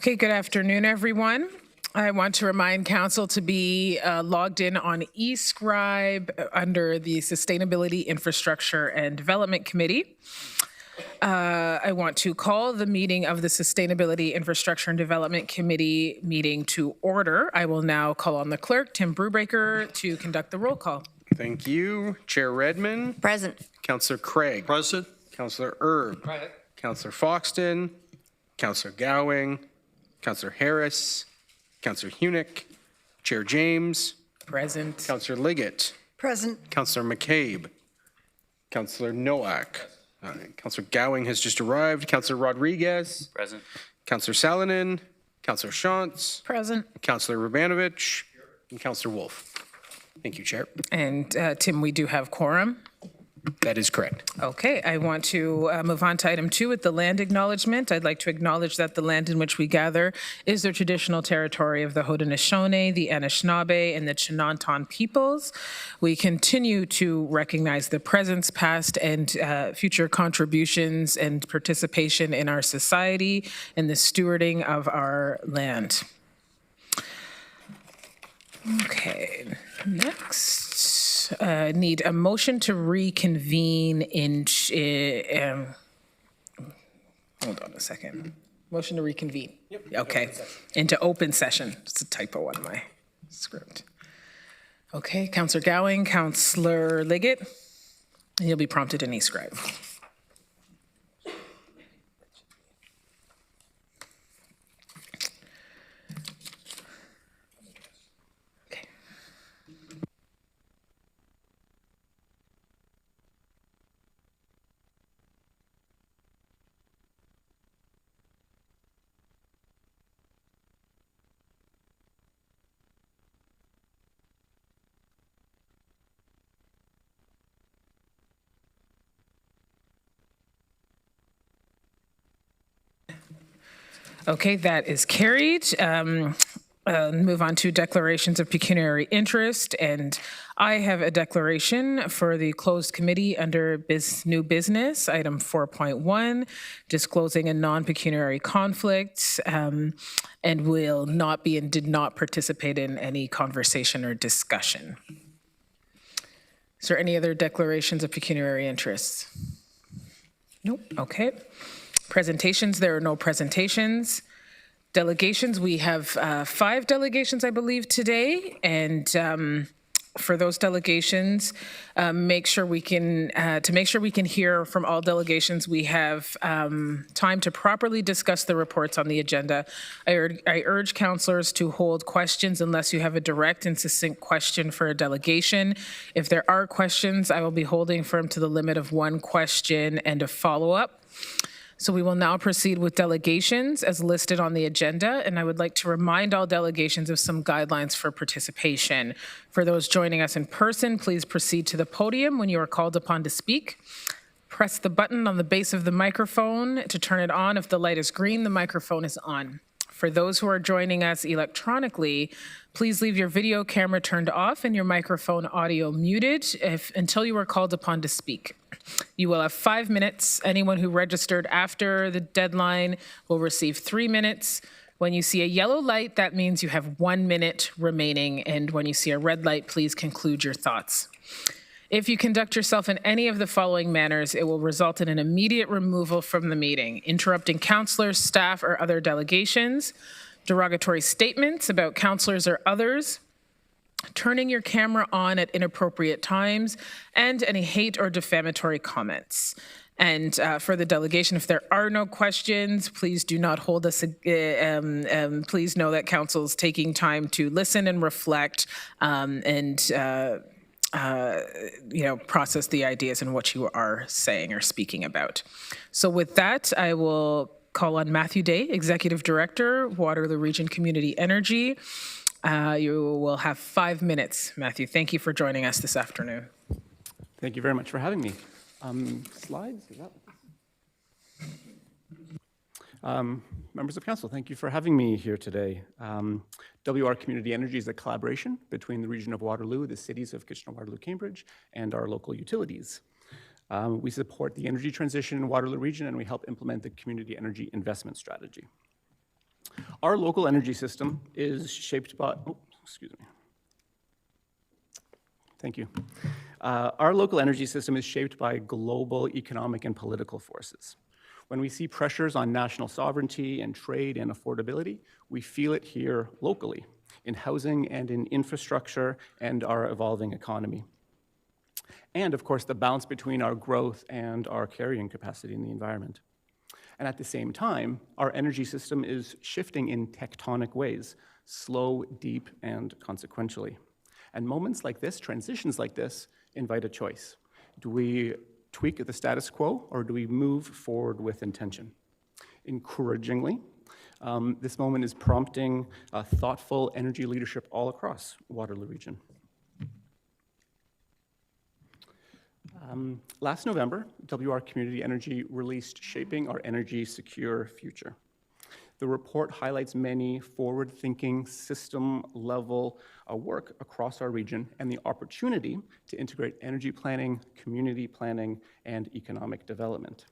Okay, good afternoon, everyone. I want to remind Council to be logged in on eScribe under the Sustainability, Infrastructure, and Development Committee. I want to call the meeting of the Sustainability, Infrastructure, and Development Committee meeting to order. I will now call on the clerk, Tim Brubaker, to conduct the roll call. Thank you. Chair Redmond. Present. Councillor Craig. Present. Councillor Erb. Present. Councillor Foxton. Councillor Gowing. Councillor Harris. Councillor Hunick. Chair James. Present. Councillor Liggett. Present. Councillor McCabe. Councillor Nowak. Councillor Gowing has just arrived. Councillor Rodriguez. Present. Councillor Salonen. Councillor Shantz. Present. Councillor Rubanovich. And Councillor Wolf. Thank you, Chair. And Tim, we do have quorum. That is correct. Okay, I want to move on to item 2 with the land acknowledgement. I'd like to acknowledge that the land in which we gather is the traditional territory of the Haudenosaunee, the Anishinaabe, and the Chinanton peoples. We continue to recognize the presence, past, and future contributions and participation in our society and the stewarding of our land. Okay, next. Need a motion to reconvene in, hold on a second. Motion to reconvene. Yep. Okay, into open session. It's a typo on my script. Okay, Councillor Gowing, Councillor Liggett, and you'll be prompted in eScribe. Okay, that is carried. Move on to declarations of pecuniary interest, and I have a declaration for the closed committee under new business, item 4.1, disclosing a non-pecuniary conflict, and will not be and did not participate in any conversation or discussion. Is there any other declarations of pecuniary interest? Nope. Okay. Presentations, there are no presentations. Delegations, we have 5 delegations, I believe, today. And for those delegations, make sure we can hear from all delegations, we have time to properly discuss the reports on the agenda. I urge councillors to hold questions unless you have a direct and succinct question for a delegation. If there are questions, I will be holding firm to the limit of 1 question and a follow-up. So we will now proceed with delegations as listed on the agenda, and I would like to remind all delegations of some guidelines for participation. For those joining us in person, please proceed to the podium when you are called upon to speak. Press the button on the base of the microphone to turn it on. If the light is green, the microphone is on. For those who are joining us electronically, please leave your video camera turned off and your microphone audio muted until you are called upon to speak. You will have 5 minutes. Anyone who registered after the deadline will receive 3 minutes. When you see a yellow light, that means you have 1 minute remaining. And when you see a red light, please conclude your thoughts. If you conduct yourself in any of the following manners, it will result in an immediate removal from the meeting: interrupting councillors, staff, or other delegations, derogatory statements about councillors or others, turning your camera on at inappropriate times, and any hate or defamatory comments. And for the delegation, if there are no questions, please do not hold us. Please know that council is taking time to listen and reflect and process the ideas and what you are saying or speaking about. So with that, I will call on Matthew Day, Executive Director, Waterloo Region Community Energy. You will have 5 minutes, Matthew. Thank you for joining us this afternoon. Thank you very much for having me. Slides? Is that... members of council, thank you for having me here today. WR Community Energy is a collaboration between the region of Waterloo, the cities of Kitchener, Waterloo, Cambridge, and our local utilities. We support the energy transition in Waterloo region, and we help implement the community energy investment strategy. Our local energy system is shaped by, excuse me. Thank you. Our local energy system is shaped by global economic and political forces. When we see pressures on national sovereignty and trade and affordability, we feel it here locally, in housing and in infrastructure and our evolving economy. And of course, the balance between our growth and our carrying capacity in the environment. And at the same time, our energy system is shifting in tectonic ways, slow, deep, and consequentially. And moments like this, transitions like this, invite a choice. Do we tweak the status quo, or do we move forward with intention? Encouragingly, this moment is prompting thoughtful energy leadership all across Waterloo region. Last November, WR Community Energy released Shaping Our Energy Secure Future. The report highlights many forward-thinking, system-level work across our region and the opportunity to integrate energy planning, community planning, and economic development.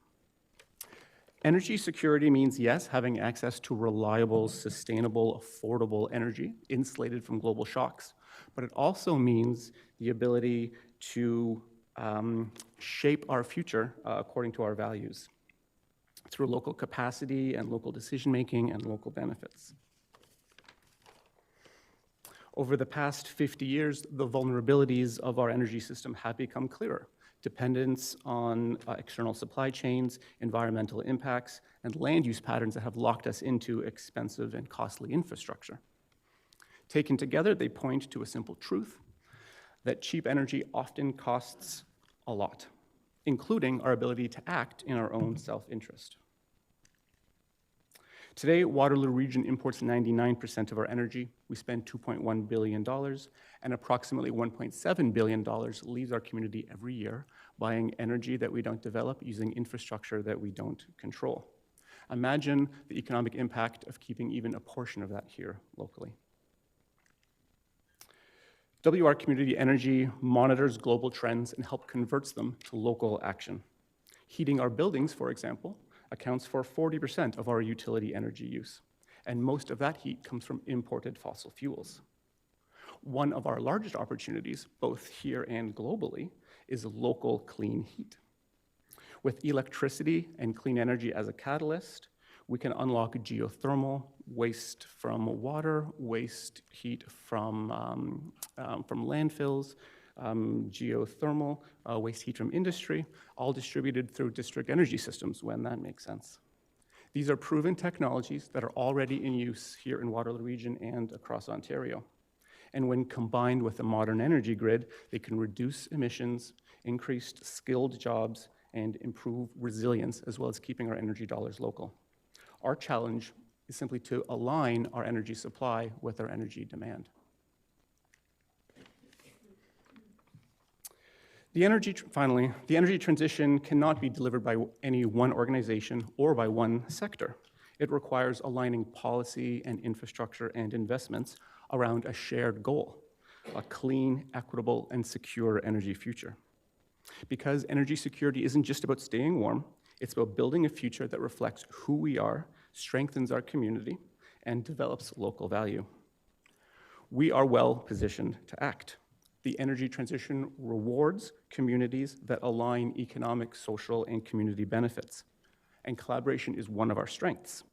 Energy security means, yes, having access to reliable, sustainable, affordable energy, insulated from global shocks, but it also means the ability to shape our future according to our values through local capacity and local decision-making and local benefits. Over the past 50 years, the vulnerabilities of our energy system have become clearer. Dependence on external supply chains, environmental impacts, and land use patterns that have locked us into expensive and costly infrastructure. Taken together, they point to a simple truth, that cheap energy often costs a lot, including our ability to act in our own self-interest. Today, Waterloo region imports 99% of our energy. We spend $2.1 billion, and approximately $1.7 billion leaves our community every year buying energy that we don't develop using infrastructure that we don't control. Imagine the economic impact of keeping even a portion of that here locally. WR Community Energy monitors global trends and helps converts them to local action. Heating our buildings, for example, accounts for 40% of our utility energy use, and most of that heat comes from imported fossil fuels. One of our largest opportunities, both here and globally, is local clean heat. With electricity and clean energy as a catalyst, we can unlock geothermal, waste from water, waste heat from landfills, geothermal, waste heat from industry, all distributed through district energy systems when that makes sense. These are proven technologies that are already in use here in Waterloo region and across Ontario. And when combined with a modern energy grid, they can reduce emissions, increase skilled jobs, and improve resilience, as well as keeping our energy dollars local. Our challenge is simply to align our energy supply with our energy demand. Finally, the energy transition cannot be delivered by any one organization or by one sector. It requires aligning policy and infrastructure and investments around a shared goal, a clean, equitable, and secure energy future. Because energy security isn't just about staying warm, it's about building a future that reflects who we are, strengthens our community, and develops local value. We are well positioned to act. The energy transition rewards communities that align economic, social, and community benefits. And collaboration is one of our strengths.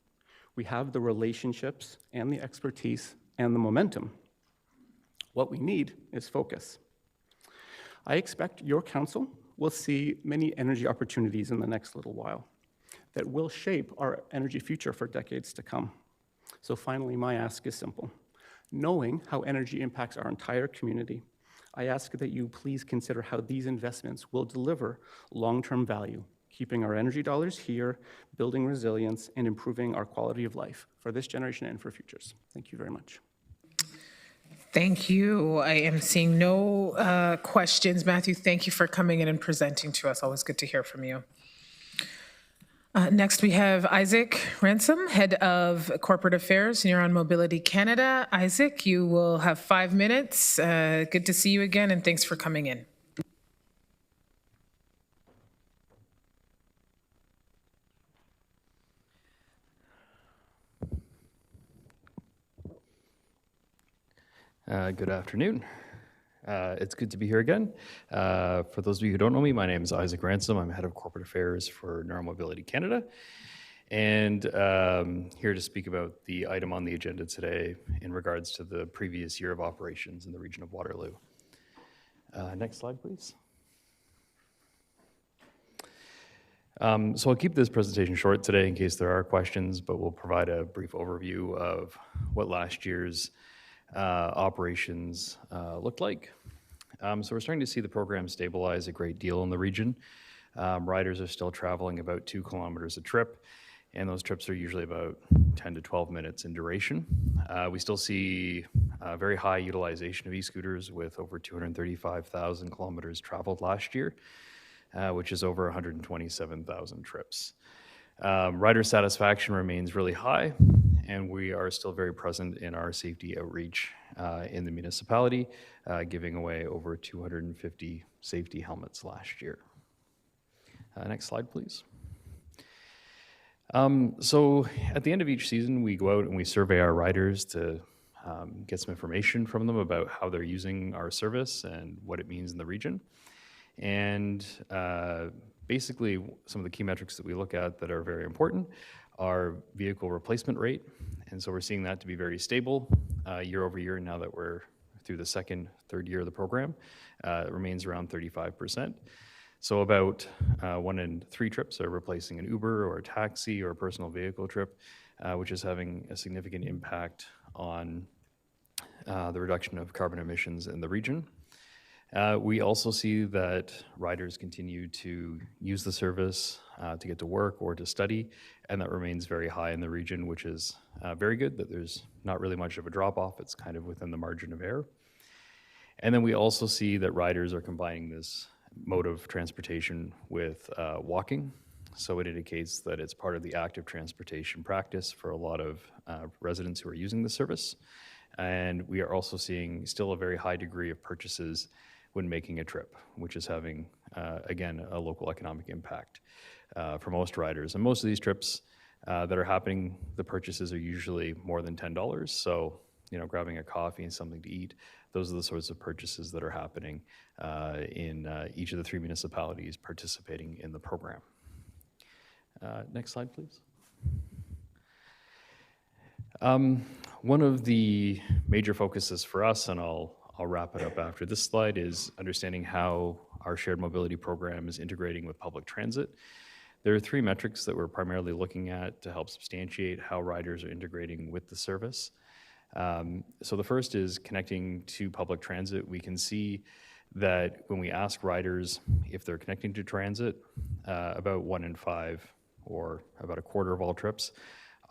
We have the relationships and the expertise and the momentum. What we need is focus. I expect your council will see many energy opportunities in the next little while that will shape our energy future for decades to come. So finally, my ask is simple. Knowing how energy impacts our entire community, I ask that you please consider how these investments will deliver long-term value, keeping our energy dollars here, building resilience, and improving our quality of life for this generation and for futures. Thank you very much. Thank you. I am seeing no questions. Matthew, thank you for coming in and presenting to us. Always good to hear from you. Next, we have Isaac Ransom, Head of Corporate Affairs, Neuron Mobility Canada. Isaac, you will have 5 minutes. Good to see you again, and thanks for coming in. Good afternoon. It's good to be here again. For those of you who don't know me, my name is Isaac Ransom. I'm head of corporate affairs for Neuromobility Canada, and here to speak about the item on the agenda today in regards to the previous year of operations in the region of Waterloo. Next slide, please. So I'll keep this presentation short today in case there are questions, but we'll provide a brief overview of what last year's operations looked like. So we're starting to see the program stabilize a great deal in the region. Riders are still traveling about 2 kilometers a trip, and those trips are usually about 10 to 12 minutes in duration. We still see very high utilization of e-scooters with over 235,000 kilometers traveled last year, which is over 127,000 trips. Rider satisfaction remains really high, and we are still very present in our safety outreach in the municipality, giving away over 250 safety helmets last year. Next slide, please. So at the end of each season, we go out and we survey our riders to get some information from them about how they're using our service and what it means in the region. And basically, some of the key metrics that we look at that are very important are vehicle replacement rate. And so we're seeing that to be very stable year over year now that we're through the third year of the program. It remains around 35%. So about 1 in 3 trips are replacing an Uber or a taxi or a personal vehicle trip, which is having a significant impact on the reduction of carbon emissions in the region. We also see that riders continue to use the service to get to work or to study, and that remains very high in the region, which is very good, that there's not really much of a drop-off. It's kind of within the margin of error. And then we also see that riders are combining this mode of transportation with walking. So it indicates that it's part of the active transportation practice for a lot of residents who are using the service. And we are also seeing still a very high degree of purchases when making a trip, which is having, again, a local economic impact for most riders. And most of these trips that are happening, the purchases are usually more than $10. So, grabbing a coffee and something to eat, those are the sorts of purchases that are happening in each of the 3 municipalities participating in the program. Next slide, please. One of the major focuses for us, and I'll wrap it up after this slide, is understanding how our shared mobility program is integrating with public transit. There are 3 metrics that we're primarily looking at to help substantiate how riders are integrating with the service. So the first is connecting to public transit. We can see that when we ask riders if they're connecting to transit, about 1 in 5, or about a quarter of all trips,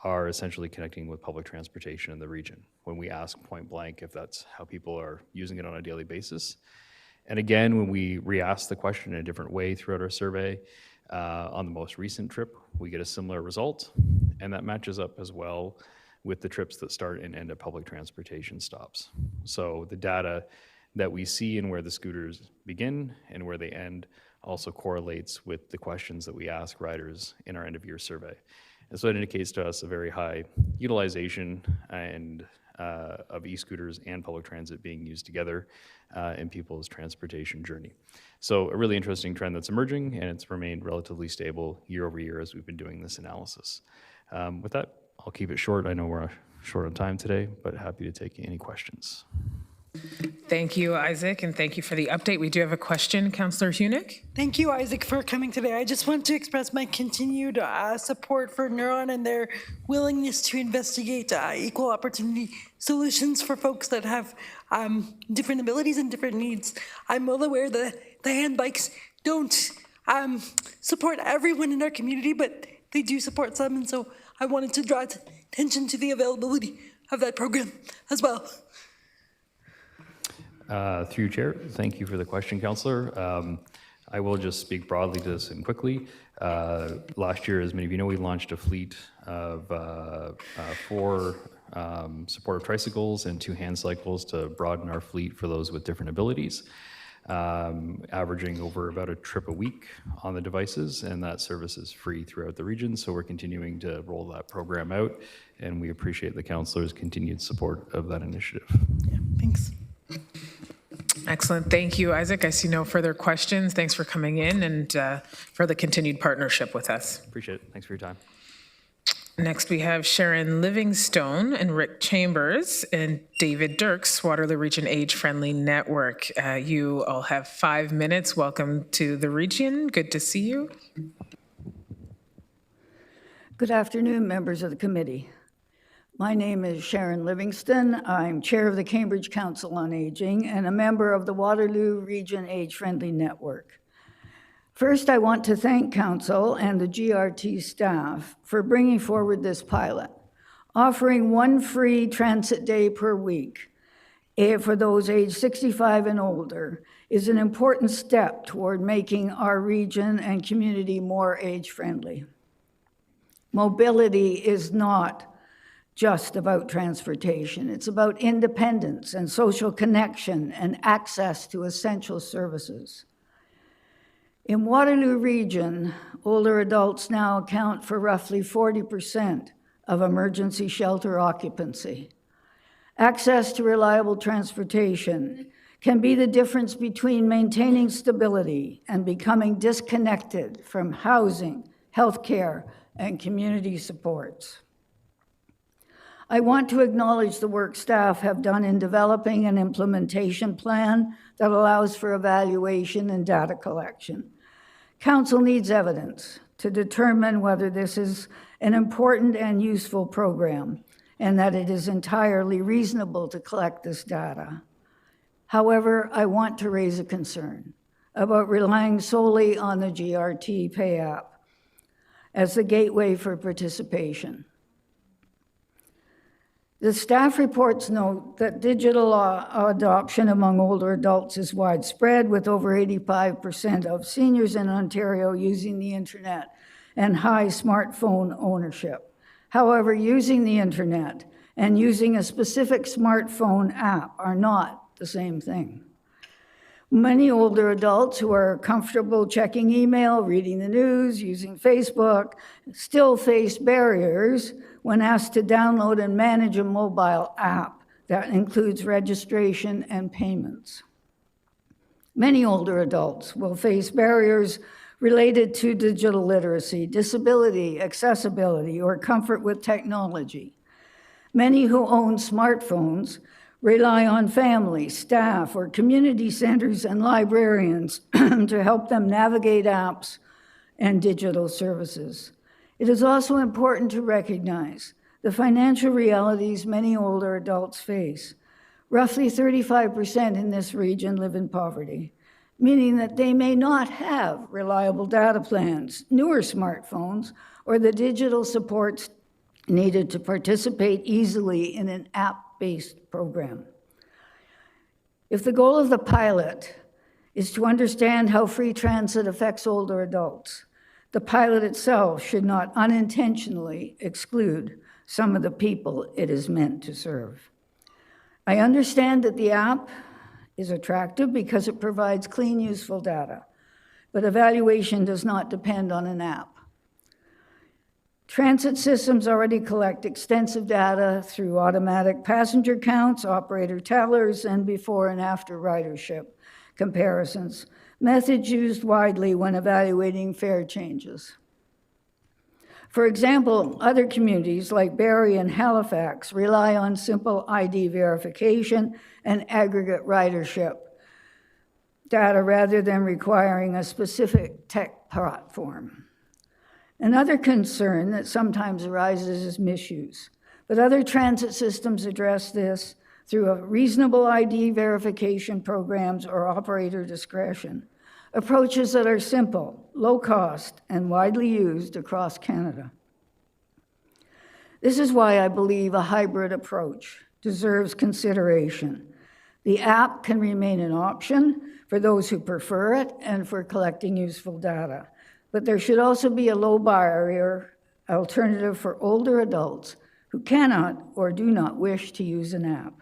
are essentially connecting with public transportation in the region, when we ask point blank if that's how people are using it on a daily basis. And again, when we re-ask the question in a different way throughout our survey, on the most recent trip, we get a similar result, and that matches up as well with the trips that start and end at public transportation stops. So the data that we see and where the scooters begin and where they end also correlates with the questions that we ask riders in our end-of-year survey. And so it indicates to us a very high utilization and of e-scooters and public transit being used together in people's transportation journey. So a really interesting trend that's emerging, and it's remained relatively stable year over year as we've been doing this analysis. With that, I'll keep it short. I know we're short on time today, but happy to take any questions. Thank you, Isaac, and thank you for the update. We do have a question, Councillor Hunick. Thank you, Isaac, for coming today. I just want to express my continued support for Neuron and their willingness to investigate equal opportunity solutions for folks that have different abilities and different needs. I'm well aware that the hand bikes don't support everyone in our community, but they do support some, and so I wanted to draw attention to the availability of that program as well. Through you, Chair, thank you for the question, Councillor. I will just speak broadly to this and quickly. Last year, as many of you know, we launched a fleet of 4 supportive tricycles and 2 hand cycles to broaden our fleet for those with different abilities. averaging over about a trip a week on the devices, and that service is free throughout the region. So we're continuing to roll that program out, and we appreciate the councillors' continued support of that initiative. Thanks. Excellent. Thank you, Isaac. I see no further questions. Thanks for coming in and for the continued partnership with us. Appreciate it. Thanks for your time. Next, we have Sharon Livingstone and Rick Chambers and David Dirks, Waterloo Region Age Friendly Network. You all have 5 minutes. Welcome to the region. Good to see you. Good afternoon, members of the committee. My name is Sharon Livingston. I'm chair of the Cambridge Council on Aging and a member of the Waterloo Region Age Friendly Network. First, I want to thank Council and the GRT staff for bringing forward this pilot. Offering one free transit day per week for those aged 65 and older is an important step toward making our region and community more age-friendly. Mobility is not just about transportation. It's about independence and social connection and access to essential services. In Waterloo Region, older adults now account for roughly 40% of emergency shelter occupancy. Access to reliable transportation can be the difference between maintaining stability and becoming disconnected from housing, healthcare, and community supports. I want to acknowledge the work staff have done in developing an implementation plan that allows for evaluation and data collection. Council needs evidence to determine whether this is an important and useful program and that it is entirely reasonable to collect this data. However, I want to raise a concern about relying solely on the GRT Pay app as the gateway for participation. The staff reports note that digital adoption among older adults is widespread, with over 85% of seniors in Ontario using the internet and high smartphone ownership. However, using the internet and using a specific smartphone app are not the same thing. Many older adults who are comfortable checking email, reading the news, using Facebook, still face barriers when asked to download and manage a mobile app that includes registration and payments. Many older adults will face barriers related to digital literacy, disability, accessibility, or comfort with technology. Many who own smartphones rely on family, staff, or community centers and librarians to help them navigate apps and digital services. It is also important to recognize the financial realities many older adults face. Roughly 35% in this region live in poverty, meaning that they may not have reliable data plans, newer smartphones, or the digital supports needed to participate easily in an app-based program. If the goal of the pilot is to understand how free transit affects older adults, the pilot itself should not unintentionally exclude some of the people it is meant to serve. I understand that the app is attractive because it provides clean, useful data, but evaluation does not depend on an app. Transit systems already collect extensive data through automatic passenger counts, operator tellers, and before and after ridership comparisons, methods used widely when evaluating fare changes. For example, other communities like Barrie and Halifax rely on simple ID verification and aggregate ridership data rather than requiring a specific tech platform. Another concern that sometimes arises is misuse, but other transit systems address this through reasonable ID verification programs or operator discretion, approaches that are simple, low cost, and widely used across Canada. This is why I believe a hybrid approach deserves consideration. The app can remain an option for those who prefer it and for collecting useful data. But there should also be a low barrier alternative for older adults who cannot or do not wish to use an app.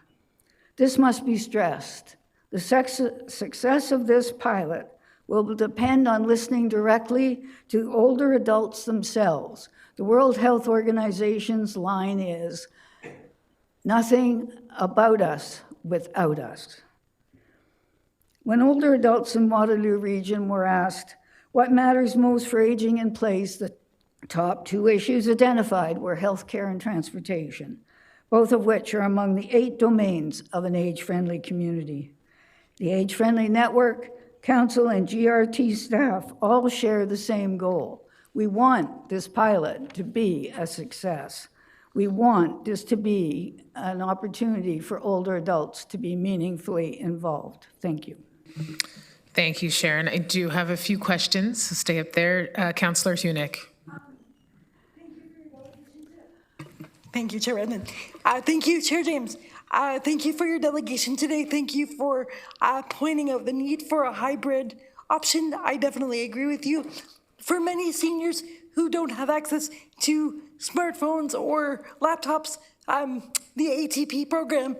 This must be stressed. The success of this pilot will depend on listening directly to older adults themselves. The World Health Organization's line is, "Nothing about us without us." When older adults in Waterloo region were asked what matters most for aging in place, the top two issues identified were healthcare and transportation, both of which are among the 8 domains of an age-friendly community. The Age Friendly Network, Council, and GRT staff all share the same goal. We want this pilot to be a success. We want this to be an opportunity for older adults to be meaningfully involved. Thank you. Thank you, Sharon. I do have a few questions, so stay up there. Councillor Hunick. Thank you, Chair Redmond. Thank you, Chair James. Thank you for your delegation today. Thank you for pointing out the need for a hybrid option. I definitely agree with you. For many seniors who don't have access to smartphones or laptops, the ATP program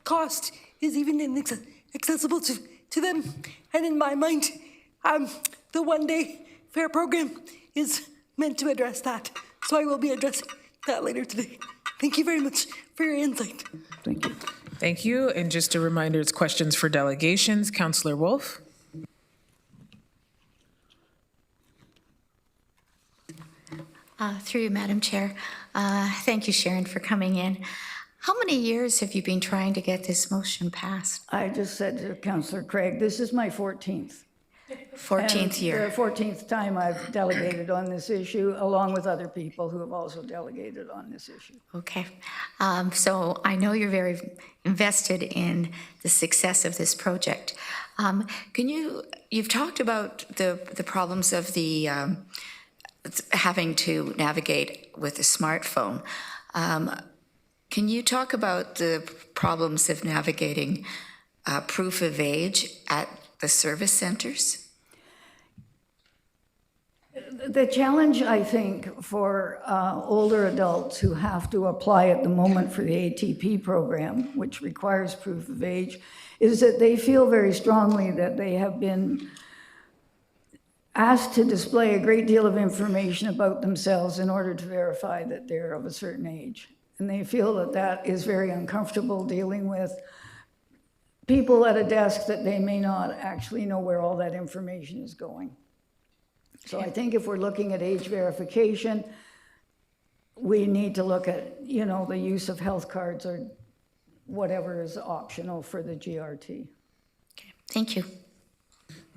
cost is even inaccessible to them. And in my mind, the one-day fare program is meant to address that. So I will be addressing that later today. Thank you very much for your insight. Thank you. Thank you. And just a reminder, it's questions for delegations. Councillor Wolf. Through you, Madam Chair. Thank you, Sharon, for coming in. How many years have you been trying to get this motion passed? I just said to Councillor Craig, this is my 14th. 14th year. The 14th time I've delegated on this issue, along with other people who have also delegated on this issue. Okay. So I know you're very invested in the success of this project. You've talked about the problems of the having to navigate with a smartphone. Can you talk about the problems of navigating proof of age at the service centers? The challenge, I think, for older adults who have to apply at the moment for the ATP program, which requires proof of age, is that they feel very strongly that they have been asked to display a great deal of information about themselves in order to verify that they're of a certain age. And they feel that that is very uncomfortable dealing with people at a desk that they may not actually know where all that information is going. So I think if we're looking at age verification, we need to look at, the use of health cards or whatever is optional for the GRT. Okay. Thank you.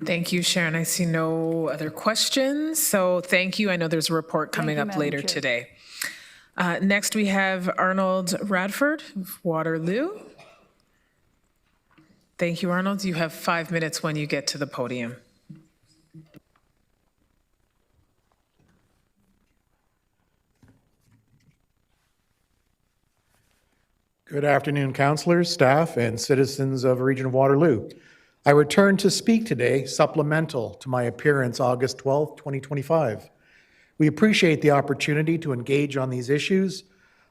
Thank you, Sharon. I see no other questions, so thank you. I know there's a report coming up Madam later Chair. today. Next, we have Arnold Radford of Waterloo. Thank you, Arnold. You have 5 minutes when you get to the podium. Good afternoon, councillors, staff, and citizens of the Region of Waterloo. I return to speak today supplemental to my appearance August 12th, 2025. We appreciate the opportunity to engage on these issues.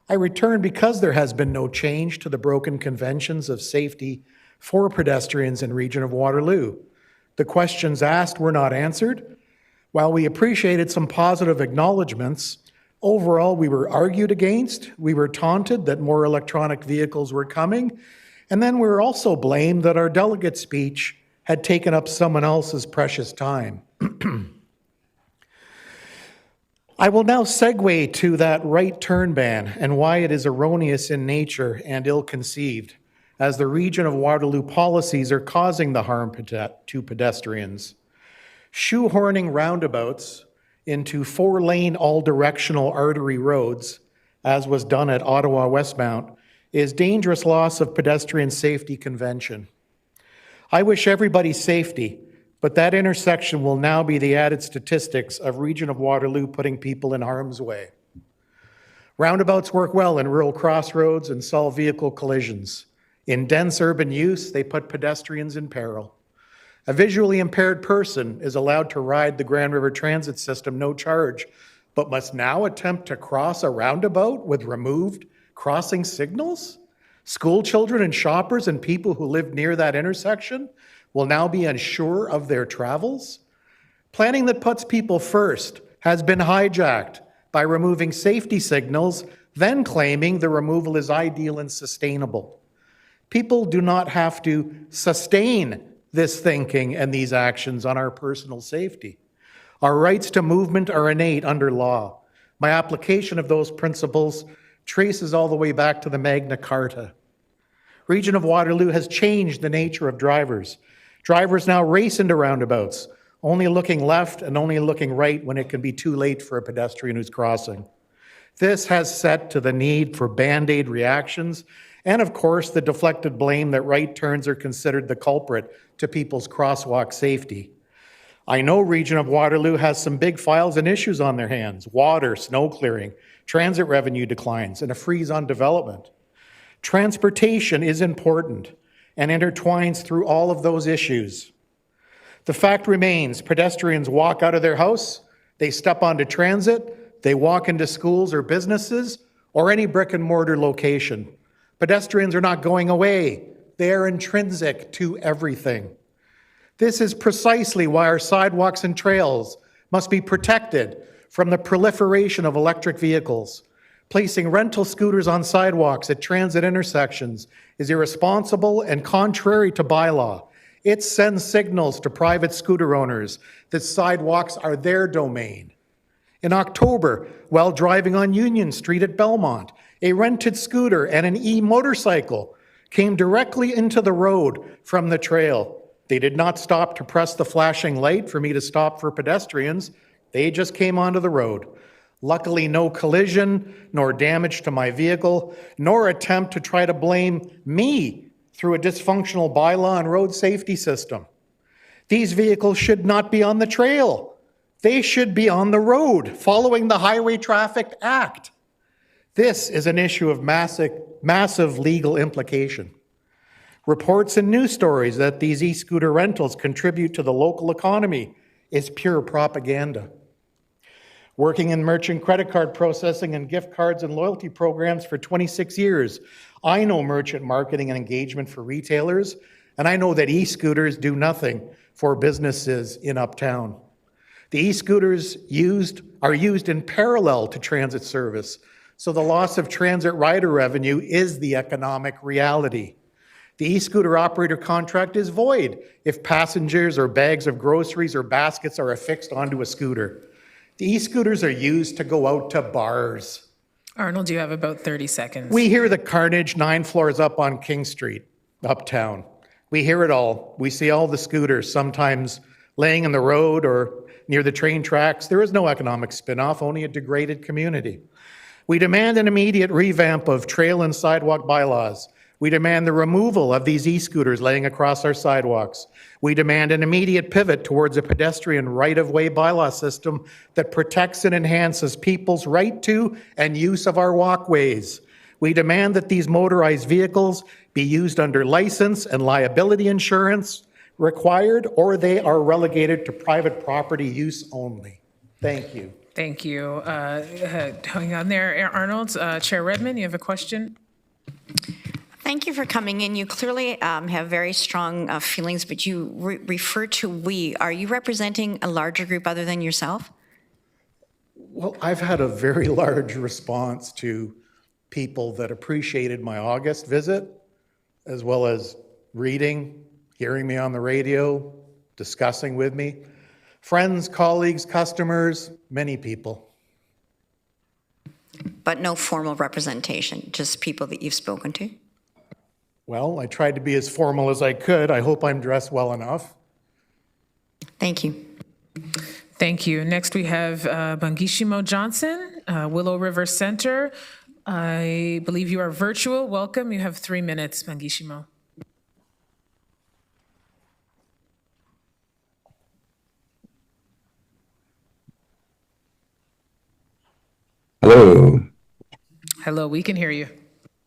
I return because there has been no change to the broken conventions of safety for pedestrians in Region of Waterloo. The questions asked were not answered. While we appreciated some positive acknowledgements, overall, we were argued against, we were taunted that more electronic vehicles were coming, and then we were also blamed that our delegate speech had taken up someone else's precious time. I will now segue to that right turn ban and why it is erroneous in nature and ill-conceived, as the Region of Waterloo policies are causing the harm to pedestrians. Shoehorning roundabouts into 4-lane all-directional artery roads, as was done at Ottawa Westmount, is dangerous loss of pedestrian safety convention. I wish everybody safety, but that intersection will now be the added statistics of Region of Waterloo putting people in harm's way. Roundabouts work well in rural crossroads and solve vehicle collisions. In dense urban use, they put pedestrians in peril. A visually impaired person is allowed to ride the Grand River Transit System no charge, but must now attempt to cross a roundabout with removed crossing signals? School children and shoppers and people who live near that intersection will now be unsure of their travels. Planning that puts people first has been hijacked by removing safety signals, then claiming the removal is ideal and sustainable. People do not have to sustain this thinking and these actions on our personal safety. Our rights to movement are innate under law. My application of those principles traces all the way back to the Magna Carta. Region of Waterloo has changed the nature of drivers. Drivers now race into roundabouts, only looking left and only looking right when it can be too late for a pedestrian who's crossing. This has set to the need for Band-Aid reactions and, of course, the deflected blame that right turns are considered the culprit to people's crosswalk safety. I know Region of Waterloo has some big files and issues on their hands: water, snow clearing, transit revenue declines, and a freeze on development. Transportation is important and intertwines through all of those issues. The fact remains, pedestrians walk out of their house, they step onto transit, they walk into schools or businesses, or any brick and mortar location. Pedestrians are not going away. They are intrinsic to everything. This is precisely why our sidewalks and trails must be protected from the proliferation of electric vehicles. Placing rental scooters on sidewalks at transit intersections is irresponsible and contrary to bylaw. It sends signals to private scooter owners that sidewalks are their domain. In October, while driving on Union Street at Belmont, a rented scooter and an e-motorcycle came directly into the road from the trail. They did not stop to press the flashing light for me to stop for pedestrians. They just came onto the road. Luckily, no collision, nor damage to my vehicle, nor attempt to try to blame me through a dysfunctional bylaw and road safety system. These vehicles should not be on the trail. They should be on the road, following the Highway Traffic Act. This is an issue of massive legal implication. Reports and news stories that these e-scooter rentals contribute to the local economy is pure propaganda. Working in merchant credit card processing and gift cards and loyalty programs for 26 years, I know merchant marketing and engagement for retailers, and I know that e-scooters do nothing for businesses in Uptown. The e-scooters are used in parallel to transit service, so the loss of transit rider revenue is the economic reality. The e-scooter operator contract is void if passengers or bags of groceries or baskets are affixed onto a scooter. The e-scooters are used to go out to bars. Arnold, you have about 30 seconds. We hear the carnage 9 floors up on King Street, Uptown. We hear it all. We see all the scooters, sometimes laying in the road or near the train tracks. There is no economic spin-off, only a degraded community. We demand an immediate revamp of trail and sidewalk bylaws. We demand the removal of these e-scooters laying across our sidewalks. We demand an immediate pivot towards a pedestrian right-of-way bylaw system that protects and enhances people's right to and use of our walkways. We demand that these motorized vehicles be used under license and liability insurance required, or they are relegated to private property use only. Thank you. Thank you. Hang on there, Arnold. Chair Redmond, you have a question? Thank you for coming in. You clearly have very strong feelings, but you refer to we. Are you representing a larger group other than yourself? Well, I've had a very large response to people that appreciated my August visit, as well as reading, hearing me on the radio, discussing with me. Friends, colleagues, customers, many people. But no formal representation, just people that you've spoken to? Well, I tried to be as formal as I could. I hope I'm dressed well enough. Thank you. Thank you. Next, we have Bangishimo Johnson, Willow River Center. I believe you are virtual. Welcome. You have 3 minutes, Bangishimo. Hello. Hello, we can hear you.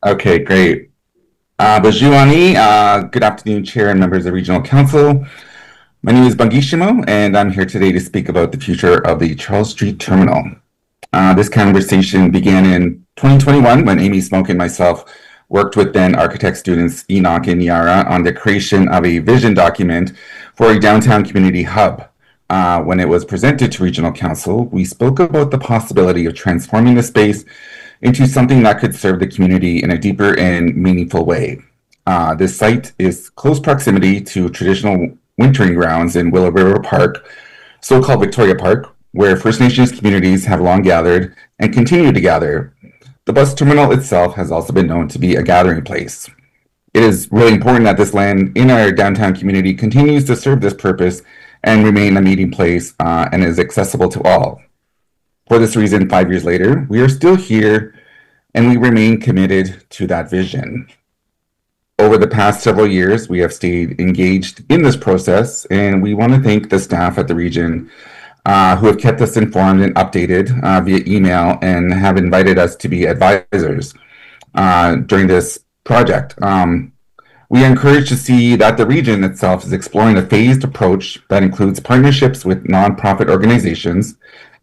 Okay, great. Bajuani, good afternoon, Chair and members of Regional Council. My name is Bangishimo, and I'm here today to speak about the future of the Charles Street Terminal. This conversation began in 2021 when Amy Smoke and myself worked with then architect students Enoch and Yara on the creation of a vision document for a downtown community hub. When it was presented to Regional Council, we spoke about the possibility of transforming the space into something that could serve the community in a deeper and meaningful way. This site is close proximity to traditional wintering grounds in Willow River Park, so-called Victoria Park, where First Nations communities have long gathered and continue to gather. The bus terminal itself has also been known to be a gathering place. It is really important that this land in our downtown community continues to serve this purpose and remain a meeting place and is accessible to all. For this reason, 5 years later, we are still here and we remain committed to that vision. Over the past several years, we have stayed engaged in this process, and we want to thank the staff at the region who have kept us informed and updated via email and have invited us to be advisors during this project. We are encouraged to see that the region itself is exploring a phased approach that includes partnerships with nonprofit organizations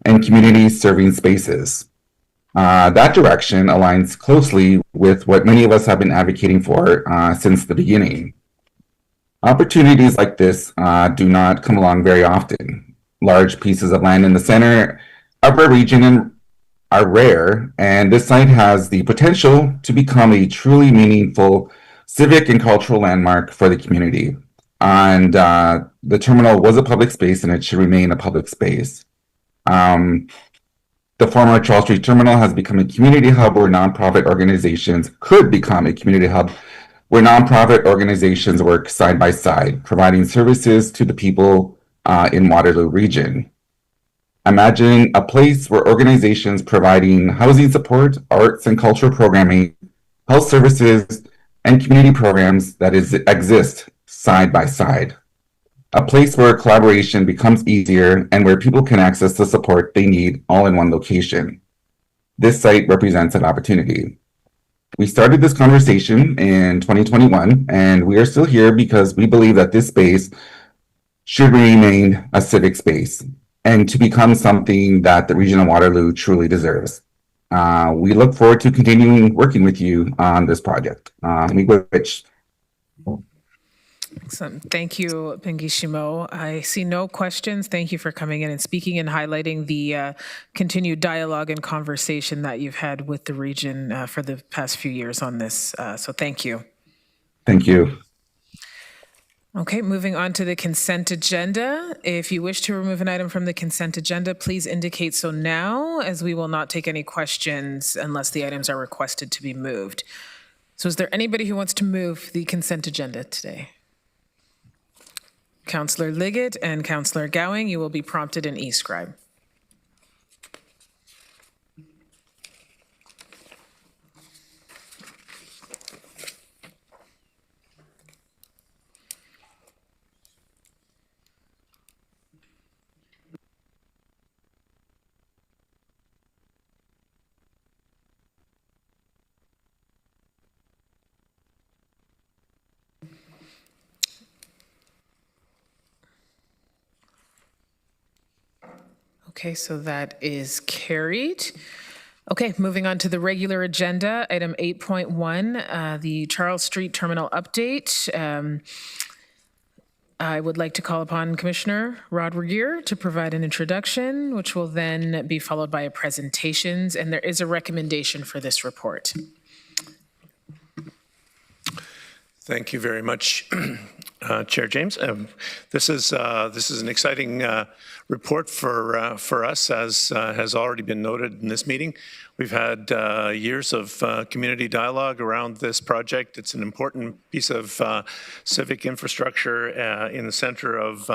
and community serving spaces. That direction aligns closely with what many of us have been advocating for since the beginning. Opportunities like this do not come along very often. Large pieces of land in the center of our region are rare, and this site has the potential to become a truly meaningful civic and cultural landmark for the community. And the terminal was a public space, and it should remain a public space. The former Charles Street Terminal has become a community hub where nonprofit organizations could become a community hub where nonprofit organizations work side by side, providing services to the people in Waterloo region. Imagine a place where organizations providing housing support, arts and cultural programming, health services, and community programs that exist side by side. A place where collaboration becomes easier and where people can access the support they need all in one location. This site represents an opportunity. We started this conversation in 2021, and we are still here because we believe that this space should remain a civic space and to become something that the region of Waterloo truly deserves. We look forward to continuing working with you on this project. Excellent. Thank you, Pengishimo. I see no questions. Thank you for coming in and speaking and highlighting the continued dialogue and conversation that you've had with the region for the past few years on this. So thank you. Thank you. Okay, moving on to the consent agenda. If you wish to remove an item from the consent agenda, please indicate so now, as we will not take any questions unless the items are requested to be moved. So is there anybody who wants to move the consent agenda today? Councillor Liggett and Councillor Gowing, you will be prompted in e-scribe. Okay, so that is carried. Okay, moving on to the regular agenda, item 8.1, the Charles Street Terminal update. I would like to call upon Commissioner Rod Regier to provide an introduction, which will then be followed by a presentations, and there is a recommendation for this report. Thank you very much, Chair James. This is an exciting report for us, as has already been noted in this meeting. We've had years of community dialogue around this project. It's an important piece of civic infrastructure in the center of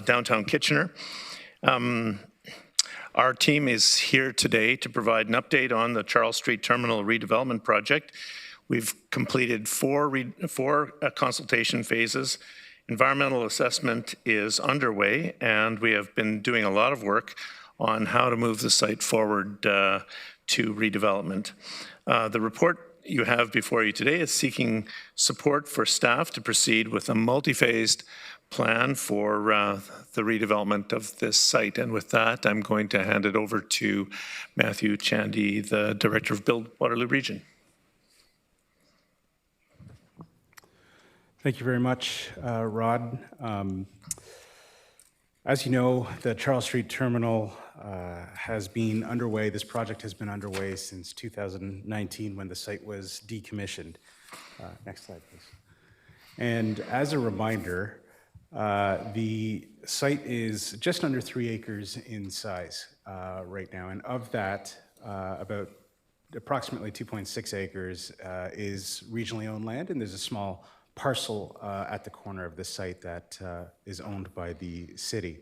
downtown Kitchener. Our team is here today to provide an update on the Charles Street Terminal redevelopment project. We've completed four consultation phases. Environmental assessment is underway, and we have been doing a lot of work on how to move the site forward to redevelopment. The report you have before you today is seeking support for staff to proceed with a multi-phased plan for the redevelopment of this site. And with that, I'm going to hand it over to Matthew Chandy, the Director of Build Waterloo Region. Thank you very much, Rod. As you know, the Charles Street Terminal has been underway. This project has been underway since 2019 when the site was decommissioned. Next slide, please. And as a reminder, the site is just under 3 acres in size right now. And of that, about approximately 2.6 acres is regionally owned land, and there's a small parcel at the corner of the site that is owned by the city.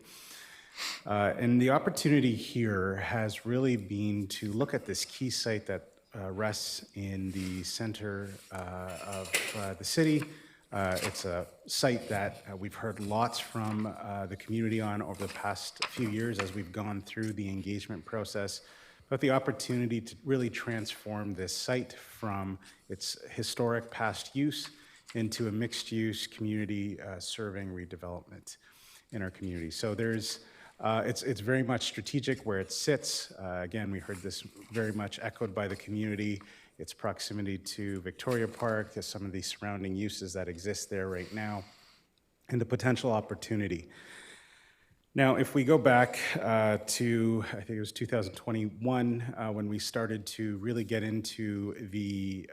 And the opportunity here has really been to look at this key site that rests in the center of the city. It's a site that we've heard lots from the community on over the past few years as we've gone through the engagement process, but the opportunity to really transform this site from its historic past use into a mixed-use community serving redevelopment in our community. So it's very much strategic where it sits. Again, we heard this very much echoed by the community. Its proximity to Victoria Park, to some of the surrounding uses that exist there right now, and the potential opportunity. Now, if we go back to, I think it was 2021, when we started to really get into the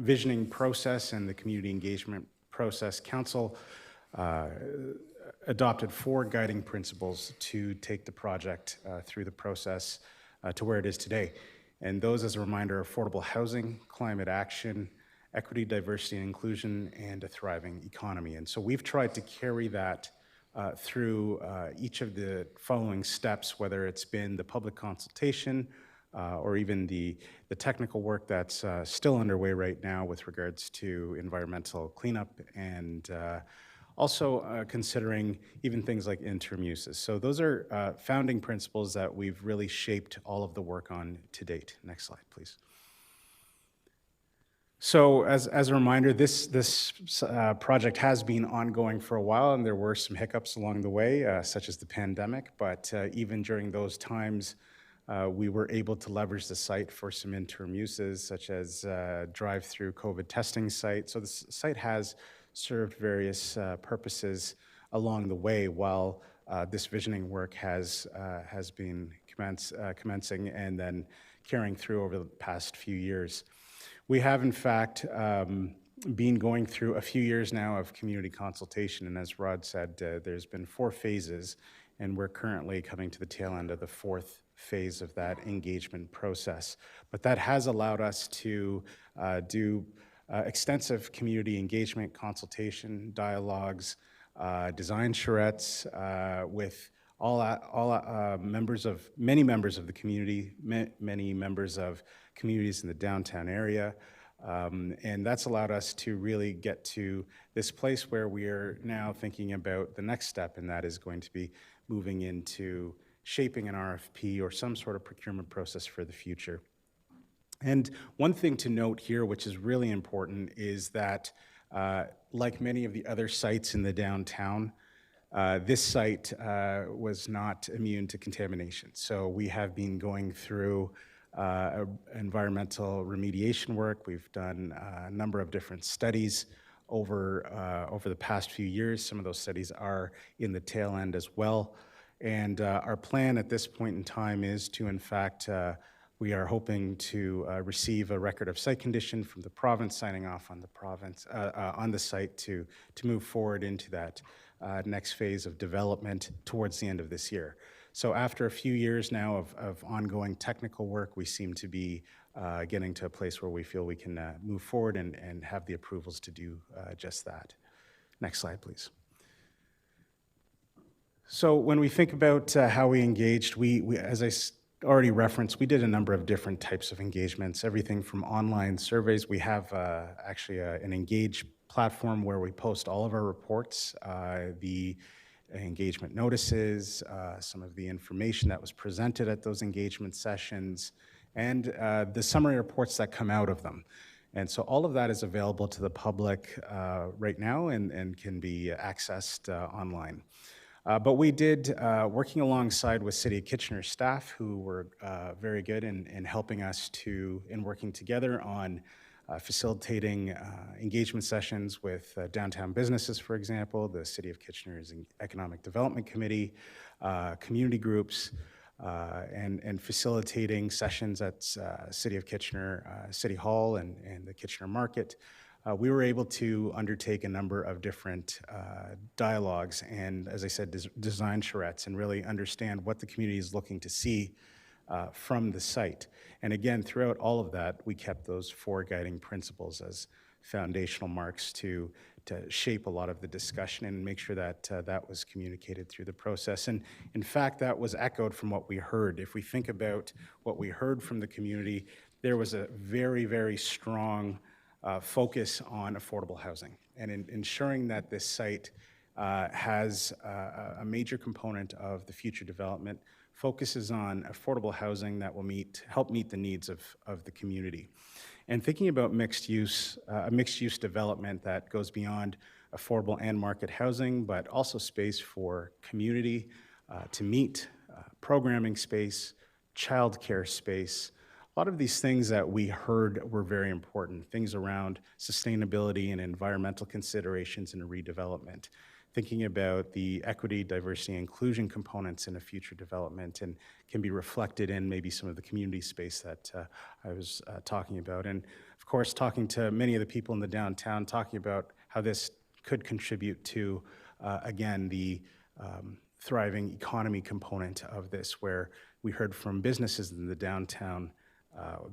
visioning process and the community engagement process, Council adopted 4 guiding principles to take the project through the process to where it is today. And those, as a reminder, are affordable housing, climate action, equity, diversity, and inclusion, and a thriving economy. And so we've tried to carry that through each of the following steps, whether it's been the public consultation or even the technical work that's still underway right now with regards to environmental cleanup and also considering even things like interim uses. So those are founding principles that we've really shaped all of the work on to date. Next slide, please. So as a reminder, this project has been ongoing for a while, and there were some hiccups along the way, such as the pandemic, but even during those times, we were able to leverage the site for some interim uses, such as drive-through COVID testing site. So the site has served various purposes along the way while this visioning work has been commencing and then carrying through over the past few years. We have, in fact, been going through a few years now of community consultation, and as Rod said, there's been 4 phases, and we're currently coming to the tail end of the 4th phase of that engagement process. But that has allowed us to do extensive community engagement, consultation, dialogues, design charrettes with many members of the community, many members of communities in the downtown area. And that's allowed us to really get to this place where we are now thinking about the next step, and that is going to be moving into shaping an RFP or some sort of procurement process for the future. And one thing to note here, which is really important, is that like many of the other sites in the downtown, this site was not immune to contamination. So we have been going through environmental remediation work. We've done a number of different studies over the past few years. Some of those studies are in the tail end as well. And our plan at this point in time is to, in fact, we are hoping to receive a record of site condition from the province, signing off on the province on the site to move forward into that next phase of development towards the end of this year. So after a few years now of ongoing technical work, we seem to be getting to a place where we feel we can move forward and have the approvals to do just that. Next slide, please. So when we think about how we engaged, we as I already referenced, we did a number of different types of engagements, everything from online surveys. We have actually an Engage platform where we post all of our reports, the engagement notices, some of the information that was presented at those engagement sessions, and the summary reports that come out of them. And so all of that is available to the public right now and can be accessed online. But we did, working alongside with City of Kitchener staff who were very good in helping us in working together on facilitating engagement sessions with downtown businesses, for example, the City of Kitchener's Economic Development Committee, community groups, and facilitating sessions at City of Kitchener, City Hall and the Kitchener Market. We were able to undertake a number of different dialogues and, as I said, design charrettes and really understand what the community is looking to see from the site. And again, throughout all of that, we kept those 4 guiding principles as foundational marks to shape a lot of the discussion and make sure that that was communicated through the process. And in fact, that was echoed from what we heard. If we think about what we heard from the community, there was a very, very strong focus on affordable housing and in ensuring that this site has a major component of the future development focuses on affordable housing that will help meet the needs of the community. And thinking about mixed use development that goes beyond affordable and market housing, but also space for community to meet, programming space, childcare space. A lot of these things that we heard were very important, things around sustainability and environmental considerations in a redevelopment, thinking about the equity, diversity, and inclusion components in a future development and can be reflected in maybe some of the community space that I was talking about. And of course, talking to many of the people in the downtown, talking about how this could contribute to, again, the thriving economy component of this, where we heard from businesses in the downtown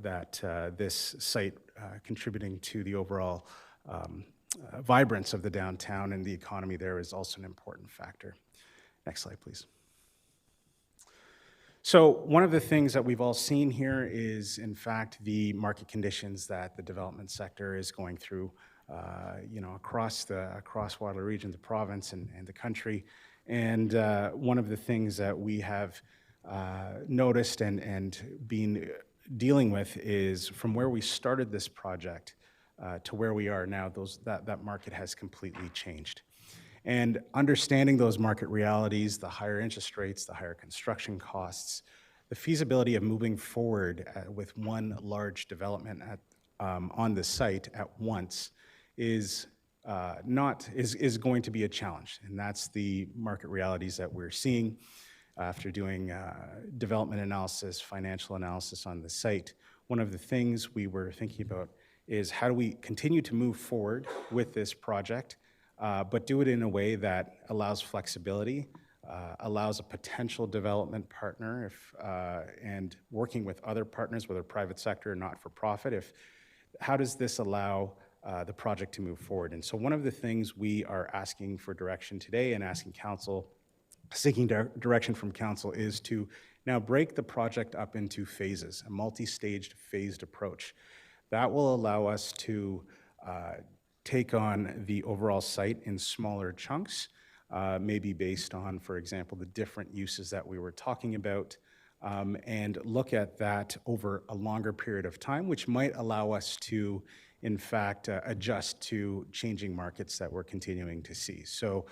that this site contributing to the overall vibrance of the downtown and the economy there is also an important factor. Next slide, please. So one of the things that we've all seen here is, in fact, the market conditions that the development sector is going through, across Waterloo region, the province, and the country. And one of the things that we have noticed and been dealing with is from where we started this project to where we are now, that market has completely changed. And understanding those market realities, the higher interest rates, the higher construction costs, the feasibility of moving forward with one large development on the site at once is going to be a challenge. And that's the market realities that we're seeing after doing development analysis, financial analysis on the site. One of the things we were thinking about is how do we continue to move forward with this project, but do it in a way that allows flexibility, allows a potential development partner, and working with other partners, whether private sector or not-for-profit, how does this allow the project to move forward? And so one of the things we are asking for direction today and asking council, seeking direction from council, is to now break the project up into phases, a multi-staged, phased approach. That will allow us to take on the overall site in smaller chunks, maybe based on, for example, the different uses that we were talking about, and look at that over a longer period of time, which might allow us to, in fact, adjust to changing markets that we're continuing to see. So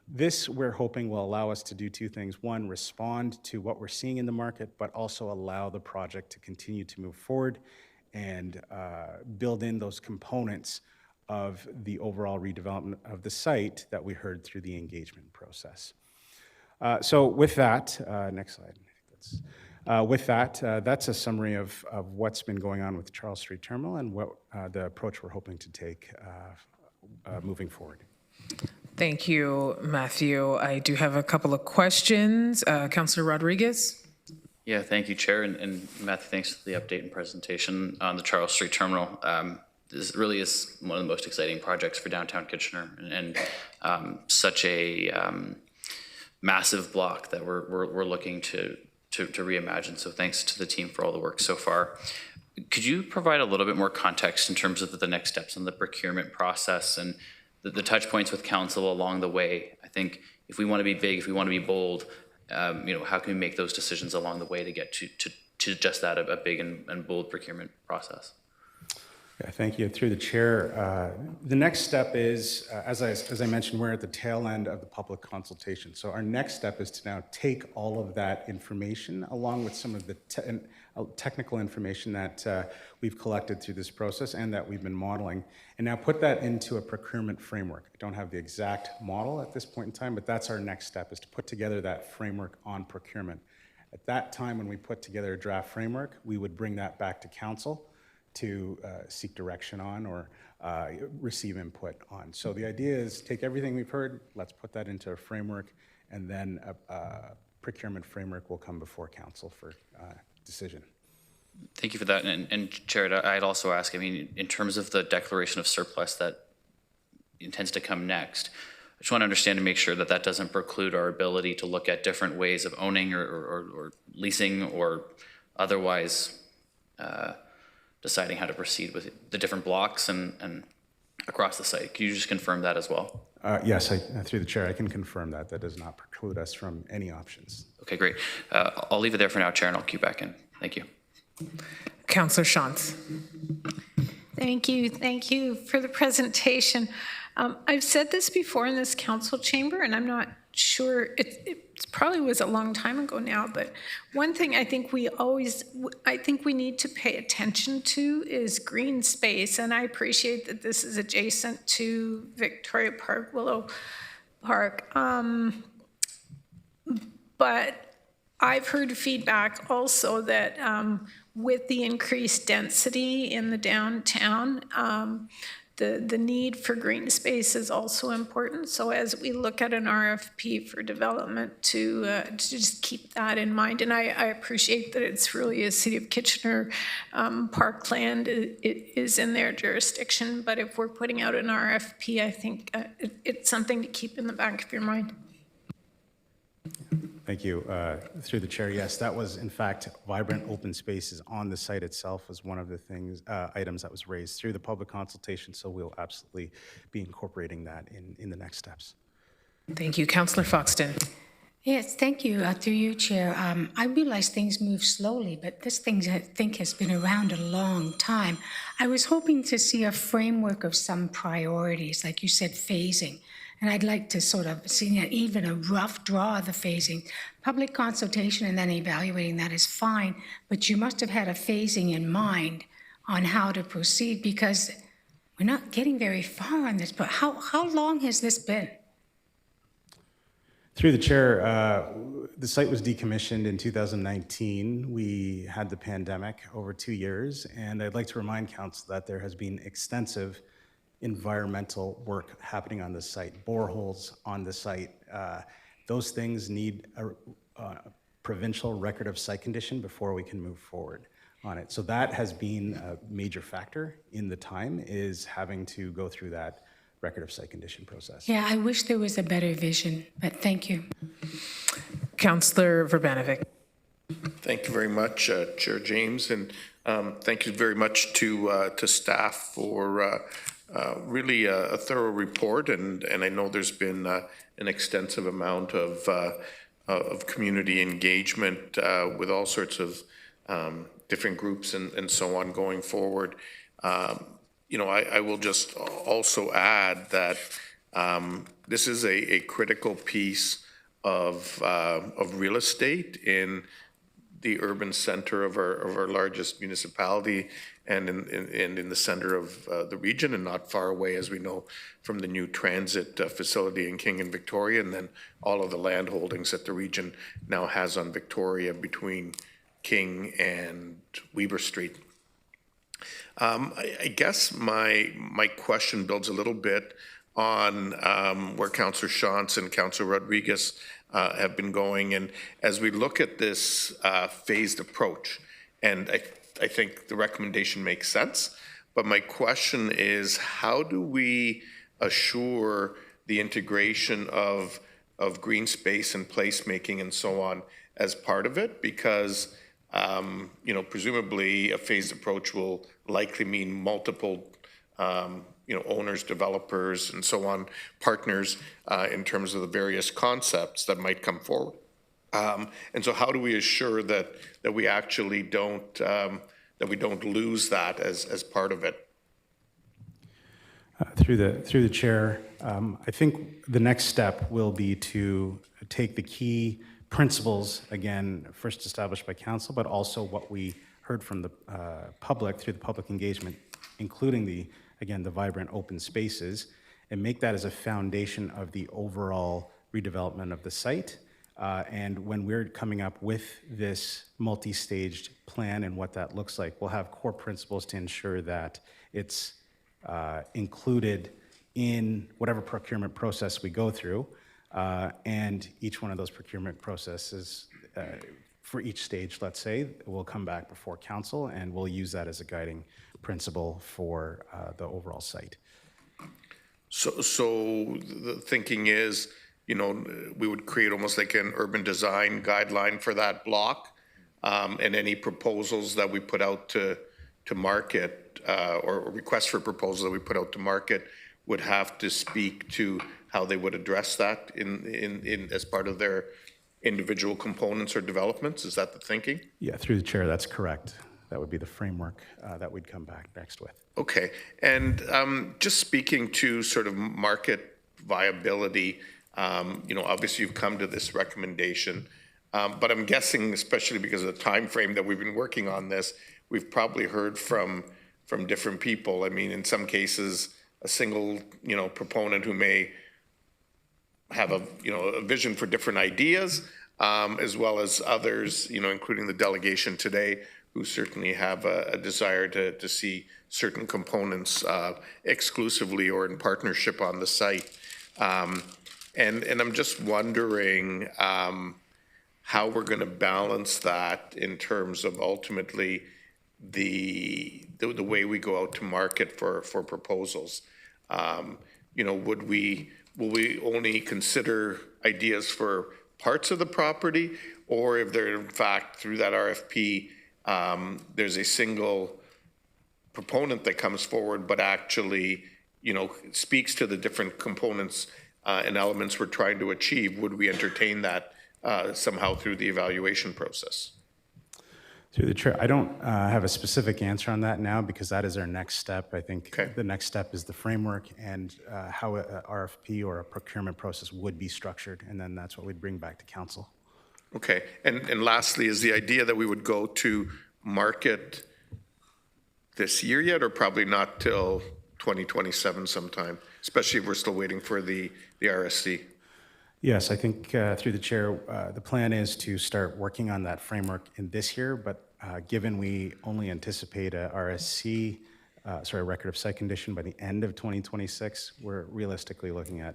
this, we're hoping, will allow us to do 2 things. One, respond to what we're seeing in the market, but also allow the project to continue to move forward and build in those components of the overall redevelopment of the site that we heard through the engagement process. So with that, next slide. With that, that's a summary of what's been going on with Charles Street Terminal and what the approach we're hoping to take moving forward. Thank you, Matthew. I do have a couple of questions. Councillor Rodriguez? Yeah, thank you, Chair. And Matthew, thanks for the update and presentation on the Charles Street Terminal. This really is one of the most exciting projects for downtown Kitchener, and such a massive block that we're looking to reimagine. So thanks to the team for all the work so far. Could you provide a little bit more context in terms of the next steps in the procurement process and the touch points with council along the way? I think if we want to be big, if we want to be bold, how can we make those decisions along the way to get to just that, a big and bold procurement process? Yeah, thank you. Through the chair, the next step is, as I mentioned, we're at the tail end of the public consultation. So our next step is to now take all of that information along with some of the technical information that we've collected through this process and that we've been modeling, and now put that into a procurement framework. I don't have the exact model at this point in time, but that's our next step, is to put together that framework on procurement. At that time, when we put together a draft framework, we would bring that back to council to seek direction on or receive input on. So the idea is take everything we've heard, let's put that into a framework, and then a procurement framework will come before council for decision. Thank you for that. And Chair, I'd also ask, I mean, in terms of the declaration of surplus that intends to come next, I just want to understand and make sure that that doesn't preclude our ability to look at different ways of owning or leasing or otherwise deciding how to proceed with the different blocks and across the site. Can you just confirm that as well? Yes, through the chair, I can confirm that. That does not preclude us from any options. Okay, great. I'll leave it there for now, Chair, and I'll queue back in. Thank you. Councillor Shantz. Thank you for the presentation. I've said this before in this council chamber, and I'm not sure, it probably was a long time ago now, but one thing I think we need to pay attention to is green space, and I appreciate that this is adjacent to Victoria Park, Willow Park, but I've heard feedback also that with the increased density in the downtown, the need for green space is also important. So as we look at an RFP for development, to just keep that in mind. And I appreciate that it's really a City of Kitchener parkland. It is in their jurisdiction, but if we're putting out an RFP, I think it's something to keep in the back of your mind. Thank you. Through the chair, yes, that was in fact vibrant open spaces on the site itself was one of the things, items that was raised through the public consultation. So we'll absolutely be incorporating that in the next steps. Thank you. Councillor Foxton. Yes, thank you. Through you, Chair. I realize things move slowly, but this thing I think has been around a long time. I was hoping to see a framework of some priorities, like you said, phasing. And I'd like to sort of see even a rough draw of the phasing. Public consultation and then evaluating that is fine, but you must have had a phasing in mind on how to proceed, because we're not getting very far on this. But how long has this been? Through the chair, the site was decommissioned in 2019. We had the pandemic over 2 years, and I'd like to remind council that there has been extensive environmental work happening on the site, boreholes on the site. Those things need a provincial record of site condition before we can move forward on it. So that has been a major factor in the time, is having to go through that record of site condition process. Yeah, I wish there was a better vision, but thank you. Councillor Verbanovic. Thank you very much, Chair James, and thank you very much to staff for really a thorough report, and I know there's been an extensive amount of community engagement with all sorts of different groups and so on going forward. You know, I will just also add that this is a critical piece of real estate in the urban center of our largest municipality, and in the center of the region, and not far away, as we know, from the new transit facility in King and Victoria, and then all of the land holdings that the region now has on Victoria between King and Weber Street. I guess my question builds a little bit on where Councillor Shantz and Councillor Rodriguez have been going, and as we look at this phased approach, and I think the recommendation makes sense, but my question is, how do we assure the integration of green space and placemaking and so on as part of it? Because you know, presumably a phased approach will likely mean multiple you know, owners, developers, and so on, partners in terms of the various concepts that might come forward. And so, how do we assure that we actually don't that we don't lose that as part of it? Through the chair, I think the next step will be to take the key principles, again, first established by council, but also what we heard from the public through the public engagement, including the vibrant open spaces, and make that as a foundation of the overall redevelopment of the site. And when we're coming up with this multi-staged plan and what that looks like, we'll have core principles to ensure that it's included in whatever procurement process we go through. And each one of those procurement processes for each stage, let's say, will come back before council, and we'll use that as a guiding principle for the overall site. So the thinking is, you know, we would create almost like an urban design guideline for that block, and any proposals that we put out to market, or requests for proposals that we put out to market would have to speak to how they would address that in as part of their individual components or developments. Is that the thinking? Yeah, through the chair, that's correct. That would be the framework that we'd come back next with. Okay, and just speaking to sort of market viability, you know, obviously you've come to this recommendation, but I'm guessing, especially because of the time frame that we've been working on this, we've probably heard from different people. I mean, in some cases, a single, you know, proponent who may have a vision for different ideas, as well as others, you know, including the delegation today, who certainly have a desire to see certain components exclusively or in partnership on the site. And I'm just wondering how we're going to balance that in terms of ultimately the way we go out to market for proposals. You know, will we only consider ideas for parts of the property, or if they're in fact through that RFP, there's a single proponent that comes forward, but actually, you know, speaks to the different components and elements we're trying to achieve? Would we entertain that somehow through the evaluation process? Through the chair, I don't have a specific answer on that now, because that is our next step. I think the next step is the framework and how a RFP or a procurement process would be structured, and then that's what we'd bring back to council. Okay, and lastly, is the idea that we would go to market this year yet, or probably not till 2027 sometime, especially if we're still waiting for the RSC? Yes, I think through the chair, the plan is to start working on that framework in this year, but given we only anticipate a RSC, record of site condition by the end of 2026, we're realistically looking at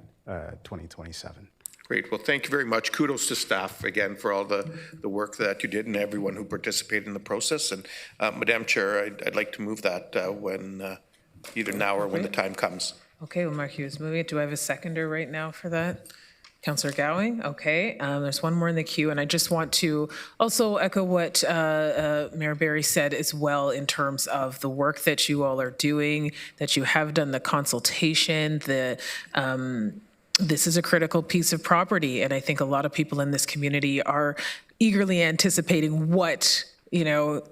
2027. Great, well, thank you very much. Kudos to staff again for all the work that you did and everyone who participated in the process. And Madam Chair, I'd like to move that when either now or when the time comes. Okay, well, Mark Hughes moving it. Do I have a seconder right now for that? Councillor Gowing, okay. There's one more in the queue, and I just want to also echo what Mayor Barry said as well in terms of the work that you all are doing, that you have done the consultation, this is a critical piece of property, and I think a lot of people in this community are eagerly anticipating what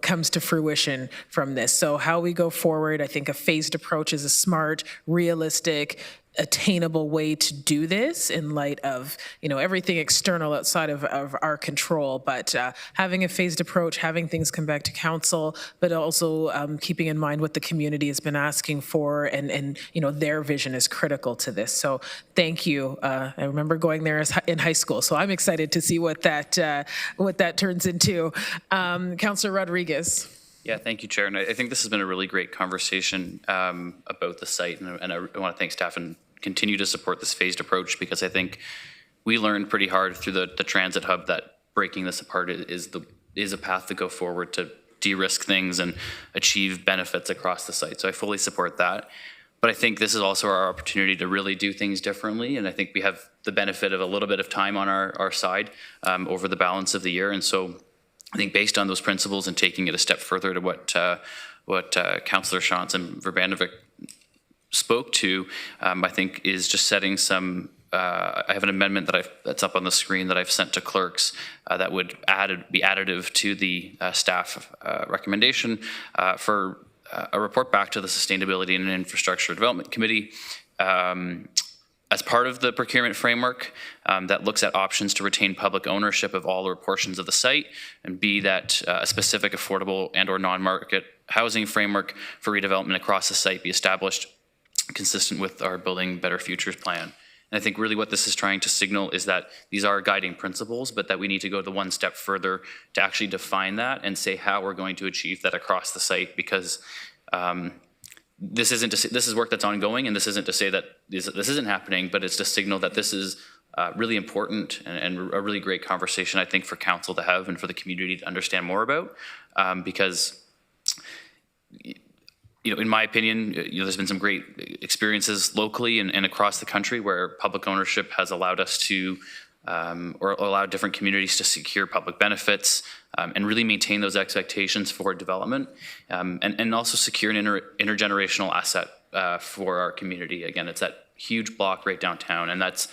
comes to fruition from this. So how we go forward, I think a phased approach is a smart, realistic, attainable way to do this in light of everything external outside of our control, but having a phased approach, having things come back to council, but also keeping in mind what the community has been asking for, and their vision is critical to this. So thank you. I remember going there in high school, so I'm excited to see what that turns into. Councillor Rodriguez. Yeah, thank you, Chair. And I think this has been a really great conversation about the site, and I want to thank staff and continue to support this phased approach, because I think we learned pretty hard through the transit hub that breaking this apart is a path to go forward to de-risk things and achieve benefits across the site. So I fully support that. But I think this is also our opportunity to really do things differently, and I think we have the benefit of a little bit of time on our side over the balance of the year. And so I think based on those principles and taking it a step further to what Councillor Shantz and Verbanovic spoke to, I think is just setting some. I have an amendment that's up on the screen that I've sent to clerks that would be additive to the staff recommendation for a report back to the Sustainability and Infrastructure Development Committee as part of the procurement framework that looks at options to retain public ownership of all or portions of the site, and B, that a specific affordable and or non-market housing framework for redevelopment across the site be established consistent with our Building Better Futures plan. And I think really what this is trying to signal is that these are guiding principles, but that we need to go the one step further to actually define that and say how we're going to achieve that across the site, because this is work that's ongoing, and this isn't to say that this isn't happening, but it's to signal that this is really important and a really great conversation, I think, for council to have and for the community to understand more about, because in my opinion, there's been some great experiences locally and across the country where public ownership has allowed us to, or allowed different communities to secure public benefits and really maintain those expectations for development, and also secure an intergenerational asset for our community. Again, it's that huge block right downtown, and that's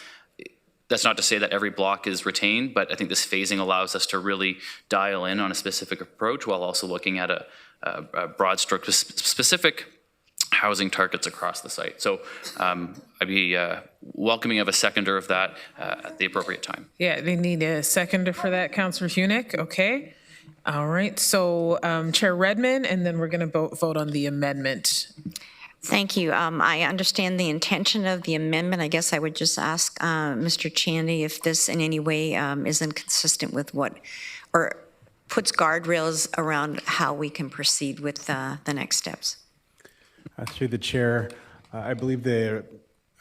not to say that every block is retained, but I think this phasing allows us to really dial in on a specific approach while also looking at a broad stroke specific housing targets across the site. So I'd be welcoming of a seconder of that at the appropriate time. Yeah, they need a seconder for that, Councillor Hunick. Okay. All right. So Chair Redmond, and then we're going to vote on the amendment. Thank you. I understand the intention of the amendment. I guess I would just ask Mr. Chandy if this in any way isn't consistent with what, or puts guardrails around how we can proceed with the next steps. Through the chair, I believe the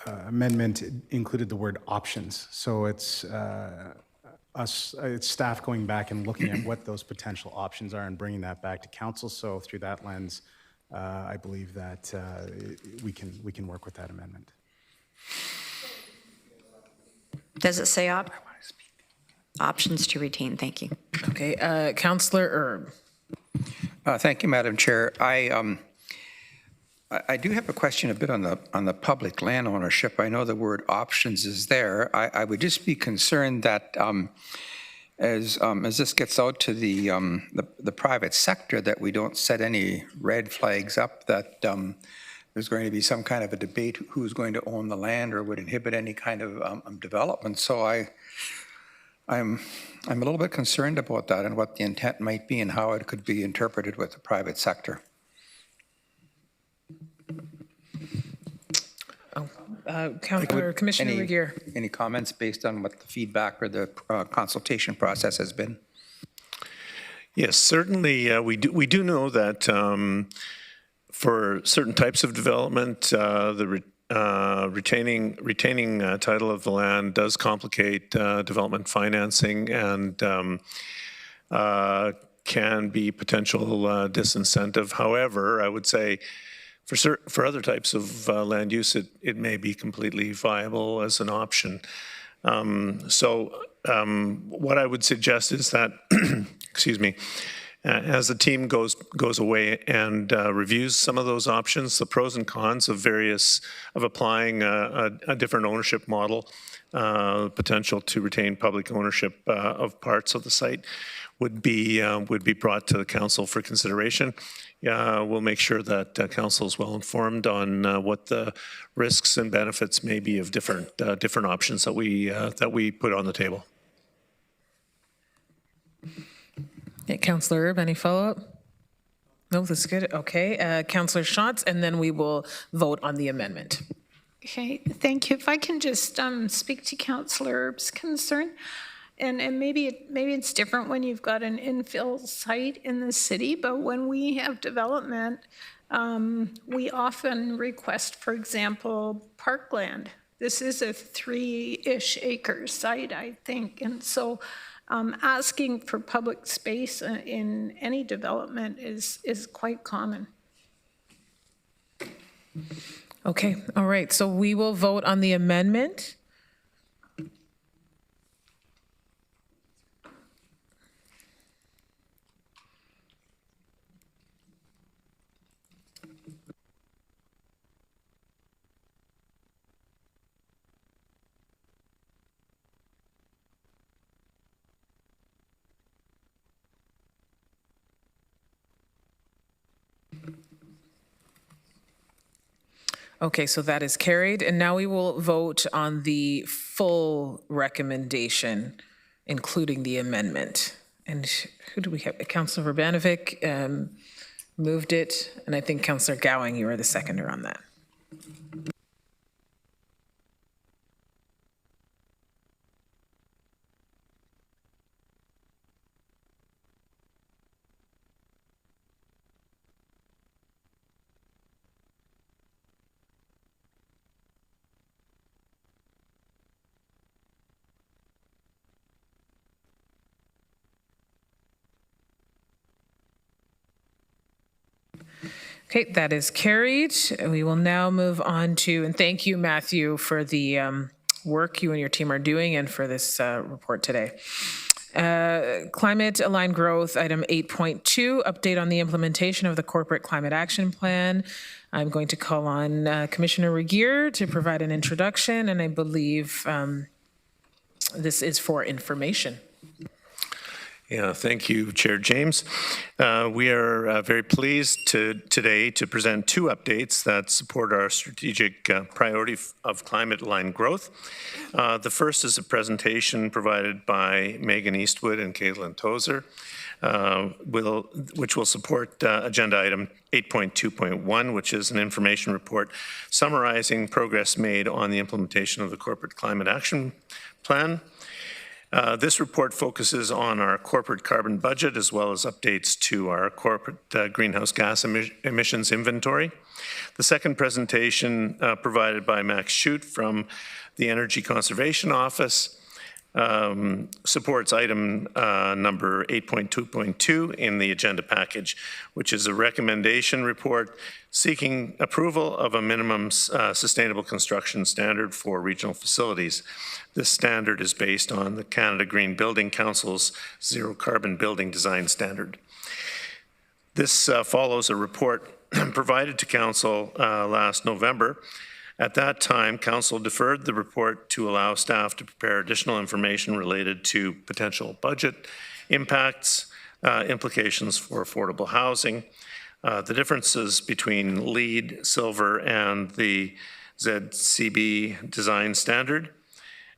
amendment included the word options. So it's it's staff going back and looking at what those potential options are and bringing that back to council. So through that lens, I believe that we can work with that amendment. Does it say options to retain? Thank you. Okay, Councillor Erb. Thank you, Madam Chair. I do have a question a bit on the public land ownership. I know the word options is there. I would just be concerned that as this gets out to the private sector, that we don't set any red flags up that there's going to be some kind of a debate who's going to own the land or would inhibit any kind of development. So I'm a little bit concerned about that and what the intent might be and how it could be interpreted with the private sector. Commissioner Regier. Any comments based on what the feedback or the consultation process has been? Yes, certainly. We do know that for certain types of development, the retaining title of the land does complicate development financing and can be potential disincentive. However, I would say for other types of land use, it may be completely viable as an option. So what I would suggest is that, excuse me, as the team goes away and reviews some of those options, the pros and cons of applying a different ownership model, potential to retain public ownership of parts of the site would be brought to the council for consideration. We'll make sure that council is well informed on what the risks and benefits may be of different options that we put on the table. Yeah, Councillor Erb, any follow-up? No, that's good. Okay, Councillor Schatz, and then we will vote on the amendment. Okay, thank you. If I can just speak to Councillor Erb's concern, and maybe it's different when you've got an infill site in the city, but when we have development, we often request, for example, parkland. This is a 3-ish acre site, I think, and so asking for public space in any development is quite common. Okay, all right, so we will vote on the amendment. Okay, so that is carried. And now we will vote on the full recommendation, including the amendment. And who do we have? Councillor Urbanovic moved it, and I think Councillor Gowing, you are the seconder on that. Okay, that is carried. We will now move on to, and thank you, Matthew, for the work you and your team are doing and for this report today. Climate aligned growth, item 8.2, update on the implementation of the corporate climate action plan. I'm going to call on Commissioner Regier to provide an introduction, and I believe this is for information. Yeah, thank you, Chair James. We are very pleased today to present two updates that support our strategic priority of climate-aligned growth. The first is a presentation provided by Megan Eastwood and Caitlin Tozer, which will support agenda item 8.2.1, which is an information report summarizing progress made on the implementation of the Corporate Climate Action Plan. This report focuses on our corporate carbon budget as well as updates to our corporate greenhouse gas emissions inventory. The second presentation provided by Max Schut from the Energy Conservation Office supports item number 8.2.2 in the agenda package, which is a recommendation report seeking approval of a minimum sustainable construction standard for regional facilities. This standard is based on the Canada Green Building Council's Zero Carbon Building Design Standard. This follows a report provided to Council last November. At that time, Council deferred the report to allow staff to prepare additional information related to potential budget impacts, implications for affordable housing, the differences between LEED, Silver, and the ZCB design standard,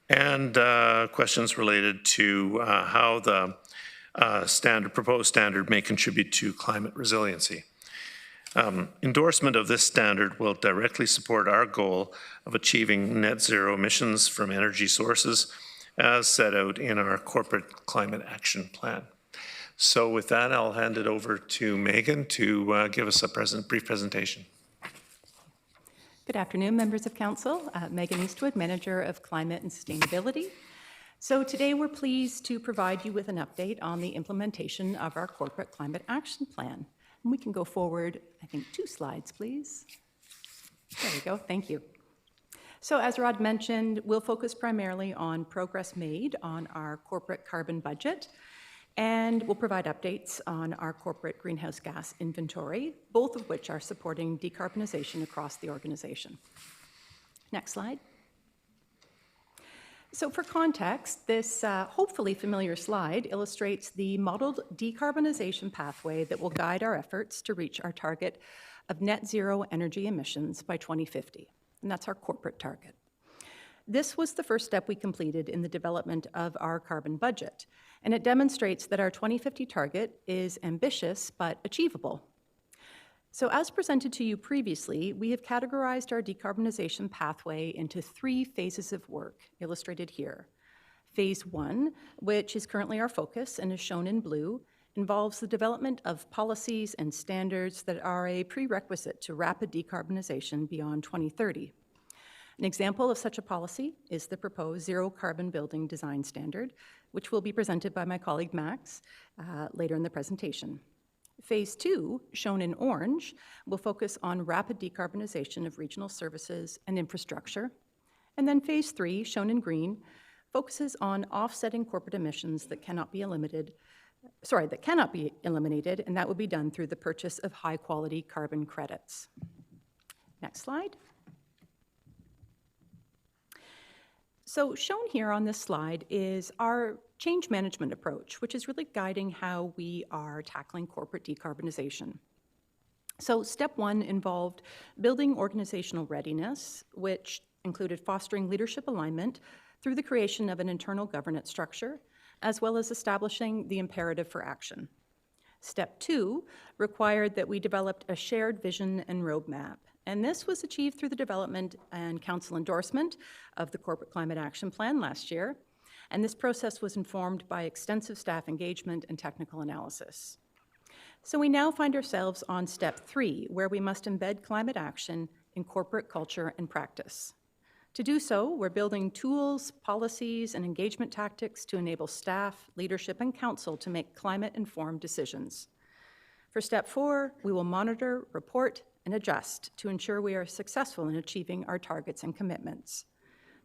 and questions related to how the proposed standard may contribute to climate resiliency. Endorsement of this standard will directly support our goal of achieving net zero emissions from energy sources as set out in our corporate climate action plan. So with that, I'll hand it over to Megan to give us a brief presentation. Good afternoon, members of council. Megan Eastwood, Manager of Climate and Sustainability. So today we're pleased to provide you with an update on the implementation of our corporate climate action plan. And we can go forward, I think, 2 slides, please. There we go, thank you. So as Rod mentioned, we'll focus primarily on progress made on our corporate carbon budget, and we'll provide updates on our corporate greenhouse gas inventory, both of which are supporting decarbonization across the organization. Next slide. So for context, this hopefully familiar slide illustrates the modeled decarbonization pathway that will guide our efforts to reach our target of net zero energy emissions by 2050, and that's our corporate target. This was the first step we completed in the development of our carbon budget, and it demonstrates that our 2050 target is ambitious but achievable. So as presented to you previously, we have categorized our decarbonization pathway into 3 phases of work, illustrated here. Phase 1, which is currently our focus and is shown in blue, involves the development of policies and standards that are a prerequisite to rapid decarbonization beyond 2030. An example of such a policy is the proposed Zero Carbon Building Design Standard, which will be presented by my colleague Max later in the presentation. Phase 2, shown in orange, will focus on rapid decarbonization of regional services and infrastructure. And then Phase 3, shown in green, focuses on offsetting corporate emissions that cannot be eliminated, and that will be done through the purchase of high-quality carbon credits. Next slide. So shown here on this slide is our change management approach, which is really guiding how we are tackling corporate decarbonization. So step one involved building organizational readiness, which included fostering leadership alignment through the creation of an internal governance structure, as well as establishing the imperative for action. Step two required that we developed a shared vision and roadmap, and this was achieved through the development and council endorsement of the Corporate Climate Action Plan last year, and this process was informed by extensive staff engagement and technical analysis. So we now find ourselves on step three, where we must embed climate action in corporate culture and practice. To do so, we're building tools, policies, and engagement tactics to enable staff, leadership, and council to make climate-informed decisions. For step four, we will monitor, report, and adjust to ensure we are successful in achieving our targets and commitments.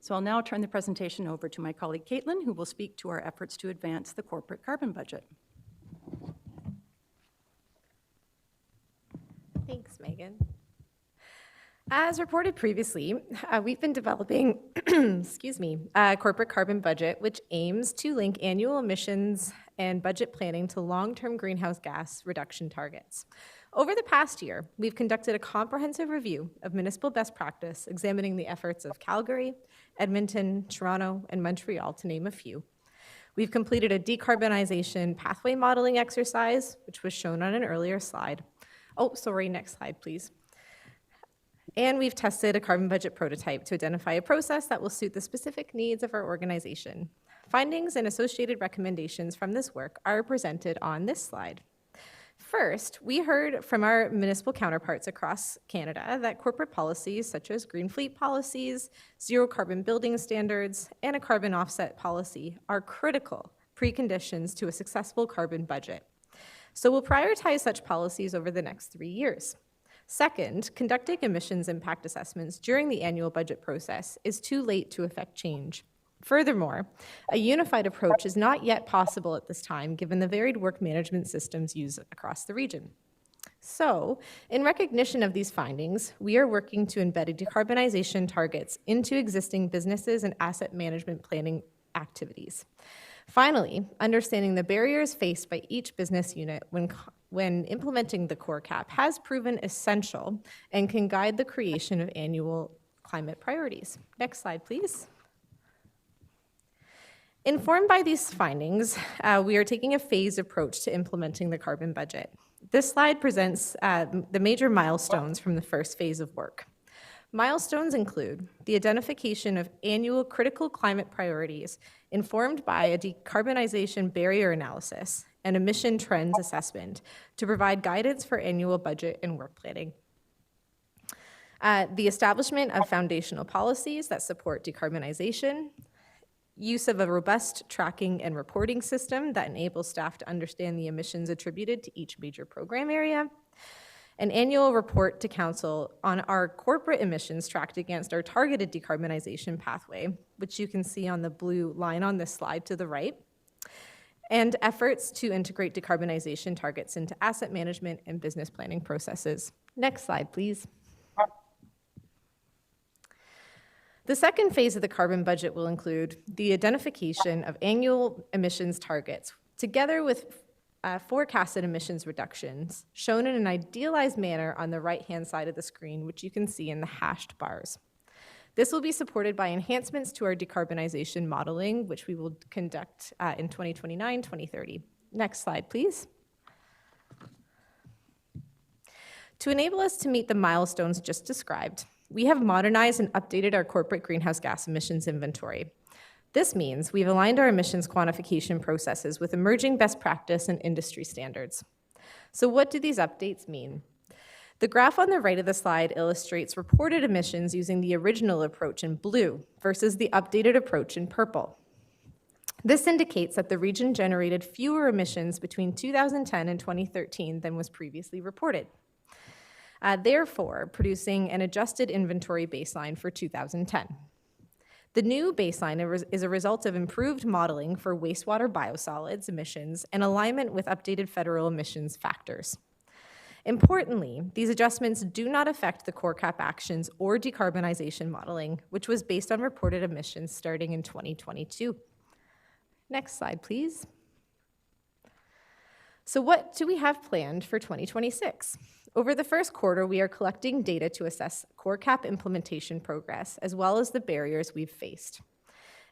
So I'll now turn the presentation over to my colleague Caitlin, who will speak to our efforts to advance the corporate carbon budget. Thanks, Megan. As reported previously, we've been developing, excuse me, a corporate carbon budget, which aims to link annual emissions and budget planning to long-term greenhouse gas reduction targets. Over the past year, we've conducted a comprehensive review of municipal best practice, examining the efforts of Calgary, Edmonton, Toronto, and Montreal, to name a few. We've completed a decarbonization pathway modeling exercise, which was shown on an earlier slide. Oh, sorry, next slide, please. And we've tested a carbon budget prototype to identify a process that will suit the specific needs of our organization. Findings and associated recommendations from this work are presented on this slide. First, we heard from our municipal counterparts across Canada that corporate policies such as green fleet policies, zero carbon building standards, and a carbon offset policy are critical preconditions to a successful carbon budget. So we'll prioritize such policies over the next 3 years. Second, conducting emissions impact assessments during the annual budget process is too late to effect change. Furthermore, a unified approach is not yet possible at this time, given the varied work management systems used across the region. So, in recognition of these findings, we are working to embed decarbonization targets into existing businesses and asset management planning activities. Finally, understanding the barriers faced by each business unit when implementing the core cap has proven essential and can guide the creation of annual climate priorities. Next slide, please. Informed by these findings, we are taking a phased approach to implementing the carbon budget. This slide presents the major milestones from the first phase of work. Milestones include the identification of annual critical climate priorities informed by a decarbonization barrier analysis and emission trends assessment to provide guidance for annual budget and work planning. The establishment of foundational policies that support decarbonization, use of a robust tracking and reporting system that enables staff to understand the emissions attributed to each major program area, an annual report to council on our corporate emissions tracked against our targeted decarbonization pathway, which you can see on the blue line on this slide to the right, and efforts to integrate decarbonization targets into asset management and business planning processes. Next slide, please. The second phase of the carbon budget will include the identification of annual emissions targets, together with forecasted emissions reductions, shown in an idealized manner on the right-hand side of the screen, which you can see in the hashed bars. This will be supported by enhancements to our decarbonization modeling, which we will conduct in 2029-2030. Next slide, please. To enable us to meet the milestones just described, we have modernized and updated our corporate greenhouse gas emissions inventory. This means we've aligned our emissions quantification processes with emerging best practice and industry standards. So what do these updates mean? The graph on the right of the slide illustrates reported emissions using the original approach in blue versus the updated approach in purple. This indicates that the region generated fewer emissions between 2010 and 2013 than was previously reported. Therefore, producing an adjusted inventory baseline for 2010. The new baseline is a result of improved modeling for wastewater biosolids emissions and alignment with updated federal emissions factors. Importantly, these adjustments do not affect the core cap actions or decarbonization modeling, which was based on reported emissions starting in 2022. Next slide, please. So what do we have planned for 2026? Over the first quarter, we are collecting data to assess core cap implementation progress, as well as the barriers we've faced.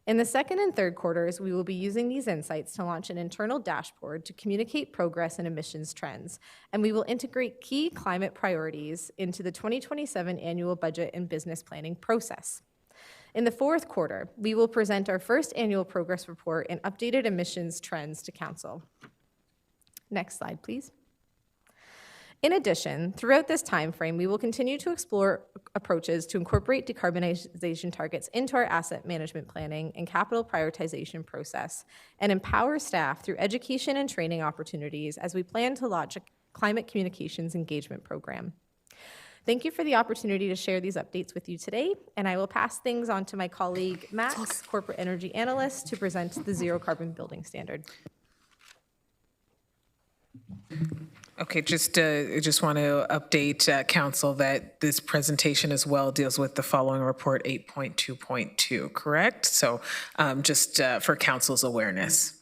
In the second and third quarters, we will be using these insights to launch an internal dashboard to communicate progress and emissions trends, and we will integrate key climate priorities into the 2027 annual budget and business planning process. In the fourth quarter, we will present our first annual progress report and updated emissions trends to Council. Next slide, please. In addition, throughout this timeframe, we will continue to explore approaches to incorporate decarbonization targets into our asset management planning and capital prioritization process, and empower staff through education and training opportunities as we plan to launch a climate communications engagement program. Thank you for the opportunity to share these updates with you today, and I will pass things on to my colleague Max, Corporate Energy Analyst, to present the Zero Carbon Building Standard. Okay, just want to update Council that this presentation as well deals with the following report 8.2.2, correct? So just for Council's awareness.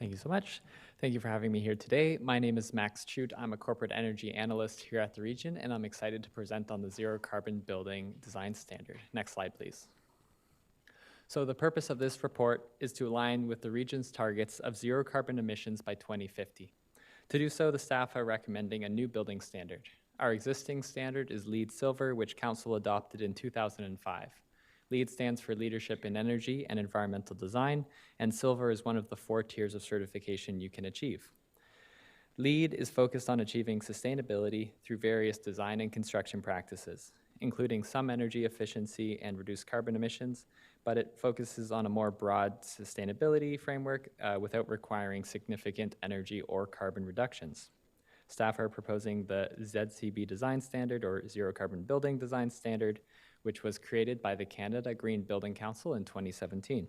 Thank you so much. Thank you for having me here today. My name is Max Chute. I'm a corporate energy analyst here at the region, and I'm excited to present on the Zero Carbon Building Design Standard. Next slide, please. So the purpose of this report is to align with the region's targets of zero carbon emissions by 2050. To do so, the staff are recommending a new building standard. Our existing standard is LEED Silver, which Council adopted in 2005. LEED stands for Leadership in Energy and Environmental Design, and Silver is one of the 4 tiers of certification you can achieve. LEED is focused on achieving sustainability through various design and construction practices, including some energy efficiency and reduced carbon emissions, but it focuses on a more broad sustainability framework without requiring significant energy or carbon reductions. Staff are proposing the ZCB Design Standard, or Zero Carbon Building Design Standard, which was created by the Canada Green Building Council in 2017.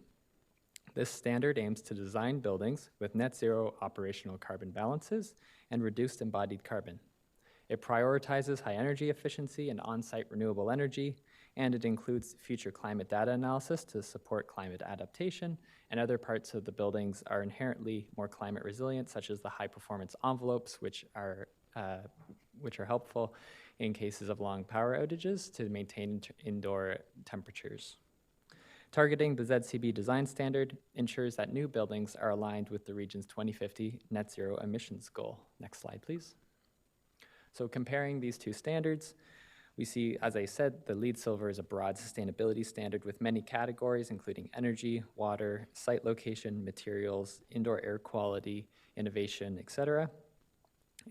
This standard aims to design buildings with net zero operational carbon balances and reduced embodied carbon. It prioritizes high energy efficiency and on-site renewable energy, and it includes future climate data analysis to support climate adaptation, and other parts of the buildings are inherently more climate resilient, such as the high performance envelopes, which are helpful in cases of long power outages to maintain indoor temperatures. Targeting the ZCB design standard ensures that new buildings are aligned with the region's 2050 net zero emissions goal. Next slide, please. So comparing these two standards, we see, as I said, the LEED Silver is a broad sustainability standard with many categories, including energy, water, site location, materials, indoor air quality, innovation, etc.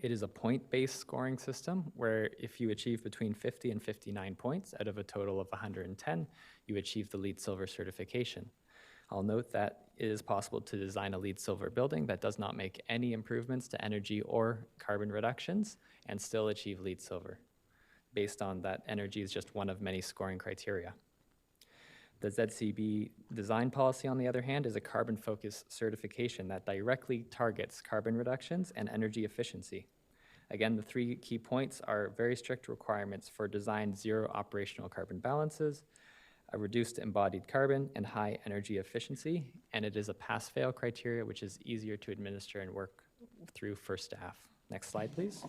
It is a point-based scoring system where if you achieve between 50 and 59 points out of a total of 110, you achieve the LEED Silver certification. I'll note that it is possible to design a LEED Silver building that does not make any improvements to energy or carbon reductions and still achieve LEED Silver, based on that energy is just one of many scoring criteria. The ZCB design policy, on the other hand, is a carbon-focused certification that directly targets carbon reductions and energy efficiency. Again, the 3 key points are very strict requirements for design zero operational carbon balances, a reduced embodied carbon, and high energy efficiency, and it is a pass-fail criteria, which is easier to administer and work through for staff. Next slide, please.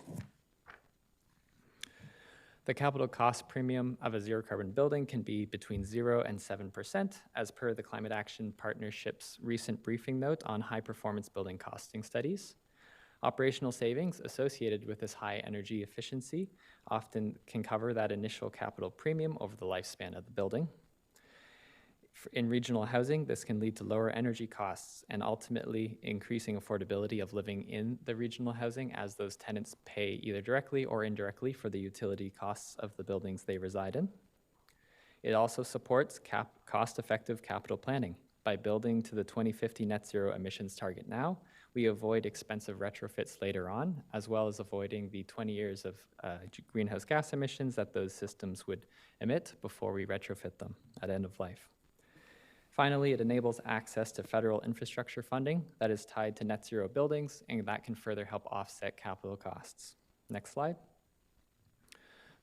The capital cost premium of a zero carbon building can be between 0 and 7%, as per the Climate Action Partnership's recent briefing note on high performance building costing studies. Operational savings associated with this high energy efficiency often can cover that initial capital premium over the lifespan of the building. In regional housing, this can lead to lower energy costs and ultimately increasing affordability of living in the regional housing, as those tenants pay either directly or indirectly for the utility costs of the buildings they reside in. It also supports cost-effective capital planning. By building to the 2050 net zero emissions target now, we avoid expensive retrofits later on, as well as avoiding the 20 years of greenhouse gas emissions that those systems would emit before we retrofit them at end of life. Finally, it enables access to federal infrastructure funding that is tied to net zero buildings, and that can further help offset capital costs. Next slide.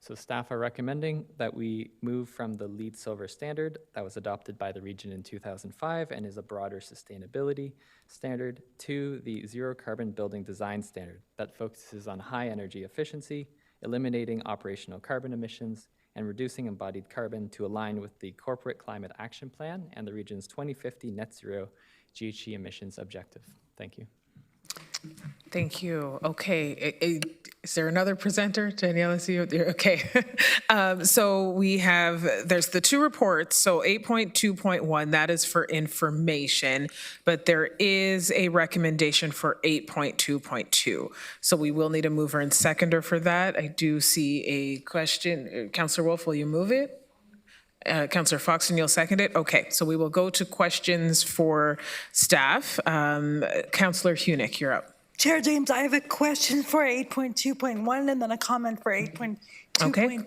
So staff are recommending that we move from the LEED Silver standard that was adopted by the region in 2005 and is a broader sustainability standard to the zero carbon building design standard that focuses on high energy efficiency, eliminating operational carbon emissions, and reducing embodied carbon to align with the Corporate Climate Action Plan and the region's 2050 net zero GHG emissions objective. Thank you. Thank you. Okay, is there another presenter? Daniela, see you there? Okay. So we have, there's the two reports. So 8.2.1, that is for information, but there is a recommendation for 8.2.2. So we will need a mover and seconder for that. I do see a question. Councillor Wolf, will you move it? Councillor Fox, and you'll second it? Okay, so we will go to questions for staff. Councillor Hunick, you're up. Chair James, I have a question for 8.2.1 and then a comment for 8.2.2. Okay.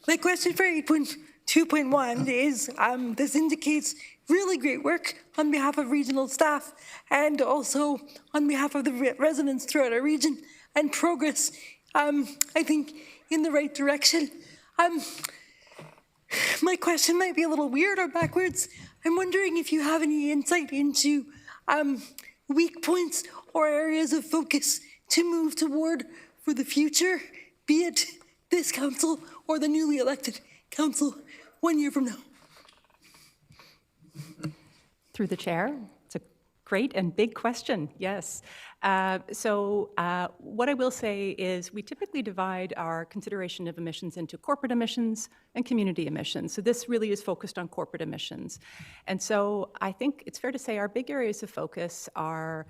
My question for 8.2.1 is, this indicates really great work on behalf of regional staff and also on behalf of the residents throughout our region and progress, I think, in the right direction. My question might be a little weird or backwards. I'm wondering if you have any insight into weak points or areas of focus to move toward for the future, be it this council or the newly elected council 1 year from now. Through the chair, it's a great and big question, yes. What I will say is we typically divide our consideration of emissions into corporate emissions and community emissions. So this really is focused on corporate emissions. And so I think it's fair to say our big areas of focus are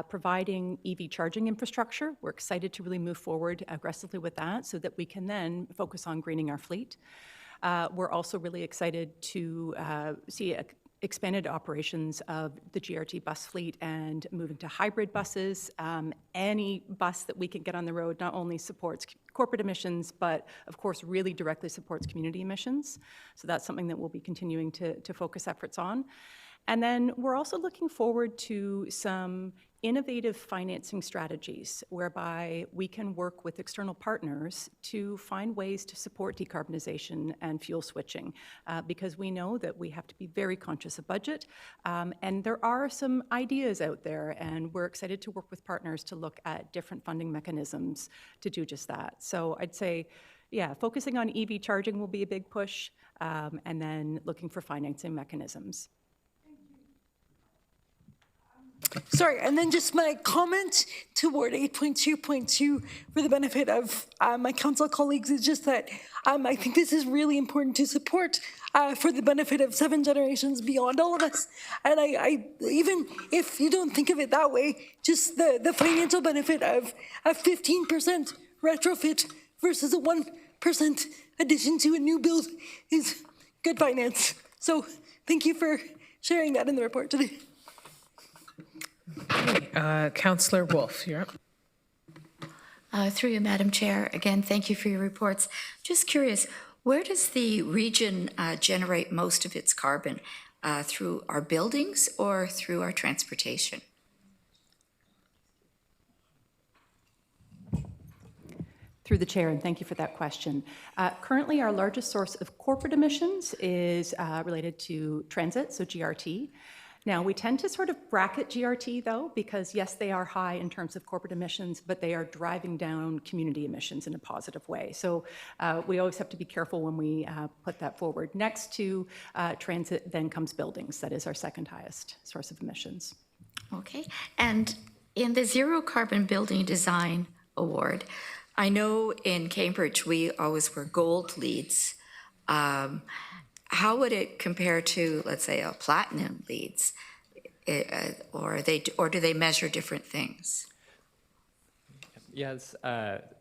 providing EV charging infrastructure. We're excited to really move forward aggressively with that so that we can then focus on greening our fleet. We're also really excited to see expanded operations of the GRT bus fleet and moving to hybrid buses. Any bus that we can get on the road not only supports corporate emissions, but of course really directly supports community emissions. So that's something that we'll be continuing to focus efforts on. And then we're also looking forward to some innovative financing strategies whereby we can work with external partners to find ways to support decarbonization and fuel switching, because we know that we have to be very conscious of budget. And there are some ideas out there, and we're excited to work with partners to look at different funding mechanisms to do just that. So I'd say, yeah, focusing on EV charging will be a big push, and then looking for financing mechanisms. Sorry, and then just my comment toward 8.2.2 for the benefit of my council colleagues is just that I think this is really important to support for the benefit of 7 generations beyond all of us. And I even if you don't think of it that way, just the financial benefit of a 15% retrofit versus a 1% addition to a new build is good finance. So thank you for sharing that in the report today. Councillor Wolf, you're up. Through you, Madam Chair, again, thank you for your reports. Just curious, where does the region generate most of its carbon? Through our buildings or through our transportation? Through the chair, and thank you for that question. Currently, our largest source of corporate emissions is related to transit, so GRT. Now, we tend to sort of bracket GRT, though, because yes, they are high in terms of corporate emissions, but they are driving down community emissions in a positive way. So we always have to be careful when we put that forward. Next to transit, then comes buildings. That is our second highest source of emissions. Okay, and in the Zero Carbon Building Design Award, I know in Cambridge we always were gold leads. How would it compare to, let's say, a platinum leads, or do they measure different things? Yes,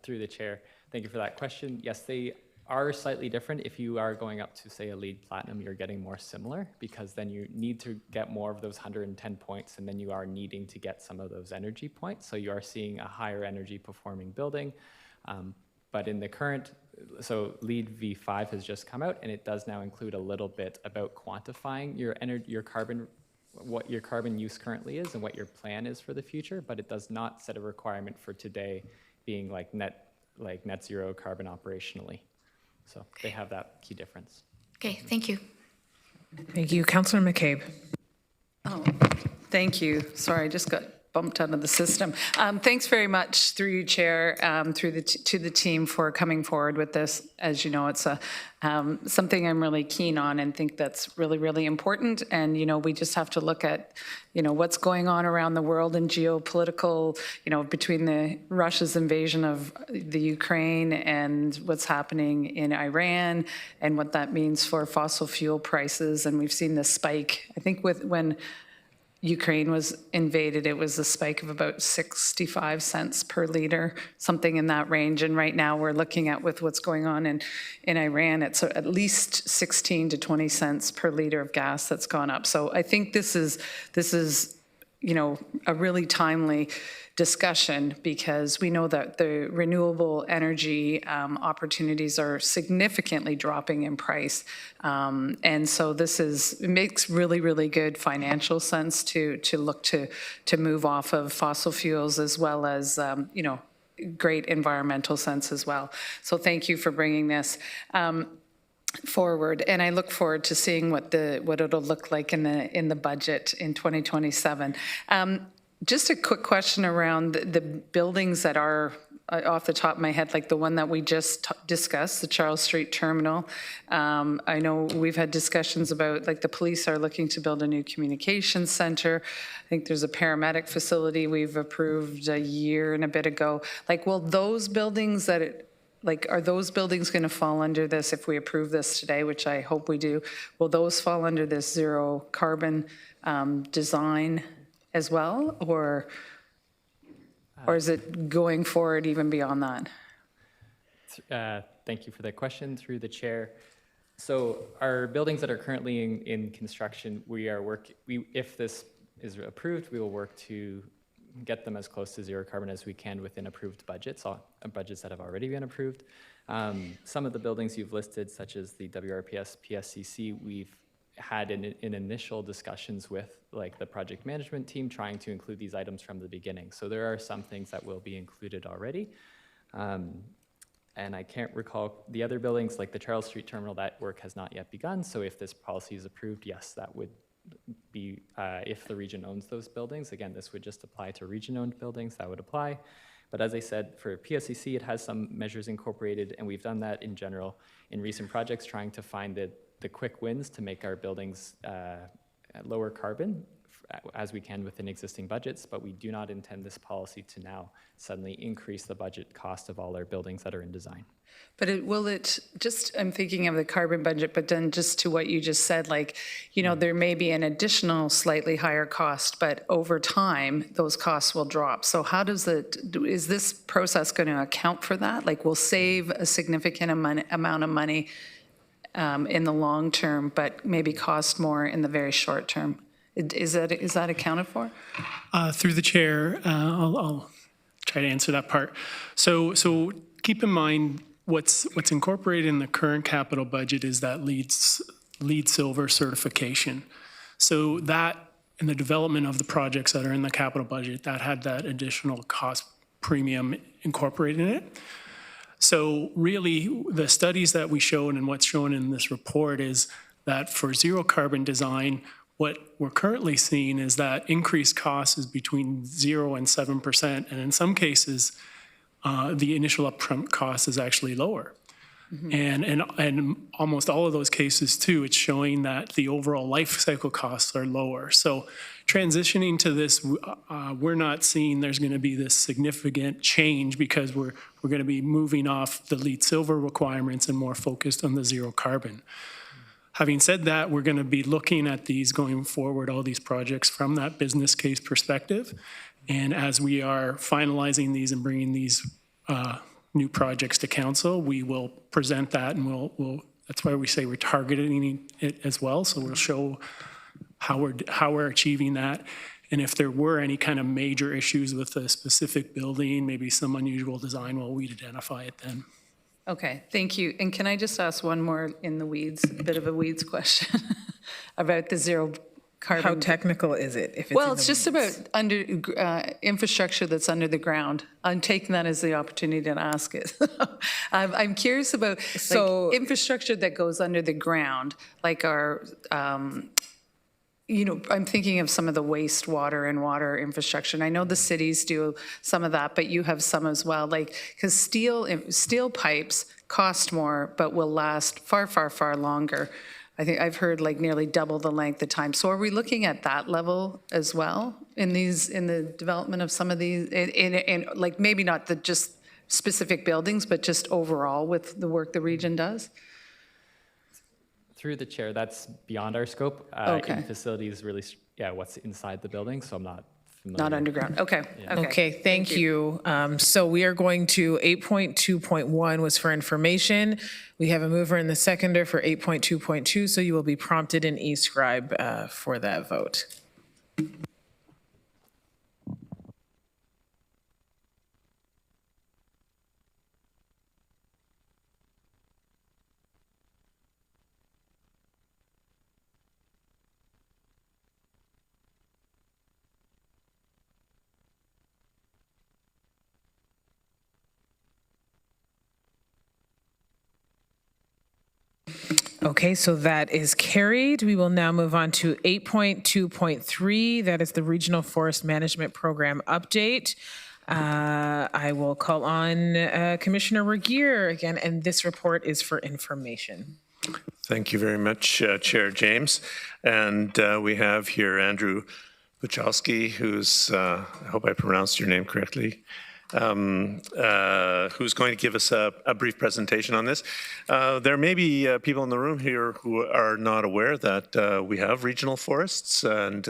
through the chair, thank you for that question. Yes, they are slightly different. If you are going up to, say, a LEED Platinum, you're getting more similar, because then you need to get more of those 110 points, and then you are needing to get some of those energy points. So you are seeing a higher energy performing building. But in the current, so LEED V5 has just come out, and it does now include a little bit about quantifying your carbon, what your carbon use currently is and what your plan is for the future, but it does not set a requirement for today being like net zero carbon operationally. So they have that key difference. Okay, thank you. Thank you. Councillor McCabe. Oh, thank you. Sorry, I just got bumped out of the system. Thanks very much, through you, Chair, to the team for coming forward with this. As you know, it's something I'm really keen on and think that's really, really important. And, you know, we just have to look at, you know, what's going on around the world and geopolitical, you know, between the Russia's invasion of the Ukraine and what's happening in Iran and what that means for fossil fuel prices. And we've seen this spike, I think, when Ukraine was invaded, it was a spike of about 65 cents per liter, something in that range. And right now we're looking at, with what's going on in Iran, it's at least 16 to 20 cents per liter of gas that's gone up. So I think this is, you know, a really timely discussion, because we know that the renewable energy opportunities are significantly dropping in price. And so it makes really, really good financial sense to look to move off of fossil fuels, as well as, you know, great environmental sense as well. So thank you for bringing this forward, and I look forward to seeing what it'll look like in the budget in 2027. Just a quick question around the buildings that are off the top of my head, like the one that we just discussed, the Charles Street Terminal. I know we've had discussions about, like, the police are looking to build a new communications center. I think there's a paramedic facility we've approved a year and a bit ago. Like, will those buildings are those buildings going to fall under this if we approve this today, which I hope we do? Will those fall under this zero carbon design as well, or is it going forward even beyond that? Thank you for that question, through the chair. So our buildings that are currently in construction, if this is approved, we will work to get them as close to zero carbon as we can within approved budgets, budgets that have already been approved. Some of the buildings you've listed, such as the WRPS, PSCC, we've had in initial discussions with, like, the project management team, trying to include these items from the beginning. So there are some things that will be included already. And I can't recall the other buildings, like the Charles Street Terminal, that work has not yet begun. So if this policy is approved, yes, that would be, if the region owns those buildings. Again, this would just apply to region-owned buildings, that would apply. But as I said, for PSCC, it has some measures incorporated, and we've done that in general in recent projects, trying to find the quick wins to make our buildings lower carbon as we can within existing budgets, but we do not intend this policy to now suddenly increase the budget cost of all our buildings that are in design. But I'm thinking of the carbon budget, but then just to what you just said, like, you know, there may be an additional slightly higher cost, but over time, those costs will drop. So how is this process going to account for that? Like, we'll save a significant amount of money in the long term, but maybe cost more in the very short term. Is that accounted for? Through the chair, I'll try to answer that part. So keep in mind what's incorporated in the current capital budget is that LEED Silver certification. So that, in the development of the projects that are in the capital budget, that had that additional cost premium incorporated in it. So really, the studies that we showed and what's shown in this report is that for zero carbon design, what we're currently seeing is that increased cost is between 0 and 7%, and in some cases, the initial upfront cost is actually lower. Mm-hmm. And almost all of those cases too, it's showing that the overall life cycle costs are lower. So transitioning to this, we're not seeing there's going to be this significant change, because we're going to be moving off the LEED Silver requirements and more focused on the zero carbon. Having said that, we're going to be looking at these going forward, all these projects, from that business case perspective. And as we are finalizing these and bringing these new projects to council, we will present that, and that's why we say we're targeting it as well. So we'll show how we're achieving that. And if there were any kind of major issues with a specific building, maybe some unusual design, well, we'd identify it then. Okay, thank you. And can I just ask one more in the weeds, a bit of a weeds question about the zero carbon. How technical is it? If it's Well, in it's the just about infrastructure that's under the ground. I'm taking that as the opportunity to ask it. I'm curious about infrastructure that goes under the ground, like our, I'm thinking of some of the wastewater and water infrastructure. And I know the cities do some of that, but you have some as well. Like, because steel pipes cost more, but will last far, far, far longer. I think I've heard like nearly double the length of time. So are we looking at that level as well in the development of some of these, in like maybe not the just specific buildings, but just overall with the work the region does? Through the chair, that's beyond our scope. Okay. In facilities, really, what's inside the building, so I'm not familiar. Not underground, okay. Okay, thank you. So we are going to 8.2.1 was for information. We have a mover and the seconder for 8.2.2, so you will be prompted in e-scribe for that vote. Okay, so that is carried. We will now move on to 8.2.3. That is the Regional Forest Management Program update. I will call on Commissioner Regier again, and this report is for information. Thank you very much, Chair James. And we have here Andrew Buchowski, who's, I hope I pronounced your name correctly, who's going to give us a brief presentation on this. There may be people in the room here who are not aware that we have regional forests, and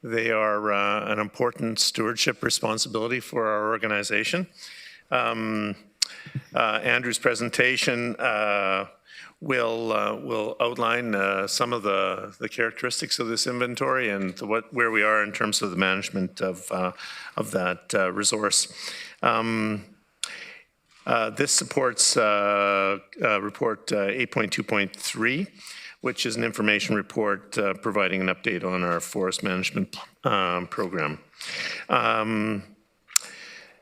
they are an important stewardship responsibility for our organization. Andrew's presentation will outline some of the characteristics of this inventory and where we are in terms of the management of that resource. This supports report 8.2.3, which is an information report providing an update on our forest management program.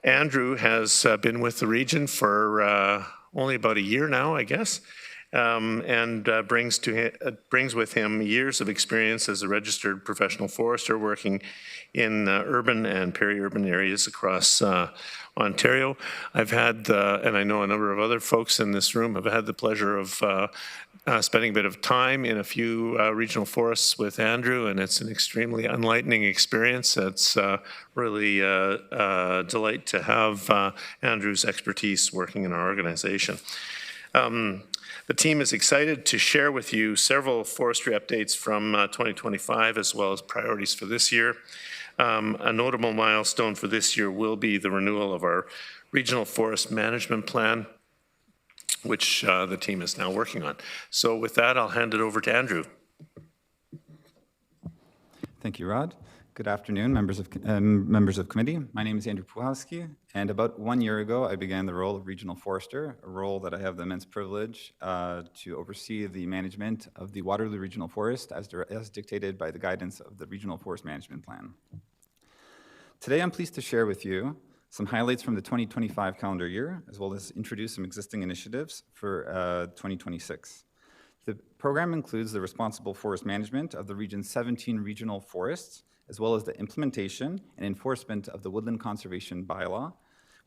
Andrew has been with the region for only about a year now, I guess. And brings with him years of experience as a registered professional forester working in urban and peri-urban areas across Ontario. I've had, and I know a number of other folks in this room have had the pleasure of spending a bit of time in a few regional forests with Andrew, and it's an extremely enlightening experience. It's really a delight to have Andrew's expertise working in our organization. The team is excited to share with you several forestry updates from 2025 as well as priorities for this year. A notable milestone for this year will be the renewal of our Regional Forest Management Plan, which the team is now working on. So with that, I'll hand it over to Andrew. Thank you, Rod. Good afternoon, members of committee. My name is Andrew Puhalski, and about 1 year ago, I began the role of Regional Forester, a role that I have the immense privilege to oversee the management of the Waterloo Regional Forest as dictated by the guidance of the Regional Forest Management Plan. Today, I'm pleased to share with you some highlights from the 2025 calendar year, as well as introduce some existing initiatives for 2026. The program includes the responsible forest management of the region's 17 regional forests, as well as the implementation and enforcement of the Woodland Conservation Bylaw,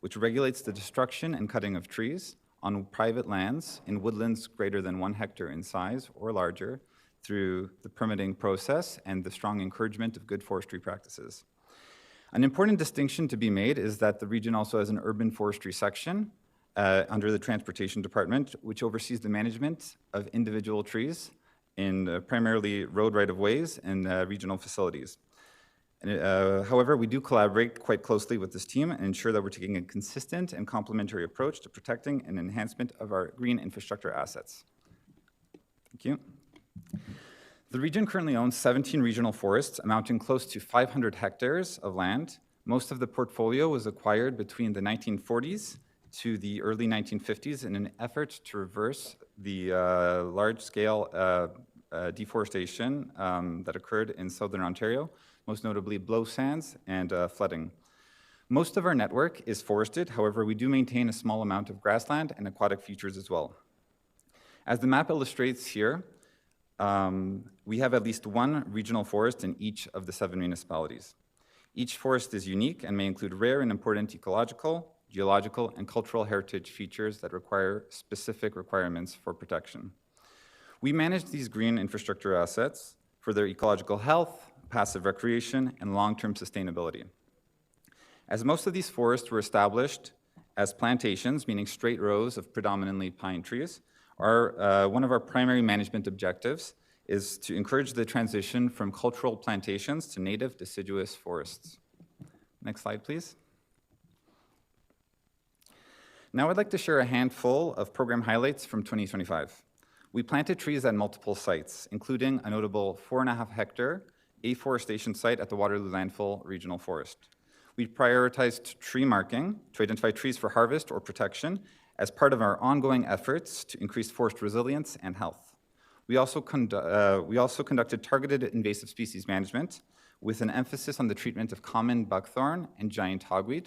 which regulates the destruction and cutting of trees on private lands in woodlands greater than 1 hectare in size or larger through the permitting process and the strong encouragement of good forestry practices. An important distinction to be made is that the region also has an urban forestry section under the Transportation Department, which oversees the management of individual trees in primarily road right-of-ways and regional facilities. However, we do collaborate quite closely with this team and ensure that we're taking a consistent and complementary approach to protecting and enhancement of our green infrastructure assets. Thank you. The region currently owns 17 regional forests amounting close to 500 hectares of land. Most of the portfolio was acquired between the 1940s to the early 1950s in an effort to reverse the large-scale deforestation that occurred in southern Ontario, most notably blow sands and flooding. Most of our network is forested, however, we do maintain a small amount of grassland and aquatic features as well. As the map illustrates here, we have at least one regional forest in each of the 7 municipalities. Each forest is unique and may include rare and important ecological, geological, and cultural heritage features that require specific requirements for protection. We manage these green infrastructure assets for their ecological health, passive recreation, and long-term sustainability. As most of these forests were established as plantations, meaning straight rows of predominantly pine trees, one of our primary management objectives is to encourage the transition from cultural plantations to native deciduous forests. Next slide, please. Now I'd like to share a handful of program highlights from 2025. We planted trees at multiple sites, including a notable 4.5 hectare afforestation site at the Waterloo Landfill Regional Forest. We prioritized tree marking to identify trees for harvest or protection as part of our ongoing efforts to increase forest resilience and health. We also conducted targeted invasive species management with an emphasis on the treatment of common buckthorn and giant hogweed.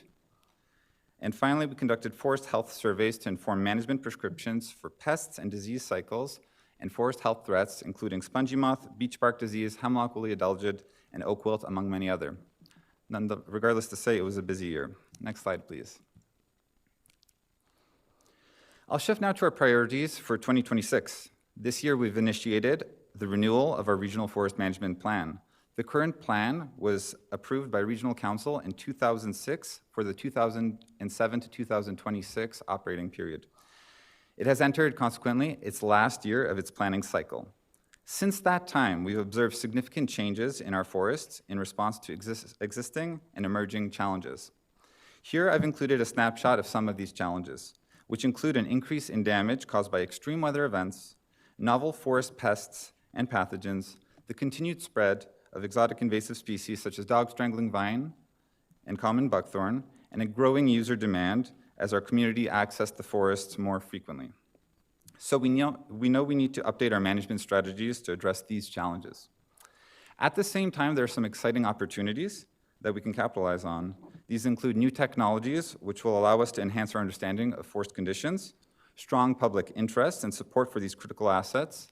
And finally, we conducted forest health surveys to inform management prescriptions for pests and disease cycles and forest health threats, including spongy moth, beech bark disease, hemlock woolly adelgid, and oak wilt, among many other. Regardless to say, it was a busy year. Next slide, please. I'll shift now to our priorities for 2026. This year, we've initiated the renewal of our Regional Forest Management Plan. The current plan was approved by Regional Council in 2006 for the 2007 to 2026 operating period. It has entered, consequently, its last year of its planning cycle. Since that time, we've observed significant changes in our forests in response to existing and emerging challenges. Here, I've included a snapshot of some of these challenges, which include an increase in damage caused by extreme weather events, novel forest pests and pathogens, the continued spread of exotic invasive species such as dog strangling vine and common buckthorn, and a growing user demand as our community access the forests more frequently. So we know we need to update our management strategies to address these challenges. At the same time, there are some exciting opportunities that we can capitalize on. These include new technologies, which will allow us to enhance our understanding of forest conditions, strong public interest and support for these critical assets,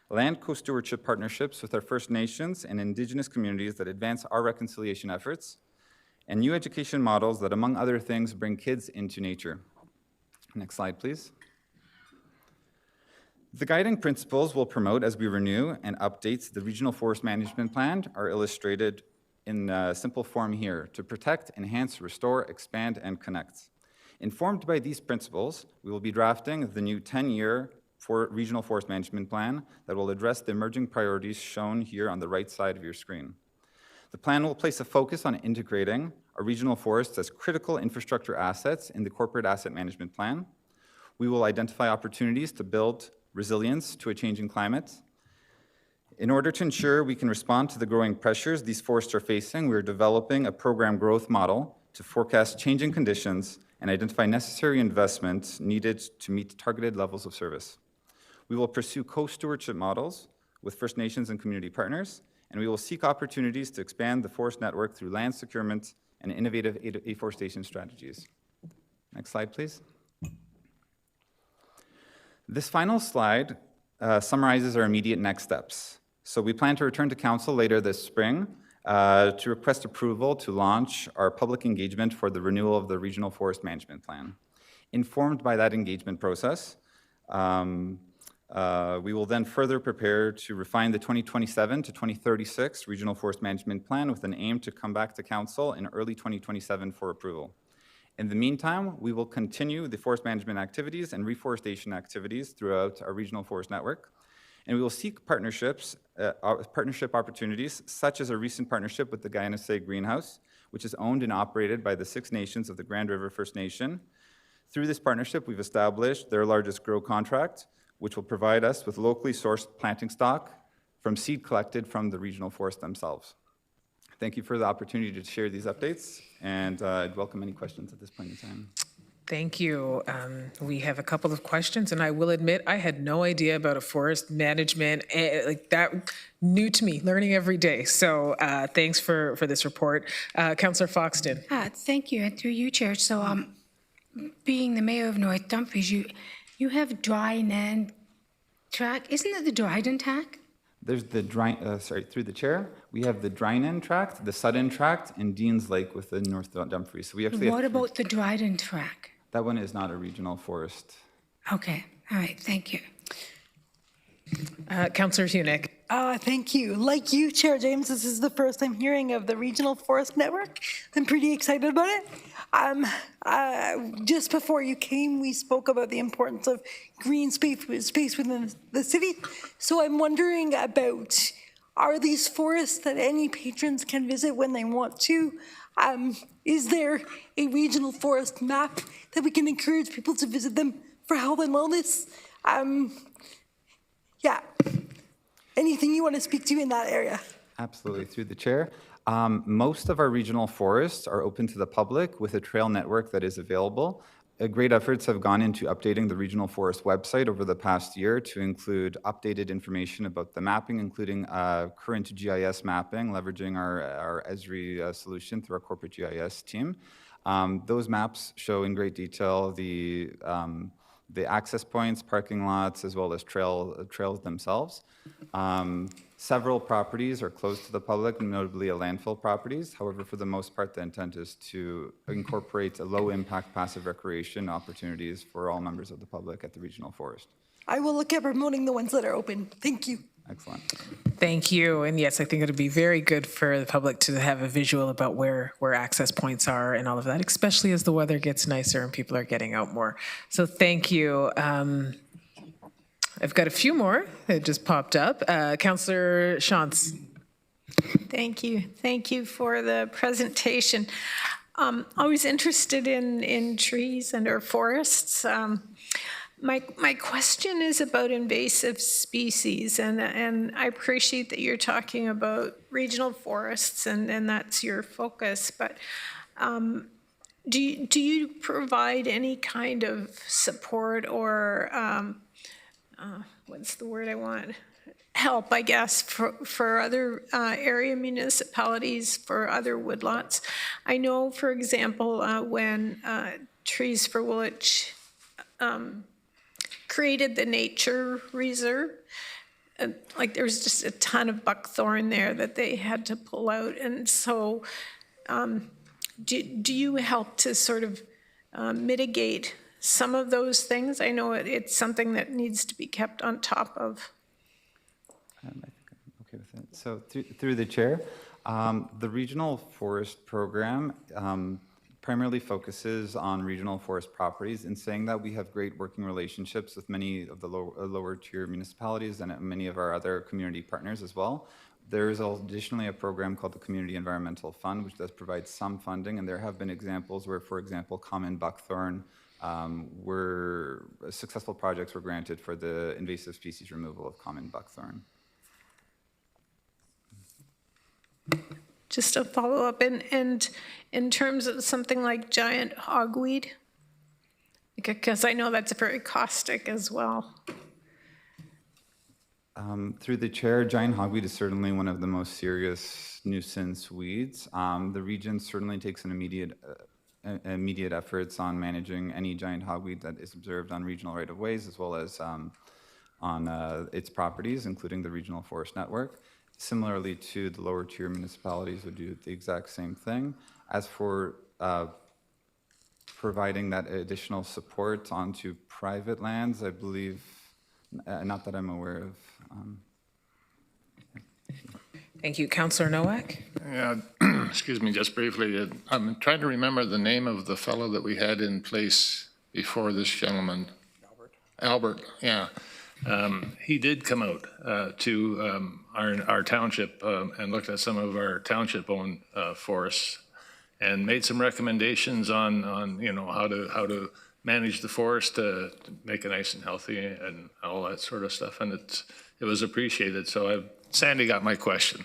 land co-stewardship partnerships with our First Nations and Indigenous communities that advance our reconciliation efforts, and new education models that, among other things, bring kids into nature. Next slide, please. The guiding principles we'll promote as we renew and update the Regional Forest Management Plan are illustrated in simple form here: to protect, enhance, restore, expand, and connect. Informed by these principles, we will be drafting the new 10-year Regional Forest Management Plan that will address the emerging priorities shown here on the right side of your screen. The plan will place a focus on integrating our regional forests as critical infrastructure assets in the corporate asset management plan. We will identify opportunities to build resilience to a changing climate. In order to ensure we can respond to the growing pressures these forests are facing, we're developing a program growth model to forecast changing conditions and identify necessary investments needed to meet targeted levels of service. We will pursue co-stewardship models with First Nations and community partners, and we will seek opportunities to expand the forest network through land securement and innovative afforestation strategies. Next slide, please. This final slide summarizes our immediate next steps. So we plan to return to Council later this spring to request approval to launch our public engagement for the renewal of the Regional Forest Management Plan. Informed by that engagement process, we will then further prepare to refine the 2027 to 2036 Regional Forest Management Plan with an aim to come back to Council in early 2027 for approval. In the meantime, we will continue the forest management activities and reforestation activities throughout our regional forest network, and we will seek partnership opportunities, such as a recent partnership with the Guyana-Say Greenhouse, which is owned and operated by the 6 nations of the Grand River First Nation. Through this partnership, we've established their largest grow contract, which will provide us with locally sourced planting stock from seed collected from the regional forest themselves. Thank you for the opportunity to share these updates, and I'd welcome any questions at this point in time. Thank you. We have a couple of questions, and I will admit I had no idea about a forest management, like that, new to me, learning every day. So thanks for this report. Councillor Foxton. Thank you, and through you, Chair. So, being the mayor of North Dumfries, you have Drynan track. Isn't it the Dryden track? There's the through the chair, we have the Drynan tract, the Sudden tract, and Dean's Lake within North Dumfries. So we actually What have about the Dryden track? that one is not a regional forest. Okay, all right, thank you. Councillor Hunick. Thank you. Like you, Chair James, this is the first I'm hearing of the Regional Forest Network. I'm pretty excited about it. Just before you came, we spoke about the importance of green space within the city. So I'm wondering about, are these forests that any patrons can visit when they want to? Is there a regional forest map that we can encourage people to visit them for health and wellness? Yeah. Anything you want to speak to in that area? Absolutely, through the chair. Most of our regional forests are open to the public with a trail network that is available. Great efforts have gone into updating the regional forest website over the past year to include updated information about the mapping, including current GIS mapping, leveraging our Esri solution through our corporate GIS team. Those maps show in great detail the access points, parking lots, as well as trails themselves. Several properties are closed to the public, notably landfill properties. However, for the most part, the intent is to incorporate low-impact passive recreation opportunities for all members of the public at the regional forest. I will look at promoting the ones that are open. Thank you. Excellent. Thank you. And yes, I think it'd be very good for the public to have a visual about where access points are and all of that, especially as the weather gets nicer and people are getting out more. So thank you. I've got a few more that just popped up. Councillor Shantz. Thank you. Thank you for the presentation. I was interested in trees and our forests. My question is about invasive species, and I appreciate that you're talking about regional forests, and that's your focus, but do you provide any kind of support or what's the word I want? Help, I guess, for other area municipalities, for other woodlots. I know, for example, when Trees for Woolwich created the nature reserve, like there was just a ton of buckthorn there that they had to pull out. And so do you help to sort of mitigate some of those things? I know it's something that needs to be kept on top of. I think I'm okay with that. So through the chair, the regional forest program primarily focuses on regional forest properties. In saying that, we have great working relationships with many of the lower tier municipalities and many of our other community partners as well. There is additionally a program called the Community Environmental Fund, which does provide some funding, and there have been examples where, for example, common buckthorn successful projects were granted for the invasive species removal of common buckthorn. Just a follow-up, and in terms of something like giant hogweed, because I know that's very caustic as well. Through the chair, giant hogweed is certainly one of the most serious nuisance weeds. The region certainly takes an immediate efforts on managing any giant hogweed that is observed on regional right-of-ways, as well as on its properties, including the regional forest network. Similarly to the lower tier municipalities would do the exact same thing. As for providing that additional support onto private lands, I believe, not that I'm aware of. Thank you. Councillor Nowak? Yeah, excuse me, just briefly. I'm trying to remember the name of the fellow that we had in place before this gentleman. Albert, yeah. He did come out to our township and looked at some of our township-owned forests and made some recommendations on how to manage the forest to make it nice and healthy and all that sort of stuff. And it was appreciated. So Sandy got my question.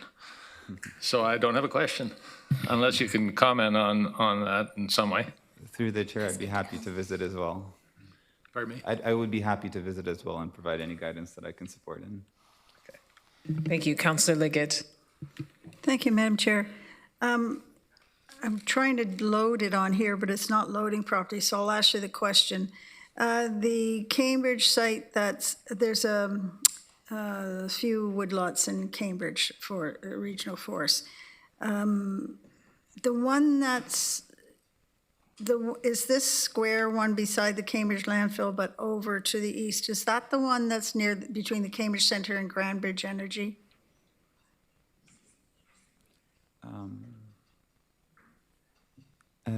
So I don't have a question unless you can comment on that in some way. Through the chair, I'd be happy to visit as well. Pardon me? I would be happy to visit as well and provide any guidance that I can support in. Thank you. Councillor Liggett. Thank you, Madam Chair. I'm trying to load it on here, but it's not loading properly, so I'll ask you the question. The Cambridge site, there's a few woodlots in Cambridge for regional forest. The one is this square one beside the Cambridge landfill, but over to the east? Is that the one that's between the Cambridge Centre and Grandbridge Energy?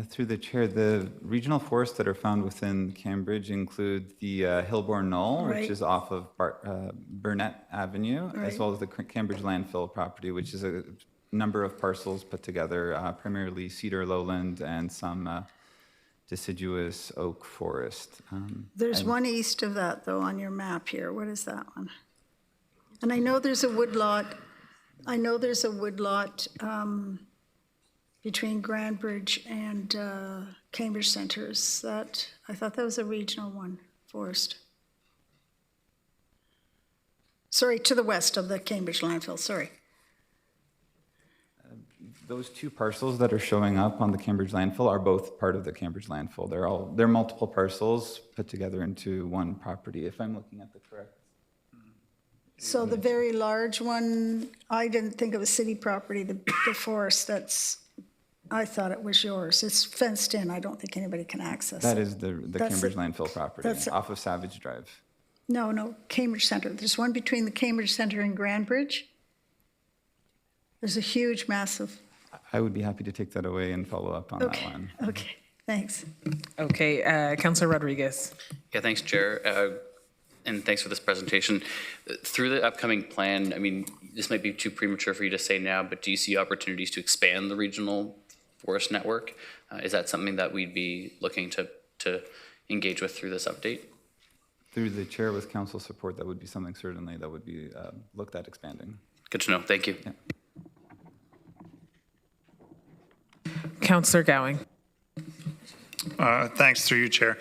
Through the chair, the regional forests that are found within Cambridge include the Hillborn Knoll, Right. which is off of Burnett Avenue, as Right. well as the Cambridge landfill property, which is a number of parcels put together, primarily cedar lowland and some deciduous oak forest. There's one east of that, though, on your map here. What is that one? And I know there's a woodlot. Between Grandbridge and Cambridge Centres. I thought that was a regional one, forest. Sorry, to the west of the Cambridge landfill, sorry. Those two parcels that are showing up on the Cambridge landfill are both part of the Cambridge landfill. They're multiple parcels put together into one property, if I'm looking at the correct. So the very large one, I didn't think it was city property, the forest, I thought it was yours. It's fenced in. I don't think anybody can access it. That is the Cambridge landfill property off of Savage Drive. No, Cambridge Centre. There's one between the Cambridge Centre and Grandbridge. There's a huge, massive. I would be happy to take that away and follow up on that one. Okay, thanks. Okay, Councillor Rodriguez. Yeah, thanks, Chair. And thanks for this presentation. Through the upcoming plan, I mean, this might be too premature for you to say now, but do you see opportunities to expand the regional forest network? Is that something that we'd be looking to engage with through this update? Through the chair with council support, that would be something certainly that would be looked at expanding. Good to know. Thank you. Yeah. Councillor Gowing. Thanks, through you, Chair.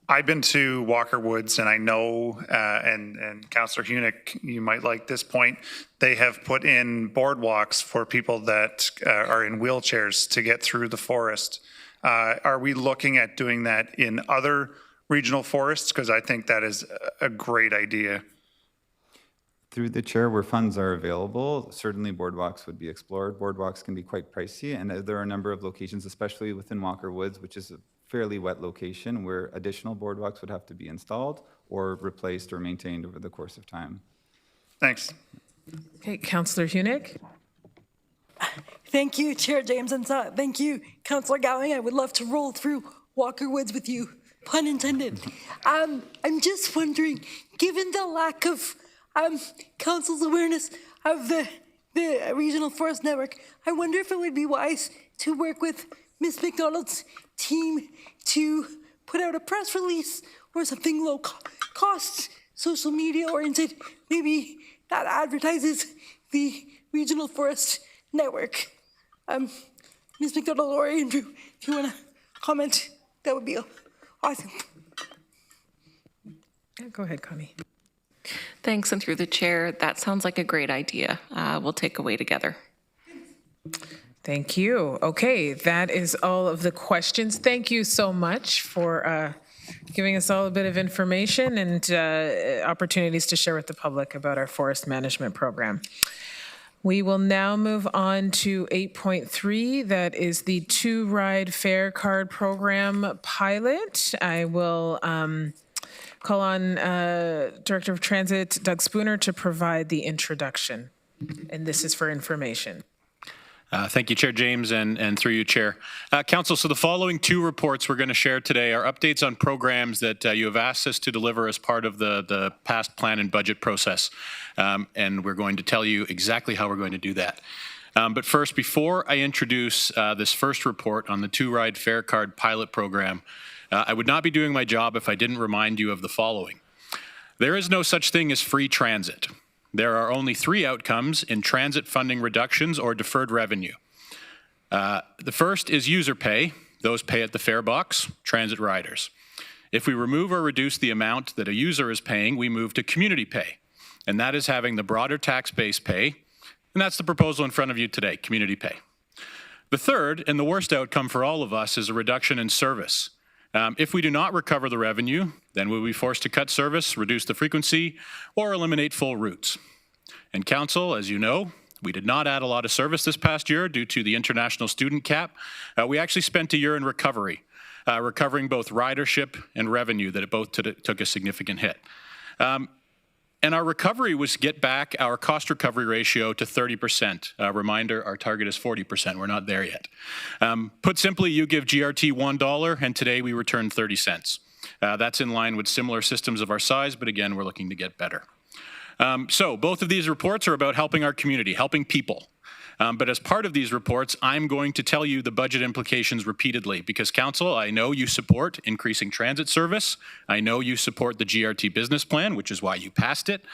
I've been to Walker Woods, and I know, and Councillor Hunick, you might like this point, they have put in boardwalks for people that are in wheelchairs to get through the forest. Are we looking at doing that in other regional forests? Because I think that is a great idea. Through the chair, where funds are available, certainly boardwalks would be explored. Boardwalks can be quite pricey, and there are a number of locations, especially within Walker Woods, which is a fairly wet location, where additional boardwalks would have to be installed or replaced or maintained over the course of time. Thanks. Okay, Councillor Hunick. Thank you, Chair James, and thank you, Councillor Gowing. I would love to roll through Walker Woods with you, pun intended. I'm just wondering, given the lack of council's awareness of the regional forest network, I wonder if it would be wise to work with Ms. McDonald's team to put out a press release or something low cost, social media oriented, maybe that advertises the regional forest network. Ms. McDonald or Andrew, if you want to comment, that would be awesome. Yeah, go ahead, Connie. Thanks, and through the chair, that sounds like a great idea. We'll take away together. Thank you. Okay, that is all of the questions. Thank you so much for giving us all a bit of information and opportunities to share with the public about our forest management program. We will now move on to 8.3. That is the two-ride fare card program pilot. I will call on Director of Transit Doug Spooner to provide the introduction. And this is for information. Thank you, Chair James, and through you, Chair. Council, so the following two reports we're going to share today are updates on programs that you have asked us to deliver as part of the past plan and budget process. And we're going to tell you exactly how we're going to do that. But first, before I introduce this first report on the two-ride fare card pilot program, I would not be doing my job if I didn't remind you of the following. There is no such thing as free transit. There are only three outcomes in transit funding reductions or deferred revenue. The first is user pay. those pay at the fare box, transit riders. If we remove or reduce the amount that a user is paying, we move to community pay, and that is having the broader tax base pay, and that's the proposal in front of you today, community pay. The third, and the worst outcome for all of us, is a reduction in service. If we do not recover the revenue, then we'll be forced to cut service, reduce the frequency, or eliminate full routes. And Council, as you know, we did not add a lot of service this past year due to the international student cap. We actually spent a year in recovery, recovering both ridership and revenue that it both took a significant hit. And our recovery was to get back our cost recovery ratio to 30%. Reminder, our target is 40%. We're not there yet. Put simply, you give GRT $1, and today we return 30 cents. That's in line with similar systems of our size, but again, we're looking to get better. So both of these reports are about helping our community, helping people. But as part of these reports, I'm going to tell you the budget implications repeatedly because, Council, I know you support increasing transit service. I know you support the GRT business plan, which is why you passed it.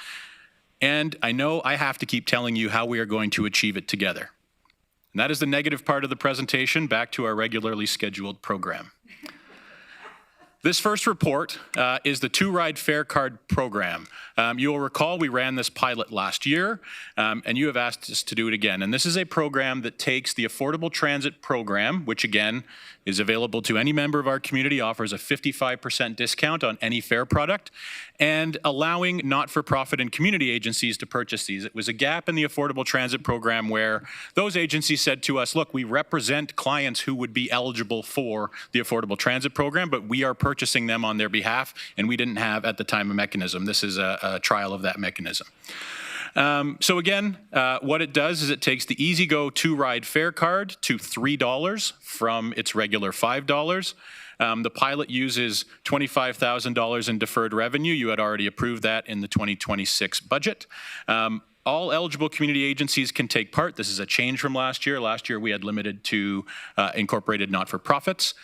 And I know I have to keep telling you how we are going to achieve it together. And that is the negative part of the presentation. Back to our regularly scheduled program. This first report is the two-ride fare card program. You will recall we ran this pilot last year, and you have asked us to do it again. And this is a program that takes the Affordable Transit Program, which again is available to any member of our community, offers a 55% discount on any fare product, and allowing not-for-profit and community agencies to purchase these. It was a gap in the Affordable Transit Program where those agencies said to us, look, we represent clients who would be eligible for the Affordable Transit Program, but we are purchasing them on their behalf, and we didn't have at the time a mechanism. This is a trial of that mechanism. So again, what it does is it takes the EasyGo two-ride fare card to $3 from its regular $5. The pilot uses $25,000 in deferred revenue. You had already approved that in the 2026 budget. All eligible community agencies can take part. This is a change from last year. Last year we had limited to incorporated not-for-profits.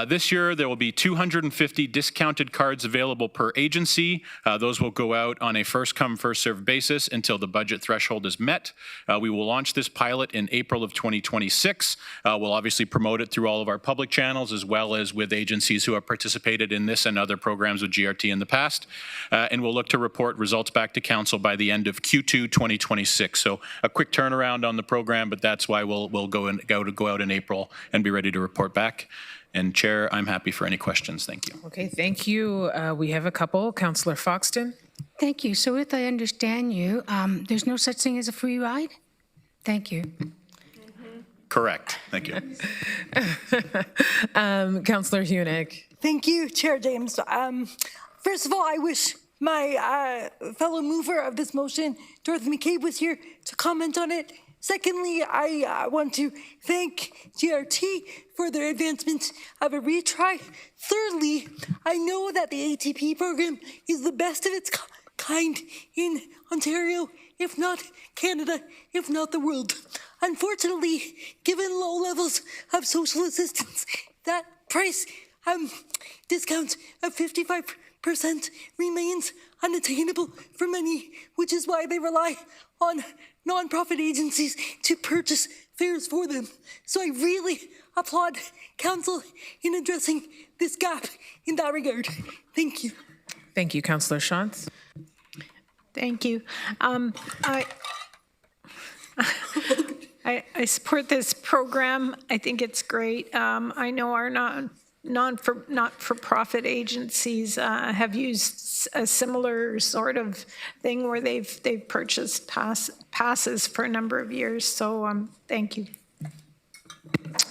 This year, there will be 250 discounted cards available per agency. Those will go out on a first-come, first-served basis until the budget threshold is met. We will launch this pilot in April of 2026. We'll obviously promote it through all of our public channels as well as with agencies who have participated in this and other programs with GRT in the past. And we'll look to report results back to Council by the end of Q2 2026. So a quick turnaround on the program, but that's why we'll go out in April and be ready to report back. And Chair, I'm happy for any questions. Thank you. Okay, thank you. We have a couple. Councillor Foxton. Thank you. So if I understand you, there's no such thing as a free ride? Thank you. Correct. Thank you. Councillor Hunick. Thank you, Chair James. First of all, I wish my fellow mover of this motion, Dorothy McCabe, was here to comment on it. Secondly, I want to thank GRT for their advancement of a retry. Thirdly, I know that the ATP program is the best of its kind in Ontario, if not Canada, if not the world. Unfortunately, given low levels of social assistance, that price discount of 55% remains unattainable for many, which is why they rely on nonprofit agencies to purchase fares for them. So I really applaud Council in addressing this gap in that regard. Thank you. Thank you, Councillor Shantz. Thank you. I support this program. I think it's great. I know our not-for-profit agencies have used a similar sort of thing where they've purchased passes for a number of years. So thank you.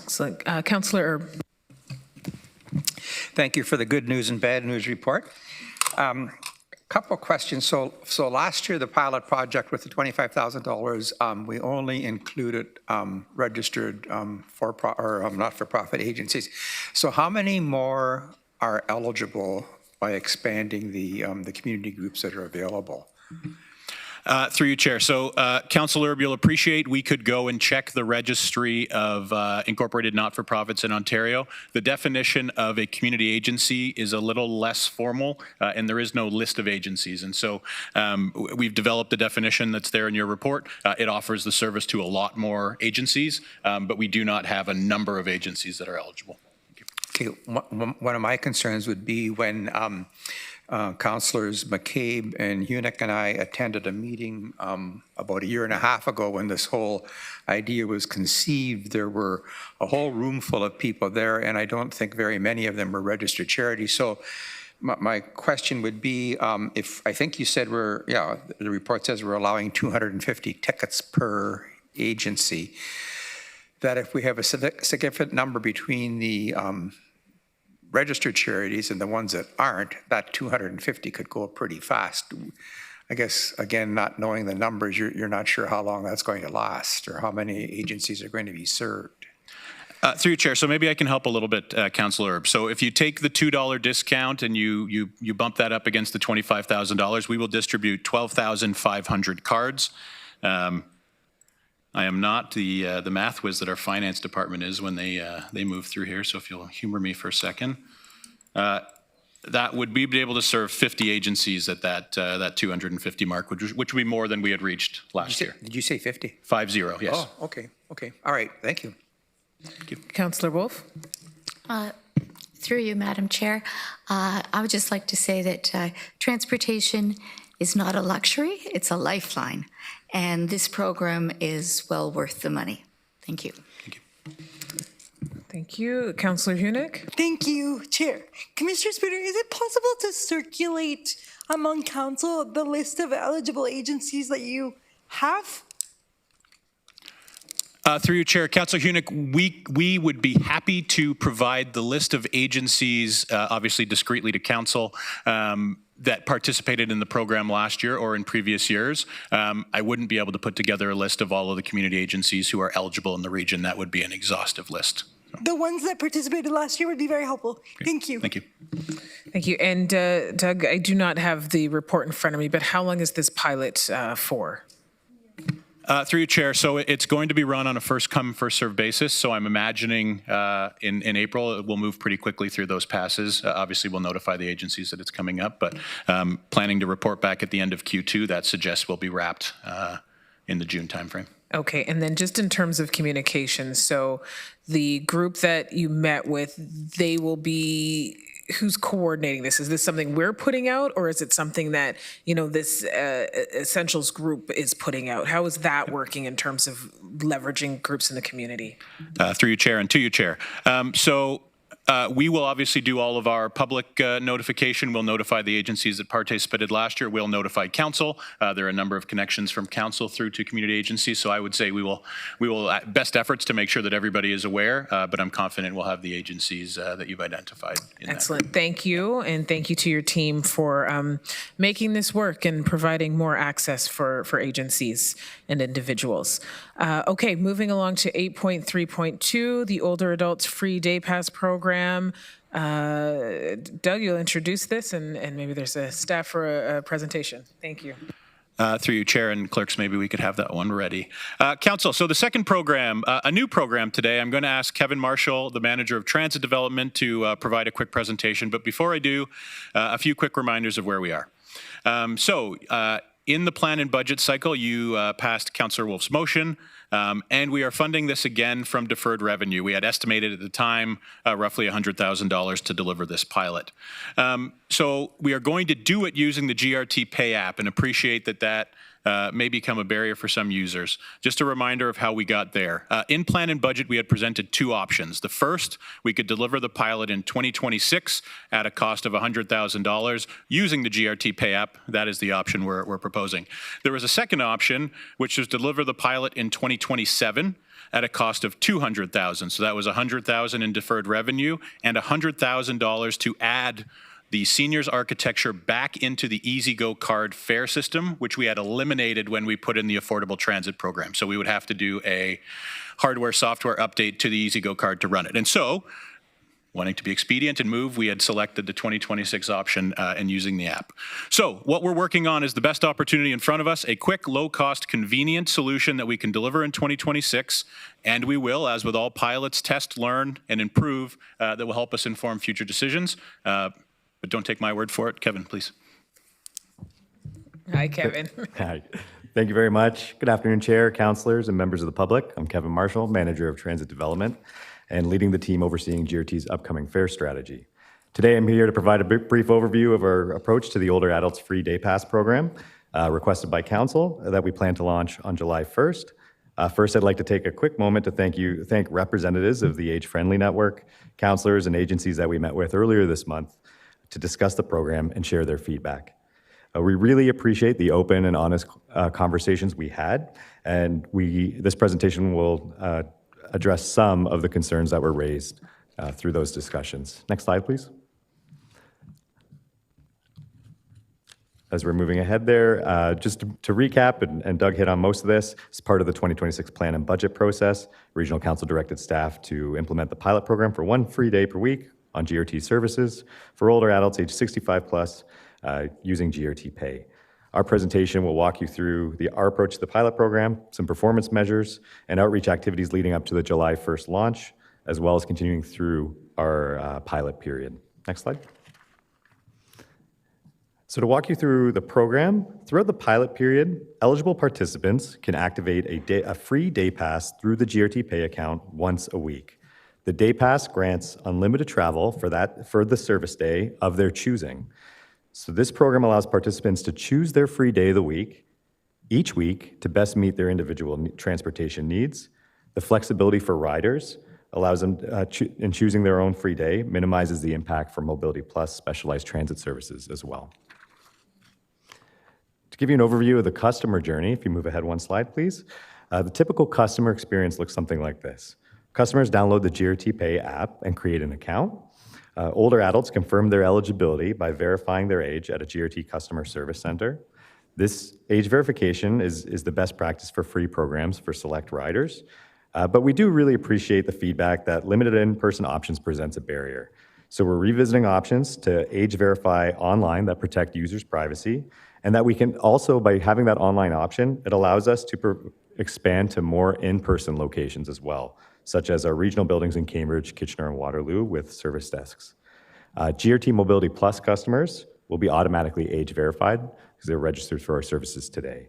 So, Councillor Erb. Thank you for the good news and bad news report. Couple of questions. So last year, the pilot project with the $25,000, we only included registered not-for-profit agencies. So how many more are eligible by expanding the community groups that are available? Through you, Chair. So, Councillor Erb, you'll appreciate we could go and check the registry of incorporated not-for-profits in Ontario. The definition of a community agency is a little less formal, and there is no list of agencies. And so we've developed a definition that's there in your report. It offers the service to a lot more agencies, but we do not have a number of agencies that are eligible. Okay, one of my concerns would be when Councillors McCabe and Hunick and I attended a meeting about a year and a half ago when this whole idea was conceived. There were a whole room full of people there, and I don't think very many of them were registered charities. So my question would be, if I think you said the report says we're allowing 250 tickets per agency, that if we have a significant number between the registered charities and the ones that aren't, that 250 could go pretty fast. I guess, again, not knowing the numbers, you're not sure how long that's going to last or how many agencies are going to be served. Through you, Chair. So maybe I can help a little bit, Councillor Erb. So if you take the $2 discount and you bump that up against the $25,000, we will distribute 12,500 cards. I am not the math whiz that our finance department is when they move through here, so if you'll humor me for a second. That would be able to serve 50 agencies at that 250 mark, which would be more than we had reached last year. Did you say 50? 50, yes. Oh, okay. All right, thank you. Councillor Wolf? Through you, Madam Chair, I would just like to say that transportation is not a luxury, it's a lifeline. And this program is well worth the money. Thank you. Thank you. Councillor Hunick? Thank you, Chair. Commissioner Spooner, is it possible to circulate among council the list of eligible agencies that you have? Through you, Chair. Councillor Hunick, we would be happy to provide the list of agencies, obviously discreetly to council, that participated in the program last year or in previous years. I wouldn't be able to put together a list of all of the community agencies who are eligible in the region. That would be an exhaustive list. The ones that participated last year would be very helpful. Okay. Thank you. Thank you. Thank you. And Doug, I do not have the report in front of me, but how long is this pilot for? Through you, Chair. So it's going to be run on a first-come, first-served basis. So I'm imagining in April it will move pretty quickly through those passes. Obviously, we'll notify the agencies that it's coming up, but planning to report back at the end of Q2. That suggests we'll be wrapped in the June timeframe. Okay, and then just in terms of communication, so the group that you met with, they will be, who's coordinating this? Is this something we're putting out, or is it something that, this Essentials group is putting out? How is that working in terms of leveraging groups in the community? Through you, Chair, and to you, Chair. We will obviously do all of our public notification. We'll notify the agencies that participated last year. We'll notify council. There are a number of connections from council through to community agencies. So I would say we will best efforts to make sure that everybody is aware, but I'm confident we'll have the agencies that you've identified. Excellent. Thank you. And thank you to your team for making this work and providing more access for agencies and individuals. Okay, moving along to 8.3.2, the Older Adults Free Day Pass Program. Doug, you'll introduce this, and maybe there's a staff for a presentation. Thank you. Through you, Chair and clerks, maybe we could have that one ready. Council, so the second program, a new program today, I'm going to ask Kevin Marshall, the Manager of Transit Development, to provide a quick presentation. But before I do, a few quick reminders of where we are. In the plan and budget cycle, you passed Councillor Wolf's motion, and we are funding this again from deferred revenue. We had estimated at the time roughly $100,000 to deliver this pilot. So we are going to do it using the GRT Pay app, and appreciate that may become a barrier for some users. Just a reminder of how we got there. In plan and budget, we had presented two options. The first, we could deliver the pilot in 2026 at a cost of $100,000 using the GRT Pay app. That is the option we're proposing. There was a second option, which was deliver the pilot in 2027 at a cost of $200,000. So that was $100,000 in deferred revenue and $100,000 to add the seniors architecture back into the EasyGo card fare system, which we had eliminated when we put in the affordable transit program. So we would have to do a hardware software update to the EasyGo card to run it. And so Wanting to be expedient and move, we had selected the 2026 option and using the app. So what we're working on is the best opportunity in front of us, a quick, low-cost, convenient solution that we can deliver in 2026, and we will, as with all pilots, test, learn, and improve that will help us inform future decisions. But don't take my word for it. Kevin, please. Hi, Kevin. Hi. Thank you very much. Good afternoon, Chair, councillors, and members of the public. I'm Kevin Marshall, Manager of Transit Development, and leading the team overseeing GRT's upcoming fare strategy. Today, I'm here to provide a brief overview of our approach to the Older Adults Free Day Pass program, requested by Council, that we plan to launch on July 1st. First, I'd like to take a quick moment to thank representatives of the Age Friendly Network, councillors, and agencies that we met with earlier this month to discuss the program and share their feedback. We really appreciate the open and honest conversations we had, and this presentation will address some of the concerns that were raised through those discussions. Next slide, please. As we're moving ahead there, just to recap, and Doug hit on most of this, as part of the 2026 plan and budget process, Regional Council directed staff to implement the pilot program for 1 free day per week on GRT services for older adults age 65 plus using GRT Pay. Our presentation will walk you through our approach to the pilot program, some performance measures, and outreach activities leading up to the July 1st launch, as well as continuing through our pilot period. Next slide. So to walk you through the program, throughout the pilot period, eligible participants can activate a free day pass through the GRT Pay account once a week. The day pass grants unlimited travel for the service day of their choosing. So this program allows participants to choose their free day of the week, each week, to best meet their individual transportation needs. The flexibility for riders allows them, in choosing their own free day, minimizes the impact for Mobility Plus specialized transit services as well. To give you an overview of the customer journey, if you move ahead one slide, please. The typical customer experience looks something like this. Customers download the GRT Pay app and create an account. Older adults confirm their eligibility by verifying their age at a GRT customer service center. This age verification is the best practice for free programs for select riders, but we do really appreciate the feedback that limited in-person options presents a barrier. So we're revisiting options to age verify online that protect users' privacy, and that we can also, by having that online option, it allows us to expand to more in-person locations as well, such as our regional buildings in Cambridge, Kitchener, and Waterloo with service desks. GRT Mobility Plus customers will be automatically age verified because they're registered for our services today.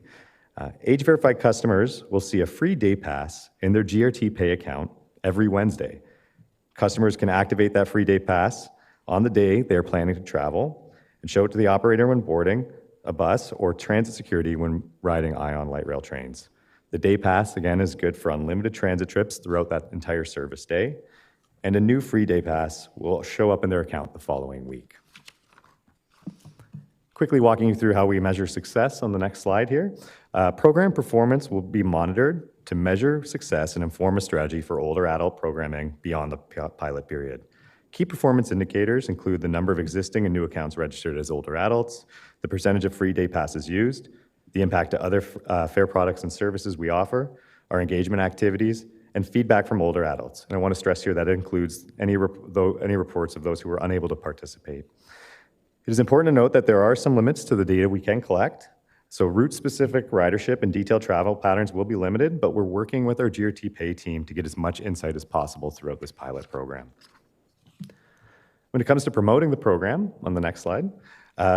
Age verified customers will see a free day pass in their GRT Pay account every Wednesday. Customers can activate that free day pass on the day they're planning to travel and show it to the operator when boarding a bus or transit security when riding ION light rail trains. The day pass, again, is good for unlimited transit trips throughout that entire service day, and a new free day pass will show up in their account the following week. Quickly walking you through how we measure success on the next slide here. Program performance will be monitored to measure success and inform a strategy for older adult programming beyond the pilot period. Key performance indicators include the number of existing and new accounts registered as older adults, the percentage of free day passes used, the impact to other fare products and services we offer, our engagement activities, and feedback from older adults. And I want to stress here that it includes any reports of those who were unable to participate. It is important to note that there are some limits to the data we can collect. So route-specific ridership and detailed travel patterns will be limited, but we're working with our GRT Pay team to get as much insight as possible throughout this pilot program. When it comes to promoting the program, on the next slide,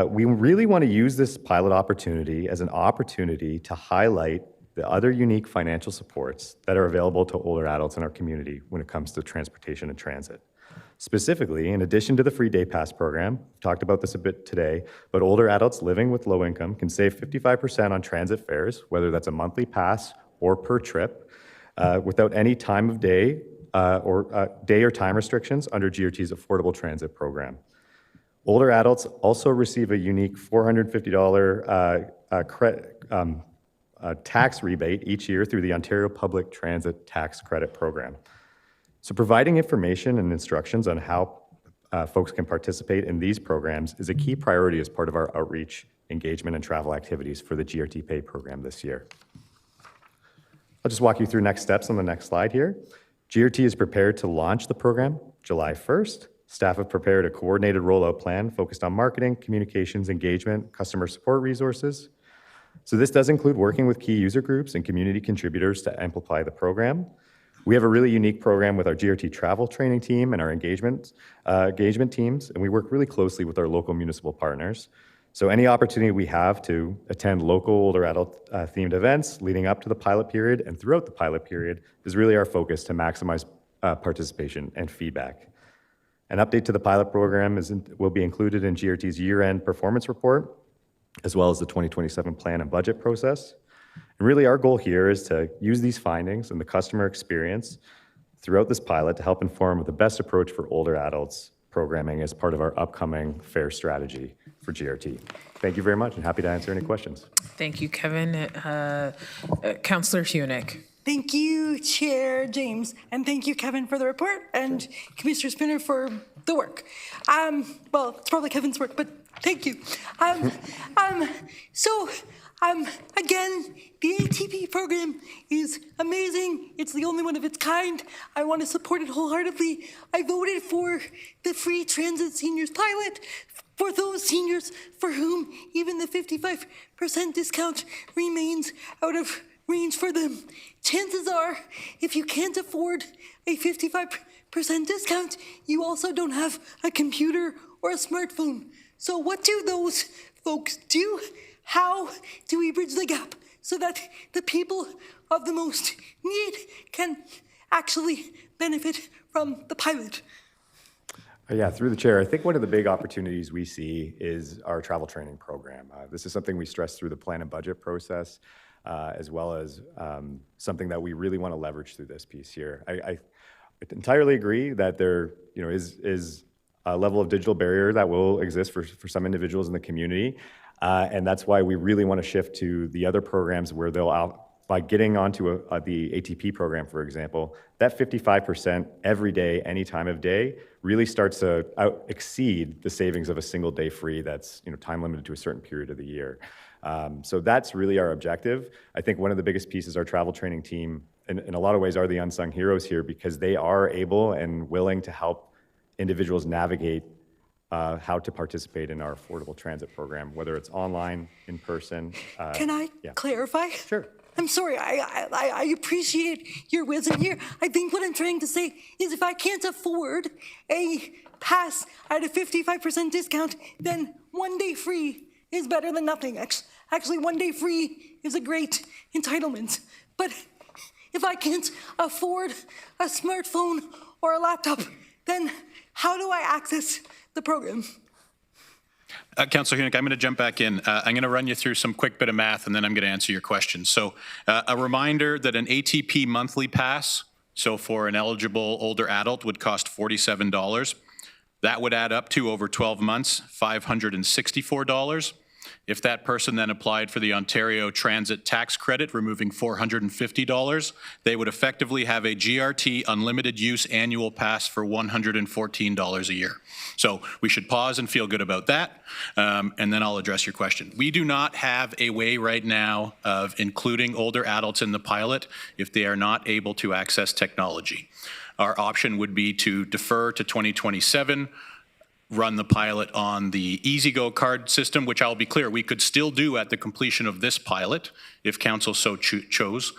we really want to use this pilot opportunity as an opportunity to highlight the other unique financial supports that are available to older adults in our community when it comes to transportation and transit. Specifically, in addition to the free day pass program, we've talked about this a bit today, but older adults living with low income can save 55% on transit fares, whether that's a monthly pass or per trip, without any time of day or time restrictions under GRT's Affordable Transit program. Older adults also receive a unique $450 tax rebate each year through the Ontario Public Transit Tax Credit Program. So providing information and instructions on how folks can participate in these programs is a key priority as part of our outreach, engagement, and travel activities for the GRT Pay program this year. I'll just walk you through next steps on the next slide here. GRT is prepared to launch the program July 1st, Staff have prepared a coordinated rollout plan focused on marketing, communications, engagement, customer support resources. So this does include working with key user groups and community contributors to amplify the program. We have a really unique program with our GRT travel training team and our engagement teams, and we work really closely with our local municipal partners. So any opportunity we have to attend local older adult themed events leading up to the pilot period and throughout the pilot period is really our focus to maximize participation and feedback. An update to the pilot program will be included in GRT's year-end performance report, as well as the 2027 plan and budget process. And really our goal here is to use these findings and the customer experience throughout this pilot to help inform the best approach for older adults programming as part of our upcoming FAIR strategy for GRT. Thank you very much, and happy to answer any questions. Thank you, Kevin. Councillor Hunick. Thank you, Chair James, and thank you, Kevin, for the report, and Commissioner Spinner for the work. Well, it's probably Kevin's work, but thank you. Again, the ATP program is amazing. It's the only one of its kind. I want to support it wholeheartedly. I voted for the free transit seniors pilot for those seniors for whom even the 55% discount remains out of range for them. Chances are, if you can't afford a 55% discount, you also don't have a computer or a smartphone. So what do those folks do? How do we bridge the gap so that the people of the most need can actually benefit from the pilot? Yeah, through the chair, I think one of the big opportunities we see is our travel training program. This is something we stress through the plan and budget process, as well as something that we really want to leverage through this piece here. I entirely agree that there is a level of digital barrier that will exist for some individuals in the community. And that's why we really want to shift to the other programs where by getting onto the ATP program, for example, that 55% every day, any time of day, really starts to exceed the savings of a single day free that's time limited to a certain period of the year. So that's really our objective. I think one of the biggest pieces, our travel training team, in a lot of ways are the unsung heroes here because they are able and willing to help individuals navigate how to participate in our affordable transit program, whether it's online, in person. Can I clarify? Sure. I'm sorry, I appreciate your wisdom here. I think what I'm trying to say is if I can't afford a pass at a 55% discount, then 1 day free is better than nothing. Actually, 1 day free is a great entitlement. But if I can't afford a smartphone or a laptop, then how do I access the program? Councillor Hunick, I'm going to jump back in. I'm going to run you through some quick bit of math, and then I'm going to answer your question. So a reminder that an ATP monthly pass, so for an eligible older adult, would cost $47. That would add up to, over 12 months, $564. If that person then applied for the Ontario Transit Tax Credit, removing $450, they would effectively have a GRT unlimited use annual pass for $114 a year. So we should pause and feel good about that, and then I'll address your question. We do not have a way right now of including older adults in the pilot if they are not able to access technology. Our option would be to defer to 2027, run the pilot on the EasyGo card system, which I'll be clear, we could still do at the completion of this pilot if council so chose.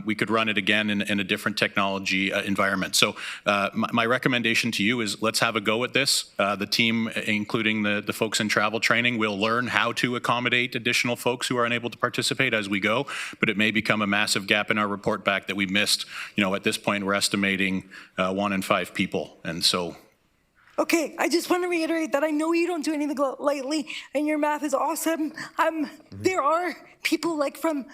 We could run it again in a different technology environment. So my recommendation to you is let's have a go at this. The team, including the folks in travel training, will learn how to accommodate additional folks who are unable to participate as we go, but it may become a massive gap in our report back that we missed. At this point, we're estimating 1 in 5 people, and so Okay, I just want to reiterate that I know you don't do anything lightly, and your math is awesome. There are people like from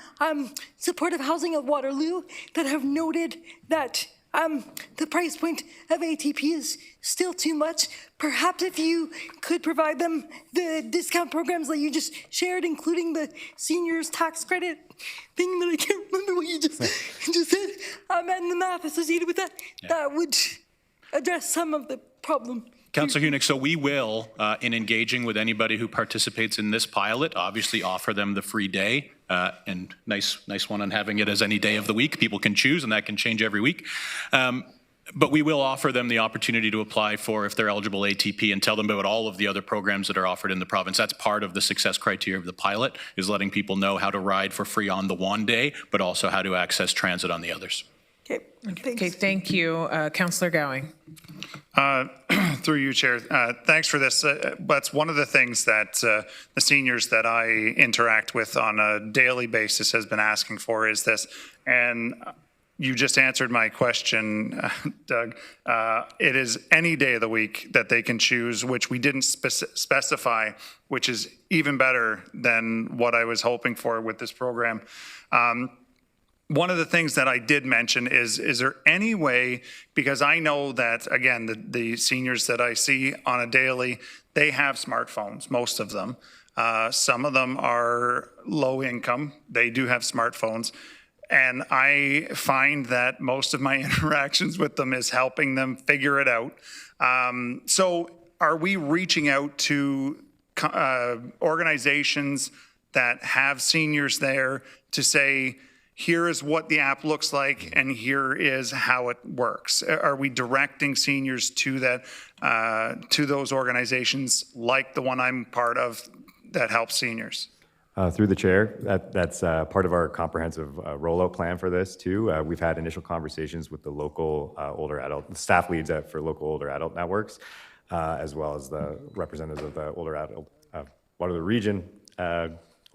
supportive housing at Waterloo that have noted that the price point of ATP is still too much. Perhaps if you could provide them the discount programs that you just shared, including the seniors tax credit thing that I can't remember what you just said, and the math associated with that, that would address some of the problem. Councillor Hunick, so we will, in engaging with anybody who participates in this pilot, obviously offer them the free day, and nice one on having it as any day of the week. People can choose, and that can change every week. But we will offer them the opportunity to apply for, if they're eligible, ATP, and tell them about all of the other programs that are offered in the province. That's part of the success criteria of the pilot, is letting people know how to ride for free on the one day, but also how to access transit on the others. Okay, thank you. Councillor Gowing. Through you, Chair. Thanks for this. That's one of the things that the seniors that I interact with on a daily basis has been asking for is this. And you just answered my question, Doug. It is any day of the week that they can choose, which we didn't specify, which is even better than what I was hoping for with this program. One of the things that I did mention is there any way, because I know that, again, the seniors that I see on a daily, they have smartphones, most of them. Some of them are low income. They do have smartphones. And I find that most of my interactions with them is helping them figure it out. So are we reaching out to organizations that have seniors there to say, here is what the app looks like, and here is how it works? Are we directing seniors to that, to those organizations like the one I'm part of that helps seniors? Through the chair, that's part of our comprehensive rollout plan for this too. We've had initial conversations with the local older adult staff leads for local older adult networks, as well as the representatives of the older adult Waterloo Region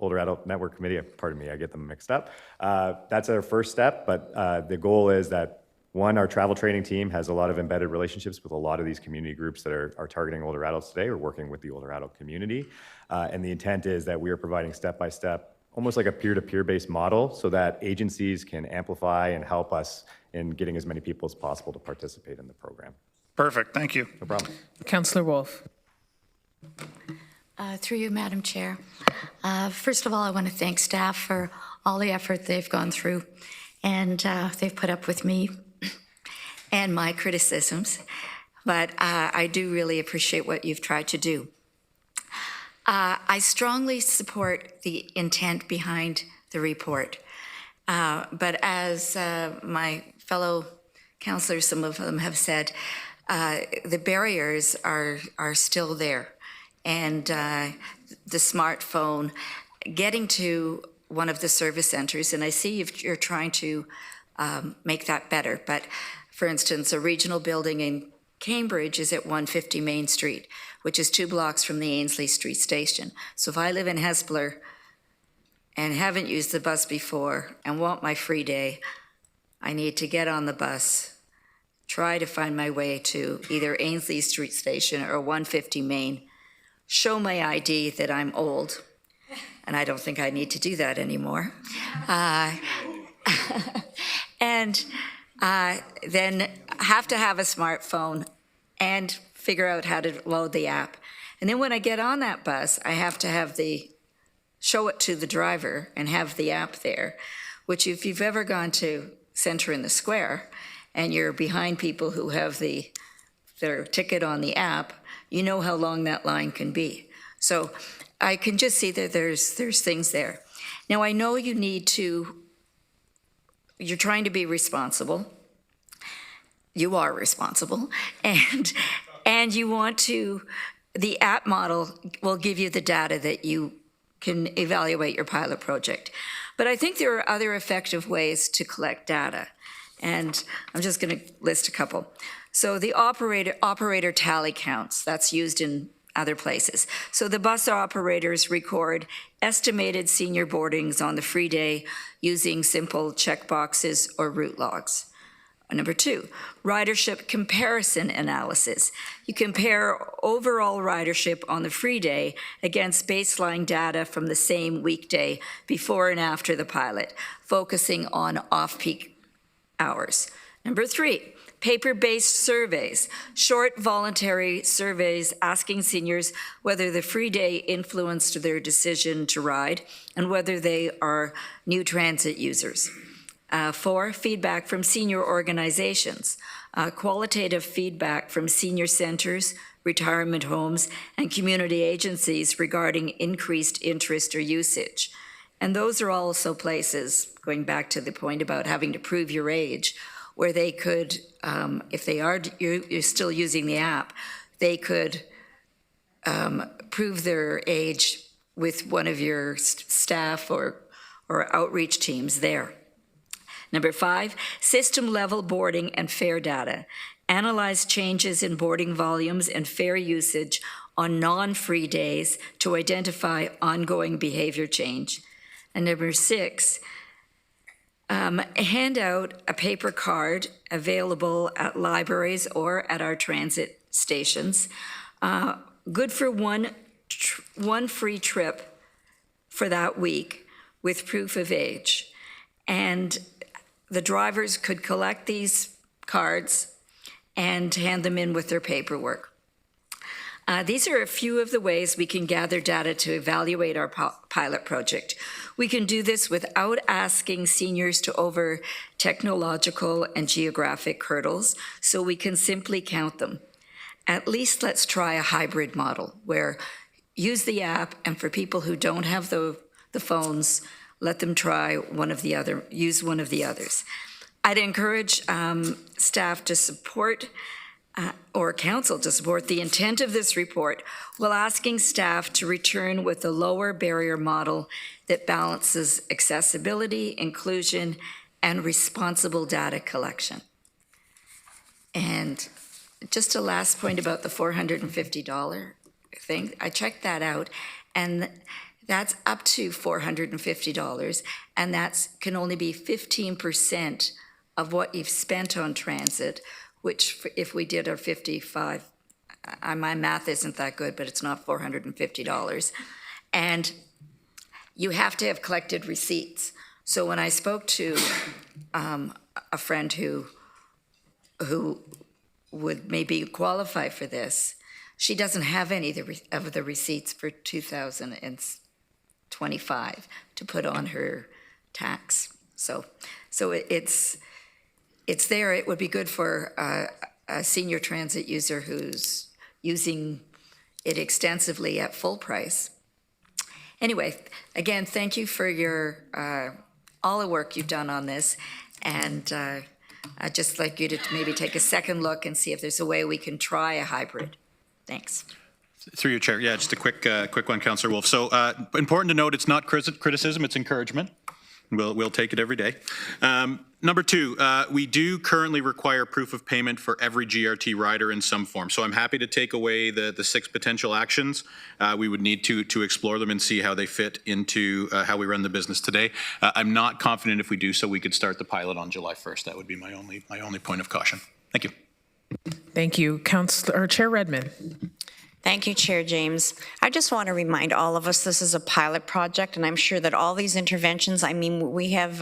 Older Adult Network Committee. Pardon me, I get them mixed up. That's our first step, but the goal is that, one, our travel training team has a lot of embedded relationships with a lot of these community groups that are targeting older adults today or working with the older adult community. And the intent is that we are providing step-by-step, almost like a peer-to-peer based model, so that agencies can amplify and help us in getting as many people as possible to participate in the program. Perfect, thank you. No problem. Councillor Wolf. Through you, Madam Chair. First of all, I want to thank staff for all the effort they've gone through, and they've put up with me and my criticisms, but I do really appreciate what you've tried to do. I strongly support the intent behind the report, but as my fellow councillors, some of them have said, the barriers are still there. And the smartphone, getting to one of the service centers, and I see you're trying to make that better, but for instance, a regional building in Cambridge is at 150 Main Street, which is 2 blocks from the Ainslie Street station. So if I live in Hespeler and haven't used the bus before and want my free day, I need to get on the bus, try to find my way to either Ainslie Street station or 150 Main, show my ID that I'm old, and I don't think I need to do that anymore. And then have to have a smartphone and figure out how to load the app. And then when I get on that bus, I have to show it to the driver and have the app there, which if you've ever gone to Centre in the Square and you're behind people who have their ticket on the app, you know how long that line can be. So I can just see that there's things there. Now I know you're trying to be responsible. You are responsible, and you want to, the app model will give you the data that you can evaluate your pilot project. But I think there are other effective ways to collect data, and I'm just going to list a couple. So the operator tally counts, that's used in other places. So the bus operators record estimated senior boardings on the free day using simple checkboxes or route logs. Number 2, ridership comparison analysis. You compare overall ridership on the free day against baseline data from the same weekday before and after the pilot, focusing on off-peak hours. Number 3, paper-based surveys, short voluntary surveys asking seniors whether the free day influenced their decision to ride and whether they are new transit users. 4, feedback from senior organizations, qualitative feedback from senior centers, retirement homes, and community agencies regarding increased interest or usage. And those are also places, going back to the point about having to prove your age, where they could, if they are, you're still using the app, they could prove their age with one of your staff or outreach teams there. Number 5, system-level boarding and fare data. Analyze changes in boarding volumes and fare usage on non-free days to identify ongoing behavior change. And number 6, hand out a paper card available at libraries or at our transit stations. Good for one free trip for that week with proof of age. And the drivers could collect these cards and hand them in with their paperwork. These are a few of the ways we can gather data to evaluate our pilot project. We can do this without asking seniors to over technological and geographic hurdles, so we can simply count them. At least let's try a hybrid model where use the app, and for people who don't have the phones, let them try use one of the others. I'd encourage staff to support or council to support the intent of this report while asking staff to return with a lower barrier model that balances accessibility, inclusion, and responsible data collection. And just a last point about the $450 thing. I checked that out, and that's up to $450, and that can only be 15% of what you've spent on transit, which if we did our 55, my math isn't that good, but it's not $450. And you have to have collected receipts. So when I spoke to a friend who would maybe qualify for this, she doesn't have any of the receipts for 2025 to put on her tax. So it's there. It would be good for a senior transit user who's using it extensively at full price. Anyway, again, thank you for your all the work you've done on this, and I'd just like you to maybe take a second look and see if there's a way we can try a hybrid. Thanks. Through your chair, yeah, just a quick one, Councillor Wolf. So important to note, it's not criticism, it's encouragement. We'll take it every day. Number 2, we do currently require proof of payment for every GRT rider in some form. So I'm happy to take away the 6 potential actions. We would need to explore them and see how they fit into how we run the business today. I'm not confident if we do so, we could start the pilot on July 1st. That would be my only point of caution. Thank you. Thank you, Chair Redmond. Thank you, Chair James. I just want to remind all of us this is a pilot project, and I'm sure that all these interventions, I mean, we have,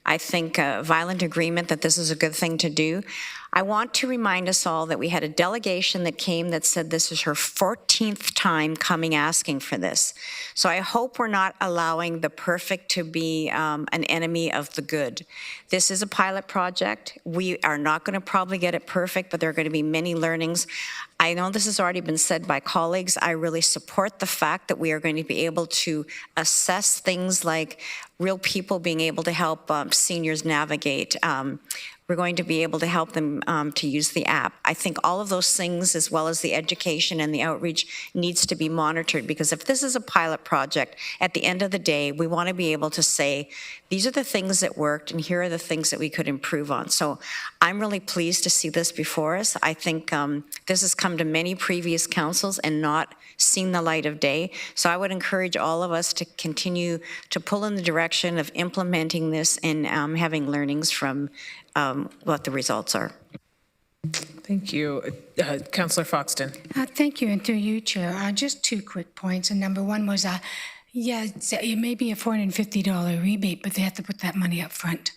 I think, a violent agreement that this is a good thing to do. I want to remind us all that we had a delegation that came that said this is her 14th time coming asking for this. So I hope we're not allowing the perfect to be an enemy of the good. This is a pilot project. We are not going to probably get it perfect, but there are going to be many learnings. I know this has already been said by colleagues. I really support the fact that we are going to be able to assess things like real people being able to help seniors navigate. We're going to be able to help them to use the app. I think all of those things, as well as the education and the outreach, needs to be monitored, because if this is a pilot project, at the end of the day, we want to be able to say, these are the things that worked and here are the things that we could improve on. So I'm really pleased to see this before us. I think this has come to many previous councils and not seen the light of day. So I would encourage all of us to continue to pull in the direction of implementing this and having learnings from what the results are. Thank you. Councillor Foxton. Thank you, and through you, Chair. Just 2 quick points. And number 1 was, yeah, it may be a $450 rebate, but they have to put that money up front.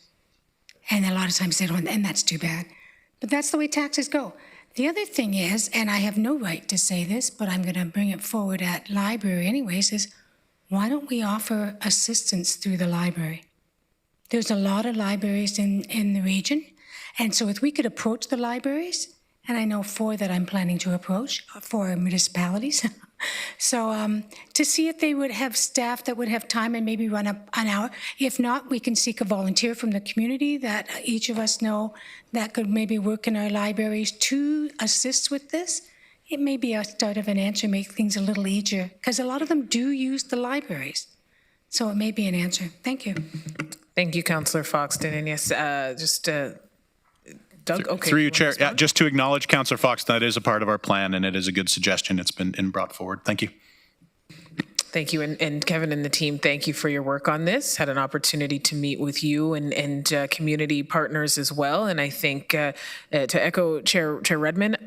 And a lot of times they don't, and that's too bad. But that's the way taxes go. The other thing is, and I have no right to say this, but I'm going to bring it forward at library anyways, is why don't we offer assistance through the library? There's a lot of libraries in the region, and so if we could approach the libraries, and I know 4 that I'm planning to approach, 4 municipalities, So to see if they would have staff that would have time and maybe run up an hour. If not, we can seek a volunteer from the community that each of us know that could maybe work in our libraries to assist with this. It may be a start of an answer, make things a little easier, because a lot of them do use the libraries. So it may be an answer. Thank you. Thank you, Councillor Foxton. And yes, Doug, okay. Through you, Chair, just to acknowledge Councillor Fox, that is a part of our plan, and it is a good suggestion. It's been brought forward. Thank you. Thank you. And Kevin and the team, thank you for your work on this. Had an opportunity to meet with you and community partners as well. And I think to echo Chair Redmond,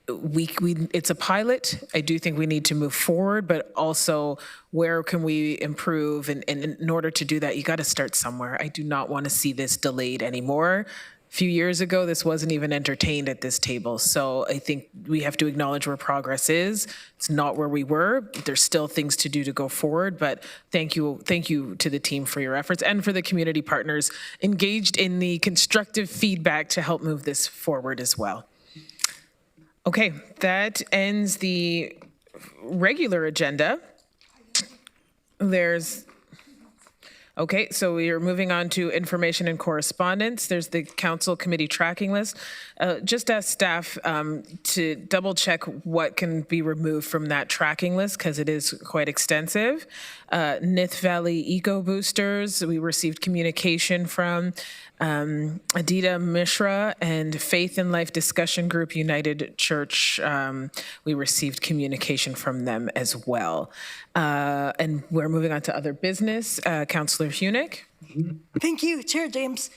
it's a pilot. I do think we need to move forward, but also where can we improve? And in order to do that, you got to start somewhere. I do not want to see this delayed anymore. A few years ago, this wasn't even entertained at this table. So I think we have to acknowledge where progress is. It's not where we were. There's still things to do to go forward, but thank you to the team for your efforts and for the community partners engaged in the constructive feedback to help move this forward as well. Okay, that ends the regular agenda. Okay, so we are moving on to information and correspondence. There's the council committee tracking list. Just ask staff to double check what can be removed from that tracking list because it is quite extensive. Nith Valley Eco Boosters, we received communication from Adita Mishra, and Faith in Life Discussion Group United Church. We received communication from them as well. And we're moving on to other business. Councillor Hunick. Thank you, Chair James.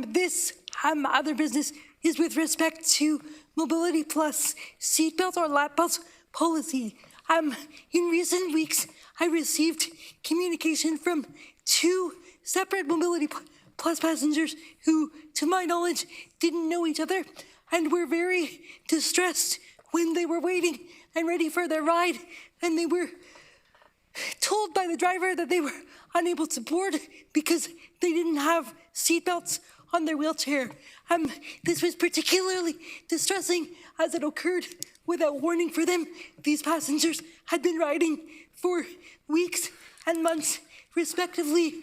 This other business is with respect to Mobility Plus seatbelt or lap belt policy. In recent weeks, I received communication from 2 separate Mobility Plus passengers who, to my knowledge, didn't know each other and were very distressed when they were waiting and ready for their ride, and they were told by the driver that they were unable to board because they didn't have seatbelts on their wheelchair. This was particularly distressing as it occurred without warning for them. These passengers had been riding for weeks and months, respectively.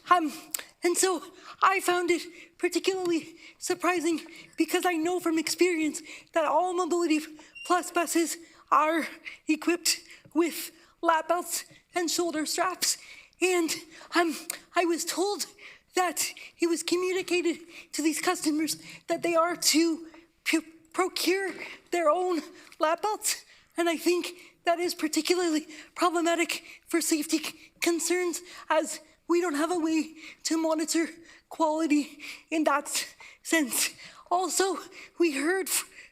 And so I found it particularly surprising because I know from experience that all Mobility Plus buses are equipped with lap belts and shoulder straps. And I was told that it was communicated to these customers that they are to procure their own lap belts. And I think that is particularly problematic for safety concerns, as we don't have a way to monitor quality in that sense. Also, we heard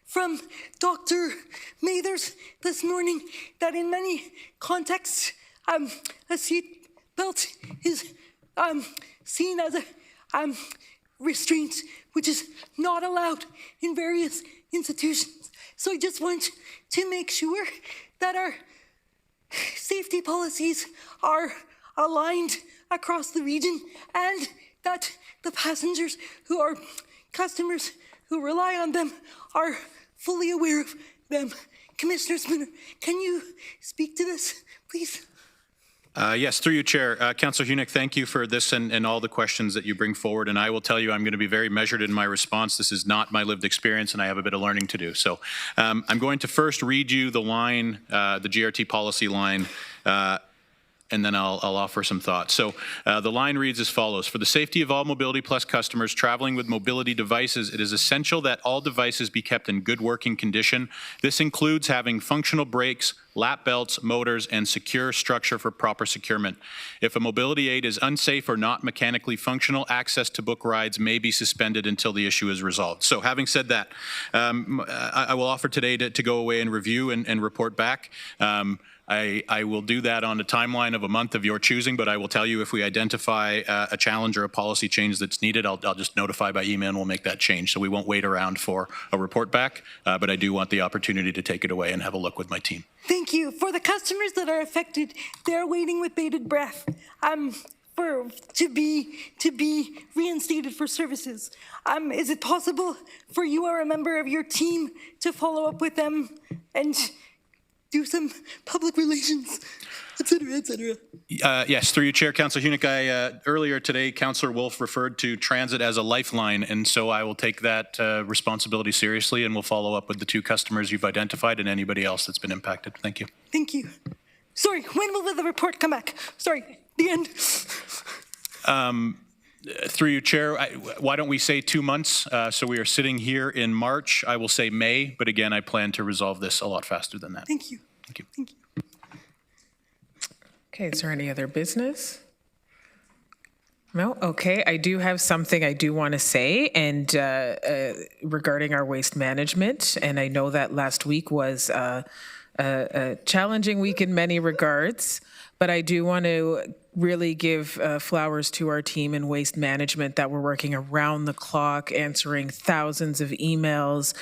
from Dr. Mathers this morning that in many contexts, a seat belt is seen as a restraint, which is not allowed in various institutions. So I just want to make sure that our safety policies are aligned across the region and that the passengers who are customers who rely on them are fully aware of them. Commissioner Spooner, can you speak to this, please? Yes, through you, Chair. Councillor Hunick, thank you for this and all the questions that you bring forward. And I will tell you, I'm going to be very measured in my response. This is not my lived experience, and I have a bit of learning to do. So I'm going to first read you the line, the GRT policy line, and then I'll offer some thoughts. So the line reads as follows. For the safety of all Mobility Plus customers traveling with mobility devices, it is essential that all devices be kept in good working condition. This includes having functional brakes, lap belts, motors, and secure structure for proper securement. If a mobility aid is unsafe or not mechanically functional, access to book rides may be suspended until the issue is resolved. So having said that, I will offer today to go away and review and report back. I will do that on a timeline of a month of your choosing, but I will tell you if we identify a challenge or a policy change that's needed, I'll just notify by email and we'll make that change. So we won't wait around for a report back, but I do want the opportunity to take it away and have a look with my team. Thank you. For the customers that are affected, they're waiting with bated breath to be reinstated for services. Is it possible for you or a member of your team to follow up with them and do some public relations, et cetera, et cetera. Yes, through you, Chair. Councillor Hunick, earlier today, Councillor Wolf referred to transit as a lifeline, and so I will take that responsibility seriously, and we'll follow up with the 2 customers you've identified and anybody else that's been impacted. Thank you. Thank you. Sorry, when will the report come back? Sorry, the end. Through you, Chair, why don't we say 2 months? So we are sitting here in March. I will say May, but again, I plan to resolve this a lot faster than that. Thank you. Thank you. Thank you. Okay, is there any other business? No? Okay, I do have something I do want to say, and regarding our waste management, and I know that last week was a challenging week in many regards, but I do want to really give flowers to our team in waste management that were working around the clock, answering thousands of emails,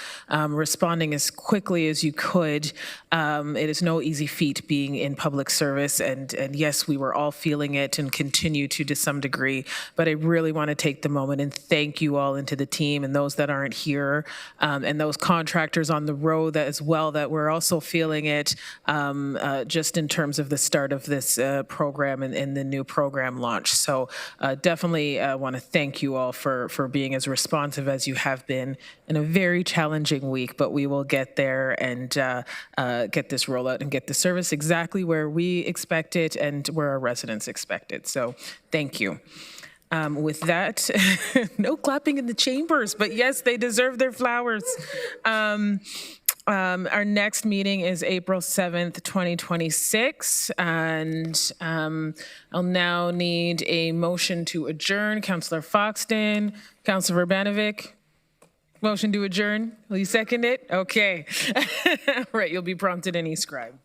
responding as quickly as you could. It is no easy feat being in public service, and yes, we were all feeling it and continue to some degree, but I really want to take the moment and thank you all and to the team and those that aren't here, and those contractors on the road as well that were also feeling it, just in terms of the start of this program and the new program launch. So definitely want to thank you all for being as responsive as you have been in a very challenging week, but we will get there and get this rollout and get the service exactly where we expect it and where our residents expect it. So thank you. With that, no clapping in the chambers, but yes, they deserve their flowers. Our next meeting is April 7th, 2026, and I'll now need a motion to adjourn. Councillor Foxton, Councillor Urbanovic, motion to adjourn. Will you second it? Okay. Right, you'll be prompted in e-scribe.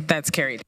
That's carried.